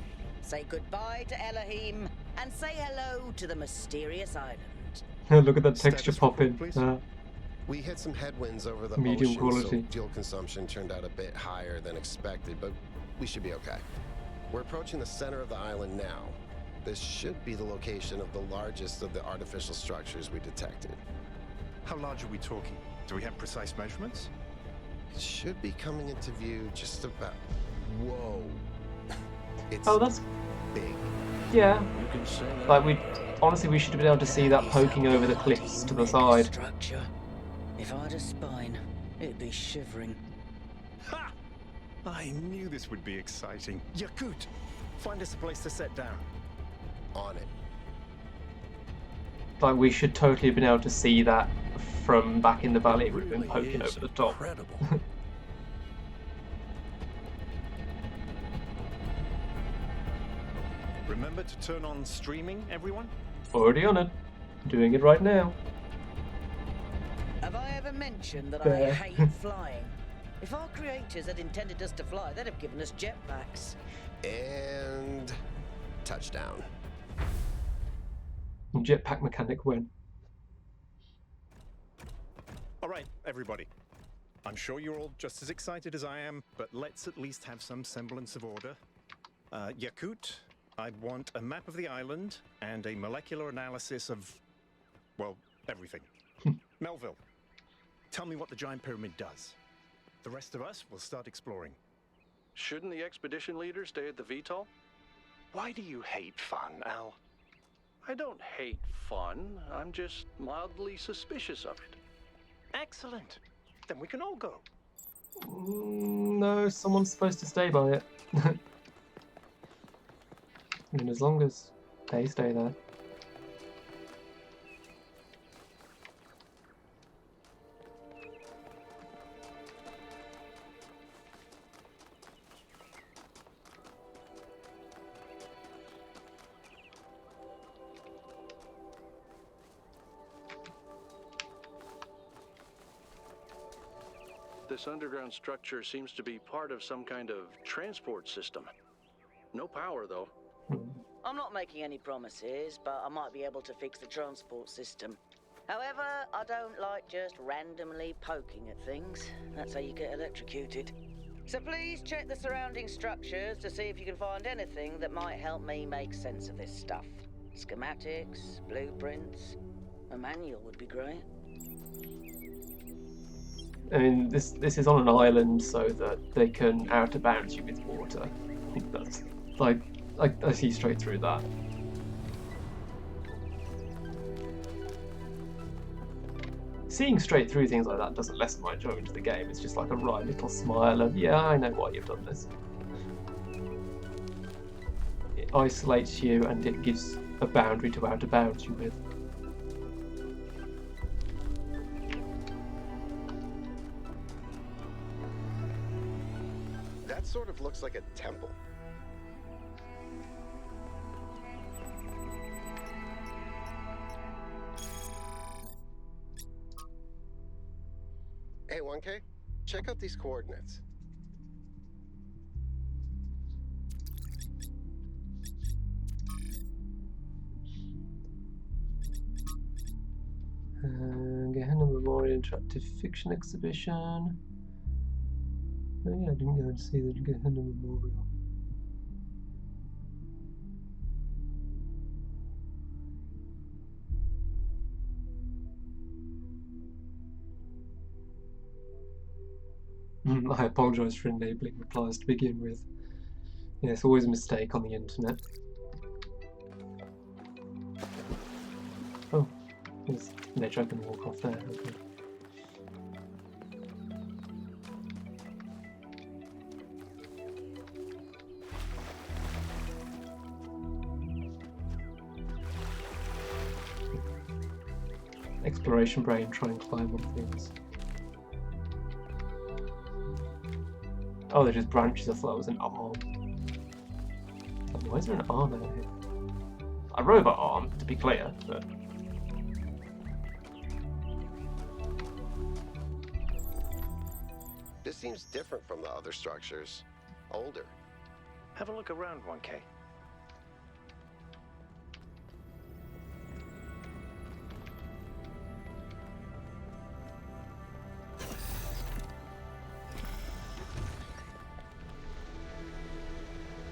Say goodbye to Elohim and say hello to the mysterious island. Look at that texture pop in. We hit some headwinds over the medium ocean, quality. so fuel consumption turned out a bit higher than expected, but we should be okay. We're approaching the center of the island now. This should be the location of the largest of the artificial structures we detected. How large are we talking? Do we have precise measurements? It should be coming into view just about... Whoa. It's that's big. Yeah. You can say that. Like, honestly, we should have been able to see that poking over the cliffs to the side. Structure. If I had a spine, it'd be shivering. Ha! I knew this would be exciting. Yakut, find us a place to set down. On it. Like, we should totally have been able to see that from back in the valley. We've been poking over the top. Incredible. Remember to turn on streaming, everyone? Already on it. Doing it right now. Have I ever mentioned that I hate flying? If our creators had intended us to fly, they'd have given us jetpacks. And... touchdown. Jetpack mechanic when? All right, everybody. I'm sure you're all just as excited as I am, but let's at least have some semblance of order. Yakut, I want a map of the island and a molecular analysis of, well, everything. Melville, tell me what the giant pyramid does. The rest of us will start exploring. Shouldn't the expedition leader stay at the VTOL? Why do you hate fun, Al? I don't hate fun. I'm just mildly suspicious of it. Excellent. Then we can all go. No, someone's supposed to stay by it. I mean, as long as they stay there. This underground structure seems to be part of some kind of transport system. No power, though. I'm not making any promises, but I might be able to fix the transport system. However, I don't like just randomly poking at things. That's how you get electrocuted. So please check the surrounding structures to see if you can find anything that might help me make sense of this stuff. Schematics, blueprints, a manual would be great. I mean, this is on an island so that they can out of bounds you with water. I think that's like I see straight through that. Seeing straight through things like that doesn't lessen my enjoyment of the game. It's just like a right little smile of, yeah, I know why you've done this. It isolates you and it gives a boundary to out of bounds you with. That sort of looks like a temple. Hey, 1K, check out these coordinates. Gehenna Memorial Interactive Fiction Exhibition. Oh yeah, I didn't go and see the Gehenna Memorial. I apologise for enabling replies to begin with. Yeah, it's always a mistake on the internet. Oh, there's an edge I can walk off there. Okay. Exploration brain, try and climb on things. Oh, they're just branches. I thought it was an arm. Why is there an arm out here? A robot arm, to be clear, but... This seems different from the other structures. Older. Have a look around, 1K.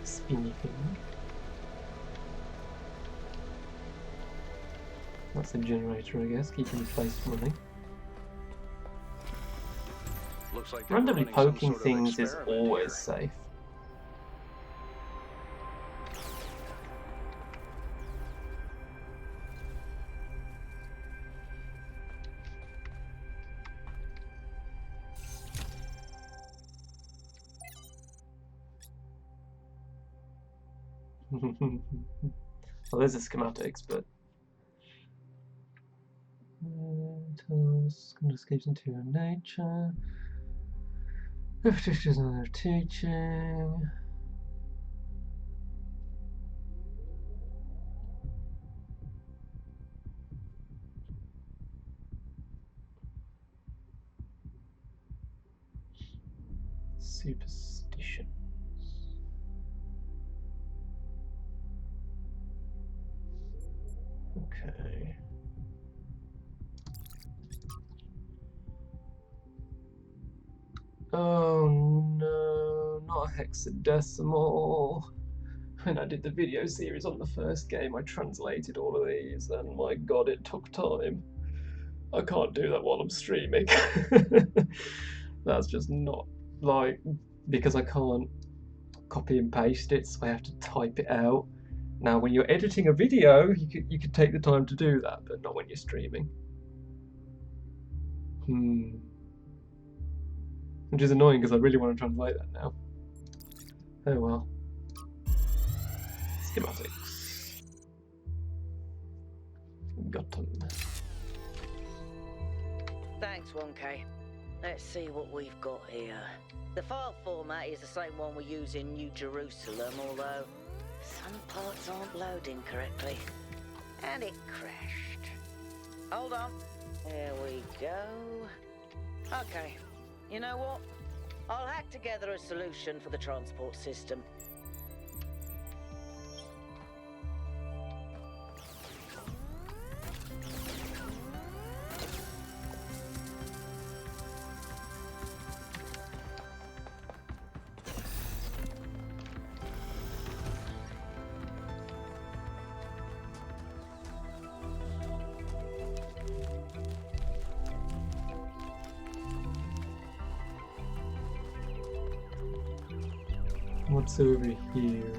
Spinny thing. That's a generator, I guess, keeping the place running. Looks like randomly poking things is always safe. Well, there's the schematics, but Talos escapes into your nature. If there's another teaching. Superstitions. Okay. Oh no, not a hexadecimal. When I did the video series on the first game, I translated all of these, and my god, it took time. I can't do that while I'm streaming. That's just not, like, because I can't copy and paste it, so I have to type it out. Now, when you're editing a video, you could take the time to do that, but not when you're streaming. Which is annoying because I really want to translate that now. Oh well. Schematics. Got them. Thanks, 1K. Let's see what we've got here. The file format is the same one we use in New Jerusalem, although some parts aren't loading correctly. And it crashed. Hold on. There we go. Okay. You know what? I'll hack together a solution for the transport system. What's over here?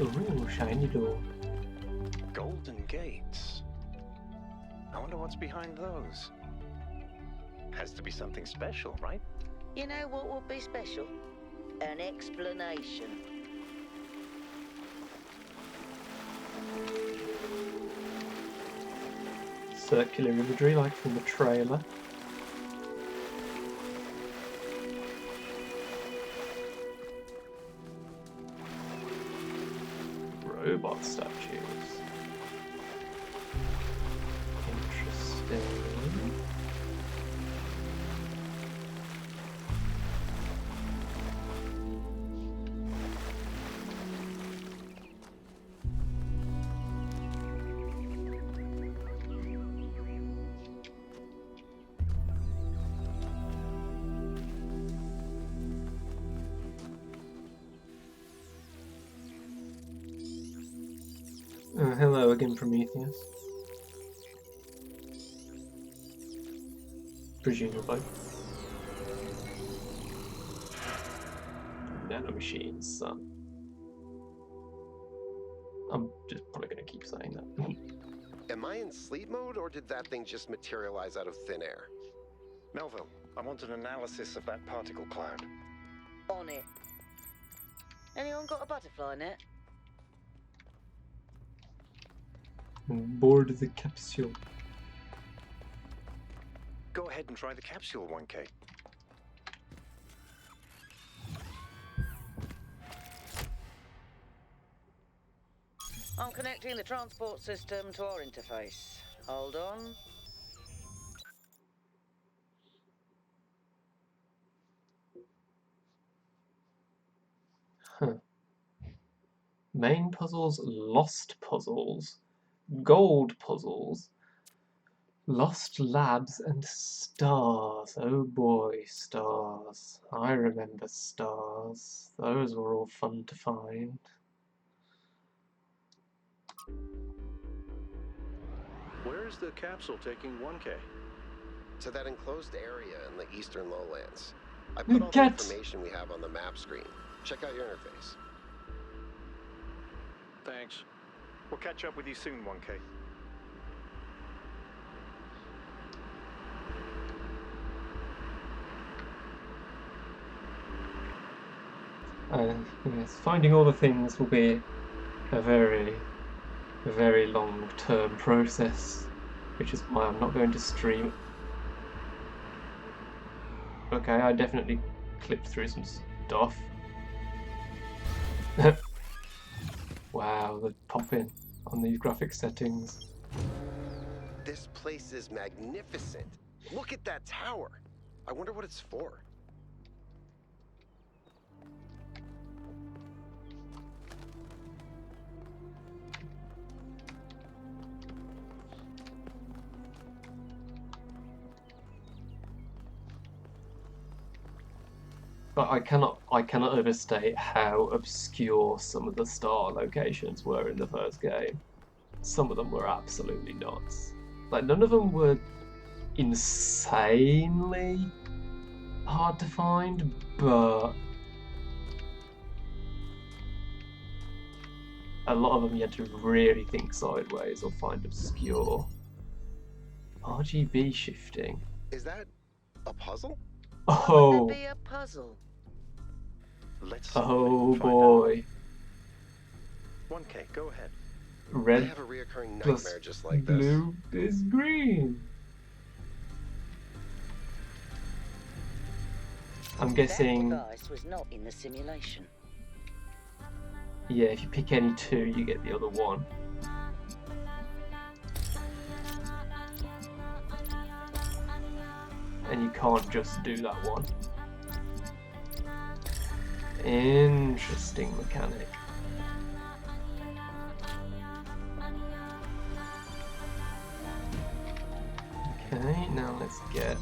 Oh, shiny door. Golden gates. I wonder what's behind those. Has to be something special, right? You know what would be special? An explanation. Circular imagery like from the trailer. Robot statues. Interesting. Hello again, Prometheus. Presumably. Nanomachines, son. I'm just probably going to keep saying that. Am I in sleep mode, or did that thing just materialize out of thin air? Melville, I want an analysis of that particle cloud. On it. Anyone got a butterfly net? Board the capsule. Go ahead and try the capsule, 1K. I'm connecting the transport system to our interface. Hold on. Huh. Main puzzles, lost puzzles, gold puzzles, lost labs, and stars. Oh boy, stars. I remember stars. Those were all fun to find. Where is the capsule taking 1K? To that enclosed area in the eastern lowlands. I put all the information we have on the map screen. Check out your interface. Thanks. We'll catch up with you soon, 1K. Yes, finding all the things will be a very long-term process, which is why I'm not going to stream. Okay, I definitely clipped through some stuff. Wow, the pop-in on these graphic settings. This place is magnificent. Look at that tower. I wonder what it's for. But I cannot overstate how obscure some of the star locations were in the first game. Some of them were absolutely nuts. Like, none of them were insanely hard to find, but a lot of them you had to really think sideways or find obscure. RGB shifting. Is that a puzzle? Oh. Would there be a puzzle? Let's Oh find boy. out. 1K, go ahead. I Red have a reoccurring plus nightmare just like this. blue is green. I'm guessing. That device was not in the simulation. Yeah, if you pick any two, you get the other one. And you can't just do that one. Interesting mechanic. Okay, now let's get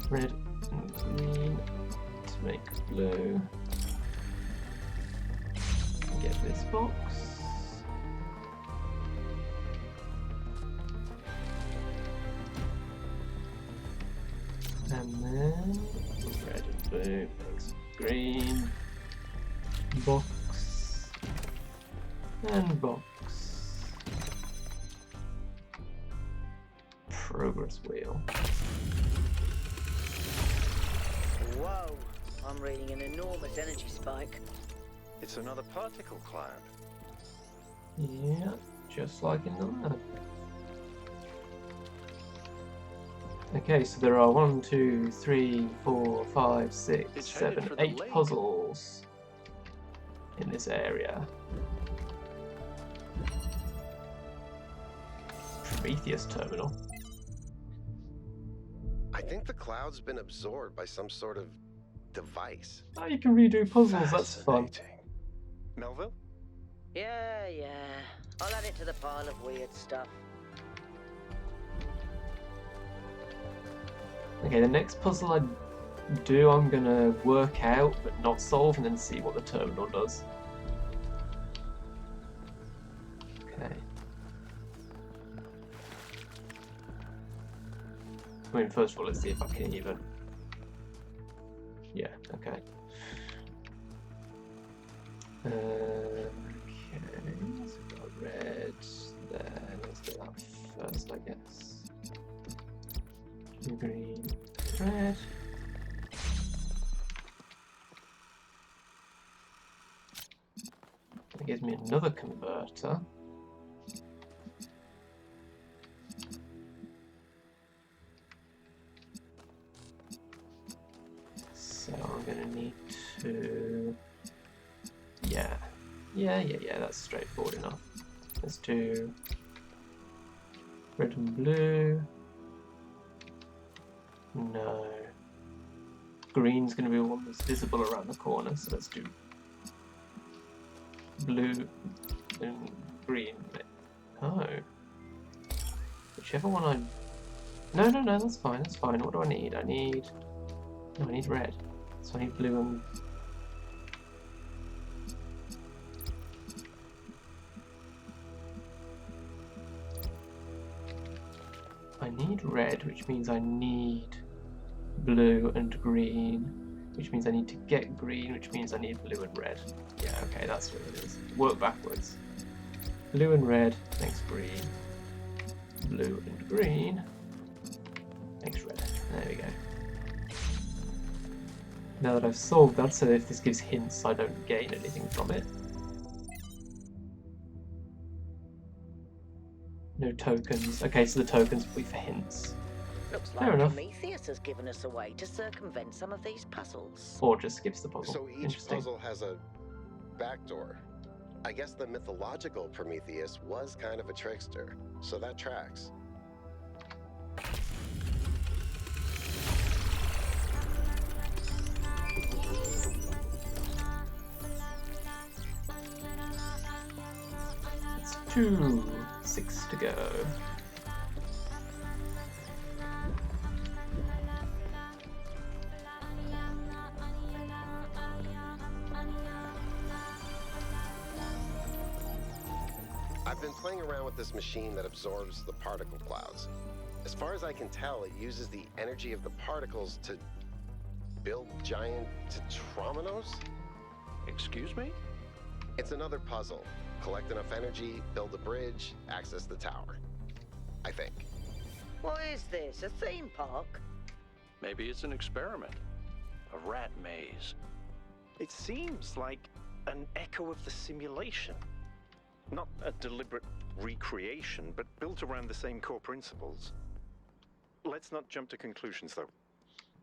red and green to make blue. Get this box. And then red and blue makes green. Box. And box. Progress wheel. Whoa! I'm reading an enormous energy spike. It's another particle cloud. Yeah, just like in the lab. Okay, so there are 1, 2, 3, 4, 5, 6, 7, 8 puzzles in this area. Prometheus terminal. I think the cloud's been absorbed by some sort of device. Oh, you can redo puzzles, that's fun. Melville? Yeah. I'll add it to the pile of weird stuff. Okay, the next puzzle I do, I'm gonna work out but not solve and then see what the terminal does. Okay. I mean, first of all, let's see if I can even... Yeah, okay. Okay, so we've got red there. Let's do that first, I guess. Green, red. That gives me another converter. So I'm gonna need to... Yeah, that's straightforward enough. Let's do red and blue. No. Green's going to be the one that's visible around the corner, so let's do blue and green. Oh. Whichever one I... No, that's fine, that's fine. What do I need? I need red. So I need blue and... I need red, which means I need blue and green, which means I need to get green, which means I need blue and red. Yeah, okay, that's what it is. Work backwards. Blue and red makes green. Blue and green makes red. There we go. Now that I've solved that, so if this gives hints, I don't gain anything from it. No tokens. Okay, so the tokens will be for hints. Looks Fair like enough. Prometheus has given us a way to circumvent some of these puzzles. Or just skips the puzzle. So each puzzle has a backdoor. I guess the mythological Prometheus was kind of a trickster, so that tracks. It's 2, 6 to go. I've been playing around with this machine that absorbs the particle clouds. As far as I can tell, it uses the energy of the particles to build giant tetrominos? Excuse me? It's another puzzle. Collect enough energy, build a bridge, access the tower. I think. What is this, a theme park? Maybe it's an experiment. A rat maze. It seems like an echo of the simulation. Not a deliberate recreation, but built around the same core principles. Let's not jump to conclusions, though.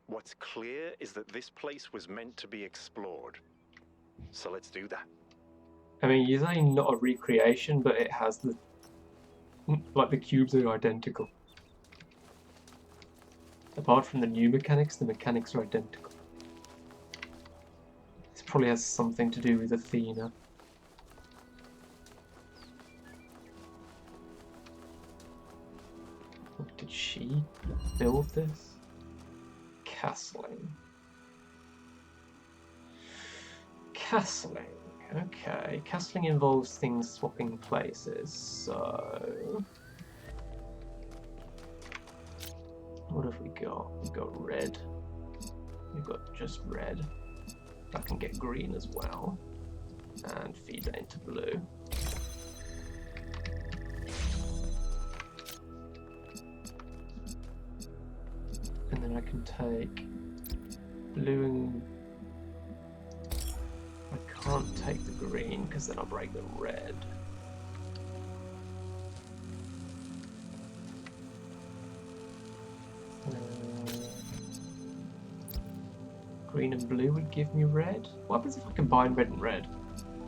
What's clear is that this place was meant to be explored. So let's do that. I mean, you're saying not a recreation, but it has the... like, the cubes are identical. Apart from the new mechanics, the mechanics are identical. This probably has something to do with Athena. Did she build this? Castling. Castling. Okay. Castling involves things swapping places, so... what have we got? We've got red. We've got just red. I can get green as well. And feed that into blue. And then I can take blue and... I can't take the green because then I'll break the red. Green and blue would give me red. What happens if I combine red and red?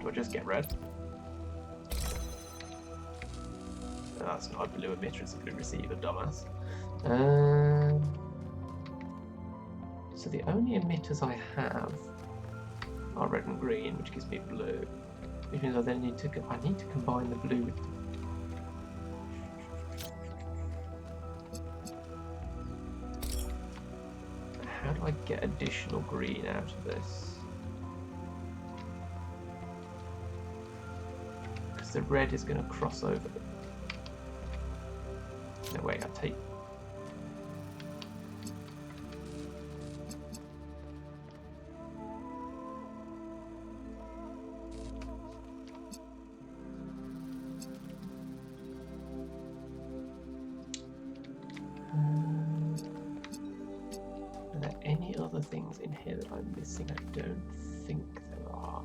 Do I just get red? No, that's not a blue emitter, it's a blue receiver, dumbass. So the only emitters I have are red and green, which gives me blue. Which means I then need to combine the blue with how do I get additional green out of this? Because the red is going to cross over. No, wait, I take... Are there any other things in here that I'm missing? I don't think there are.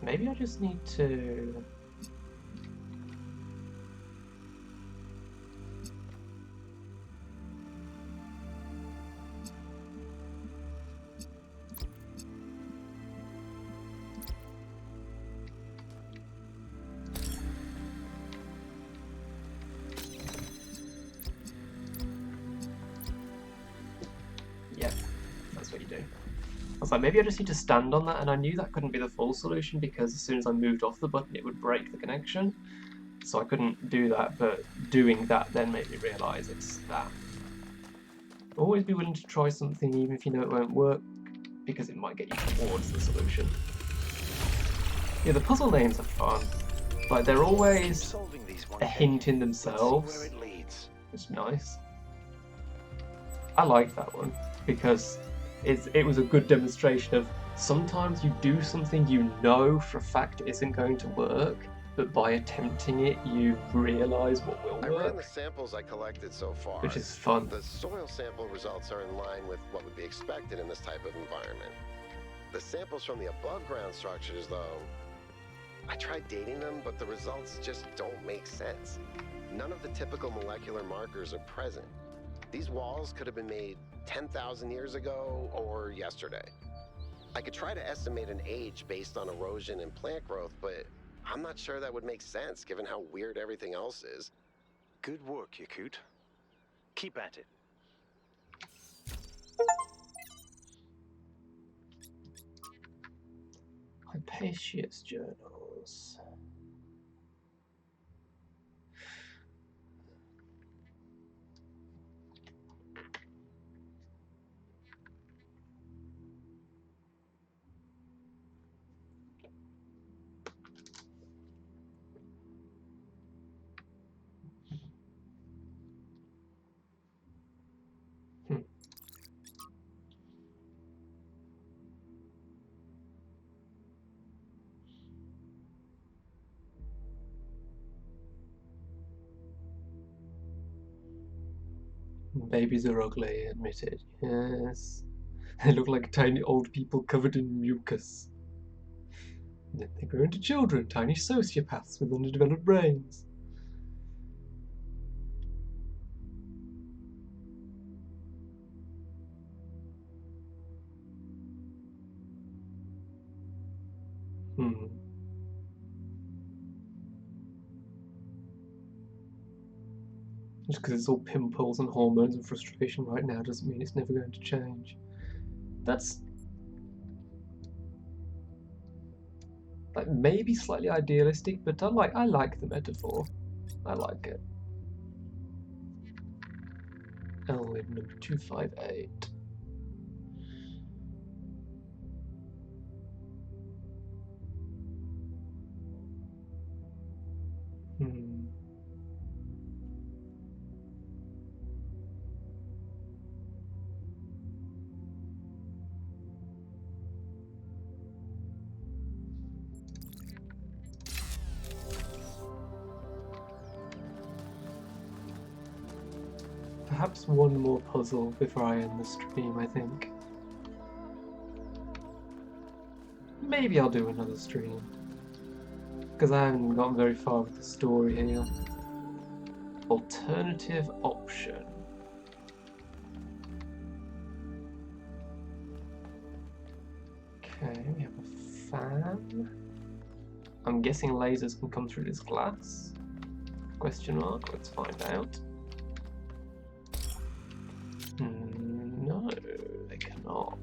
Maybe I just need to... Yeah, that's what you do. I was like, maybe I just need to stand on that, and I knew that couldn't be the full solution because as soon as I moved off the button it would break the connection. So I couldn't do that, but doing that then made me realise it's that. Always be willing to try something even if you know it won't work, because it might get you towards the solution. Yeah, the puzzle names are fun. Like, they're always a hint in themselves. It's nice. I like that one, because it was a good demonstration of sometimes you do something you know for a fact isn't going to work, but by attempting it you realise what will work. I ran the samples I collected so far. Which is fun. The soil sample results are in line with what would be expected in this type of environment. The samples from the above ground structures, though, I tried dating them, but the results just don't make sense. None of the typical molecular markers are present. These walls could have been made 10,000 years ago or yesterday. I could try to estimate an age based on erosion and plant growth, but I'm not sure that would make sense given how weird everything else is. Good work, Yakut. Keep at it. Hypatius journals. Babies are ugly, admitted. Yes. They look like tiny old people covered in mucus. And then they grow into children, tiny sociopaths with underdeveloped brains. Just because it's all pimples and hormones and frustration right now doesn't mean it's never going to change. That's like maybe slightly idealistic, but I like the metaphor. I like it. Elwyn number 258. Perhaps one more puzzle before I end the stream, I think. Maybe I'll do another stream. Because I haven't gotten very far with the story here. Alternative option. Okay, we have a fan. I'm guessing lasers can come through this glass. Question mark, let's find out. No, they cannot.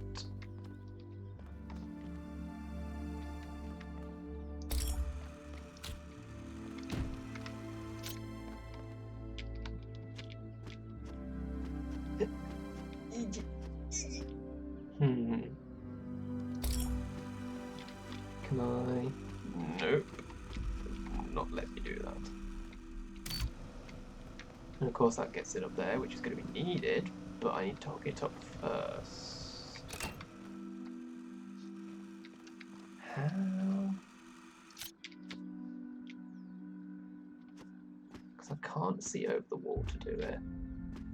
Can I? Nope. Not let me do that. And of course that gets it up there, which is going to be needed, but I need to hook it up first. How? Because I can't see over the wall to do it,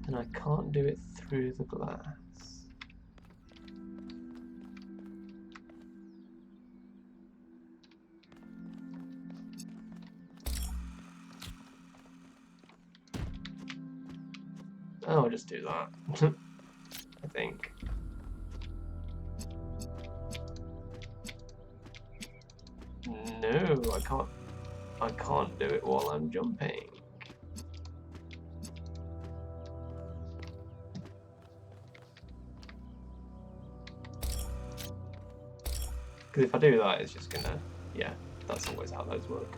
and I can't do it through the glass. I'll just do that. I think. No, I can't do it while I'm jumping. Because if I do that, it's just gonna, yeah, that's always how those work.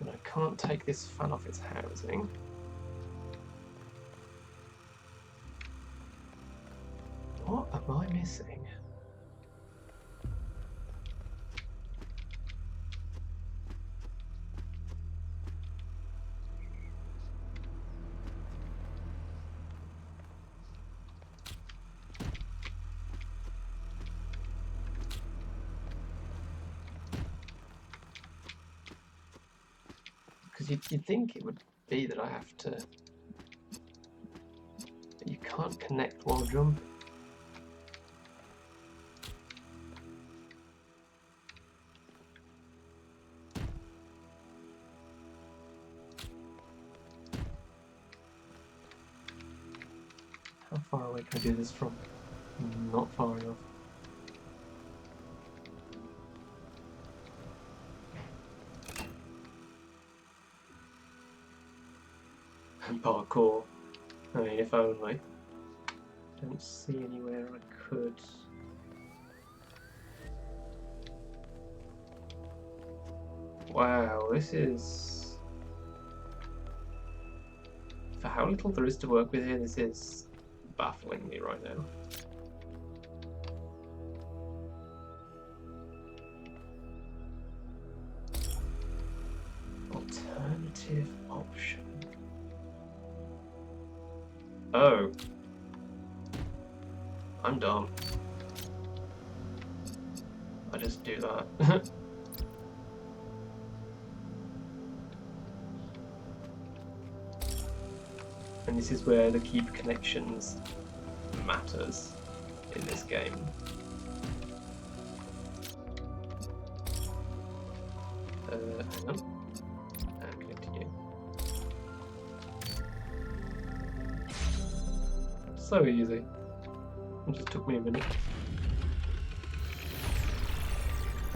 And I can't take this fan off its housing. What am I missing? Because you'd think it would be that I have to... But you can't connect while jumping. How far away can I do this from? Not far enough. Parkour. I mean, if only. Don't see anywhere I could. Wow, this is... For how little there is to work with here, this is baffling me right now. Alternative option. Oh. I'm dumb. I just do that. And this is where the keep connections matters in this game. Hang on. And connect to you. So easy. It just took me a minute.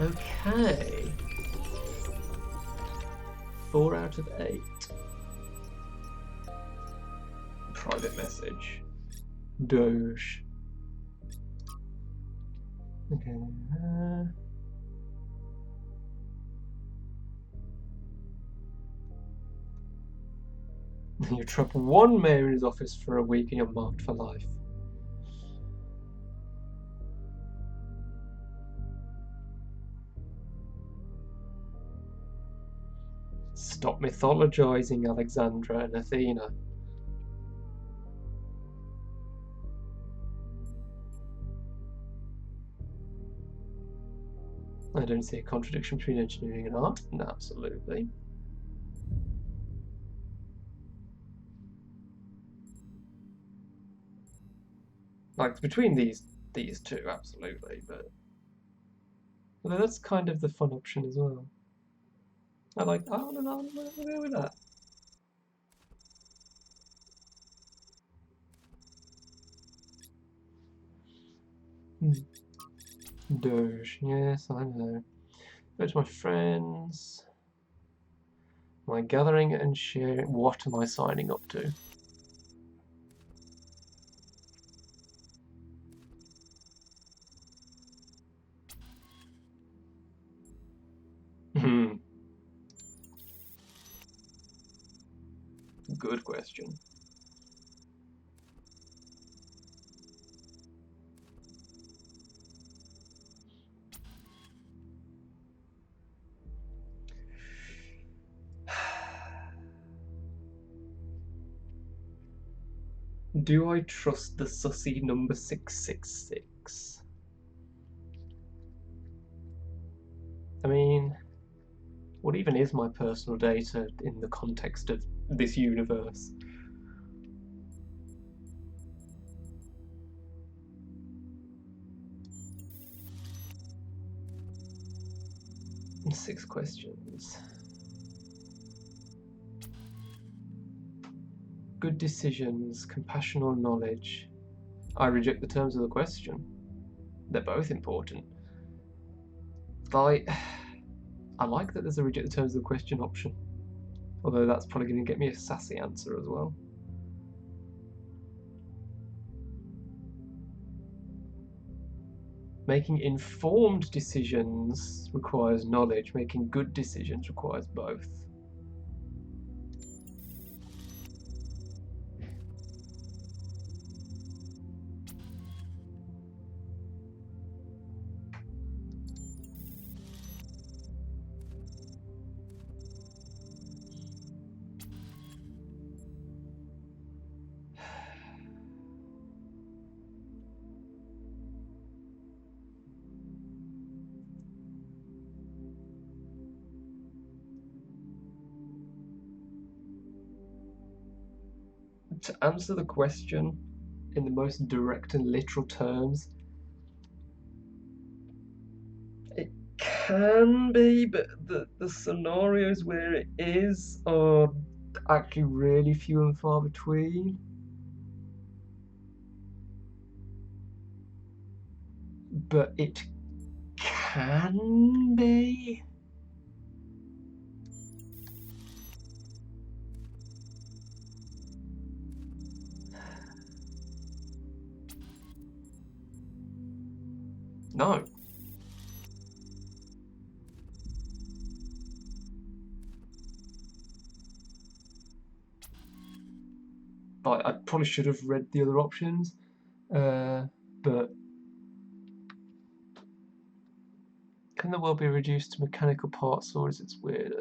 Okay. 4 out of 8. Private message. Doge. Okay. You trap one mayor in his office for a week and you're marked for life. Stop mythologizing Alexandra and Athena. I don't see a contradiction between engineering and art. No, absolutely. Like between these two, absolutely, but although that's kind of the fun option as well. I like. I don't know. I'll go with that. Doge. Yes, I know. Go to my friends. My gathering and sharing. What am I signing up to? Good question. Do I trust the sussy number 666? I mean, what even is my personal data in the context of this universe? Six questions. Good decisions, compassion or knowledge. I reject the terms of the question. They're both important. I like that there's a reject the terms of the question option. Although that's probably going to get me a sassy answer as well. Making informed decisions requires knowledge. Making good decisions requires both. To answer the question in the most direct and literal terms, it can be, but the scenarios where it is are actually really few and far between. But it can be. No. I probably should have read the other options, but can the world be reduced to mechanical parts, or is it weird?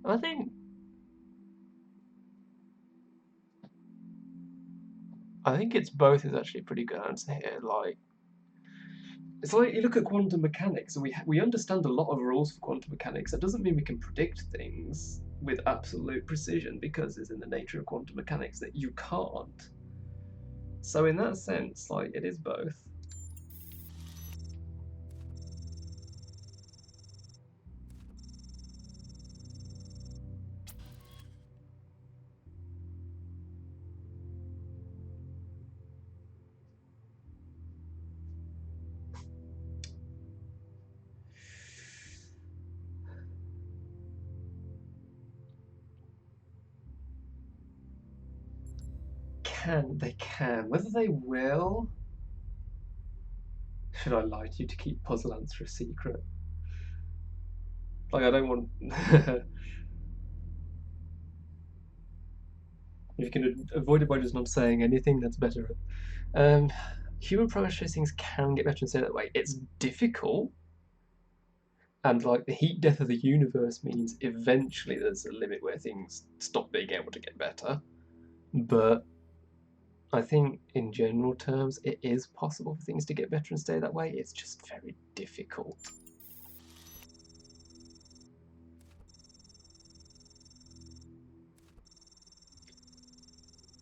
I think it's both is actually a pretty good answer here. Like, It's like you look at quantum mechanics, and we understand a lot of rules for quantum mechanics. That doesn't mean we can predict things with absolute precision, because it's in the nature of quantum mechanics that you can't. So in that sense, like, it is both. They can. Whether they will... Should I lie to you to keep puzzle answer a secret? Like, I don't want... If you can avoid it by just not saying anything, that's better. Human progress things can get better and stay that way. It's difficult. And, like, the heat death of the universe means eventually there's a limit where things stop being able to get better. But I think, in general terms, it is possible for things to get better and stay that way. It's just very difficult.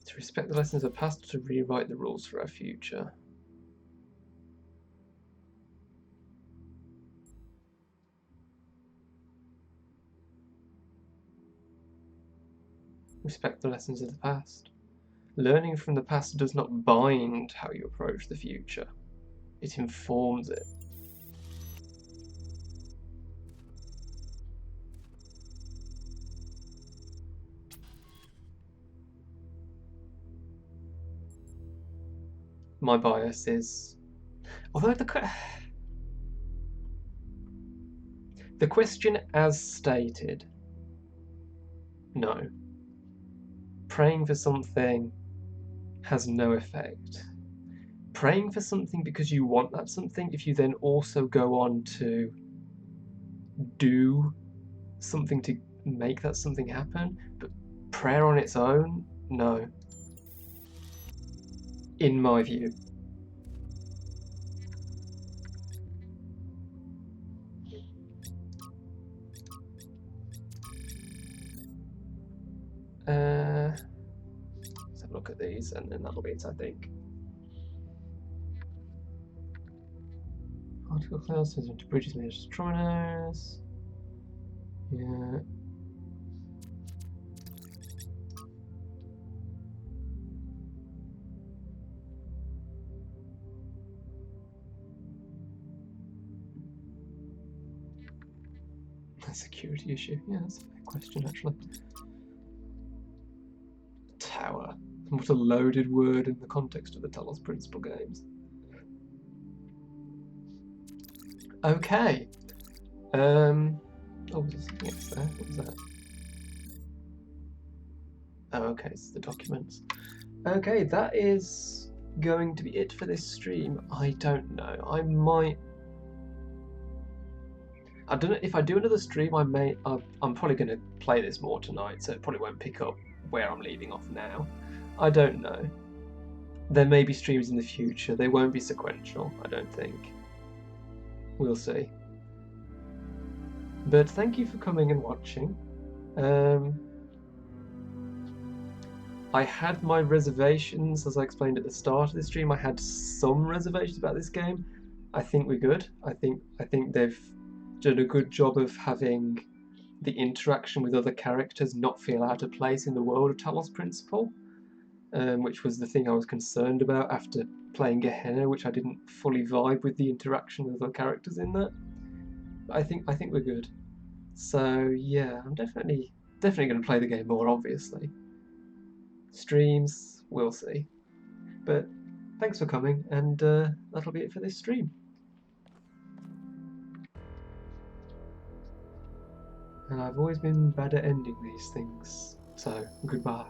To respect the lessons of the past, to rewrite the rules for our future. Respect the lessons of the past. Learning from the past does not bind how you approach the future. It informs it. My bias is... Although the question as stated, no. Praying for something has no effect. Praying for something because you want that something, if you then also go on to do something to make that something happen, but prayer on its own, no. In my view. Let's have a look at these, and then that'll be it, I think. Article clouds turns into bridges made of destroyers. Yeah. A security issue. Yeah, that's a fair question, actually. Tower. What a loaded word in the context of the Talos Principle games. Okay. Oh, there's something else there. What was that? Oh, okay, it's the documents. Okay, that is going to be it for this stream. I don't know. I don't know if I do another stream. I'm probably going to play this more tonight, so it probably won't pick up where I'm leaving off now. I don't know. There may be streams in the future. They won't be sequential, I don't think. We'll see. But thank you for coming and watching. I had my reservations, as I explained at the start of the stream. I had some reservations about this game. I think we're good. I think they've done a good job of having the interaction with other characters not feel out of place in the world of Talos Principle, which was the thing I was concerned about after playing Gehenna, which I didn't fully vibe with the interaction with other characters in that. But I think we're good. So yeah, I'm definitely going to play the game more, obviously. Streams, we'll see. But thanks for coming, and that'll be it for this stream. And I've always been bad at ending these things, so goodbye.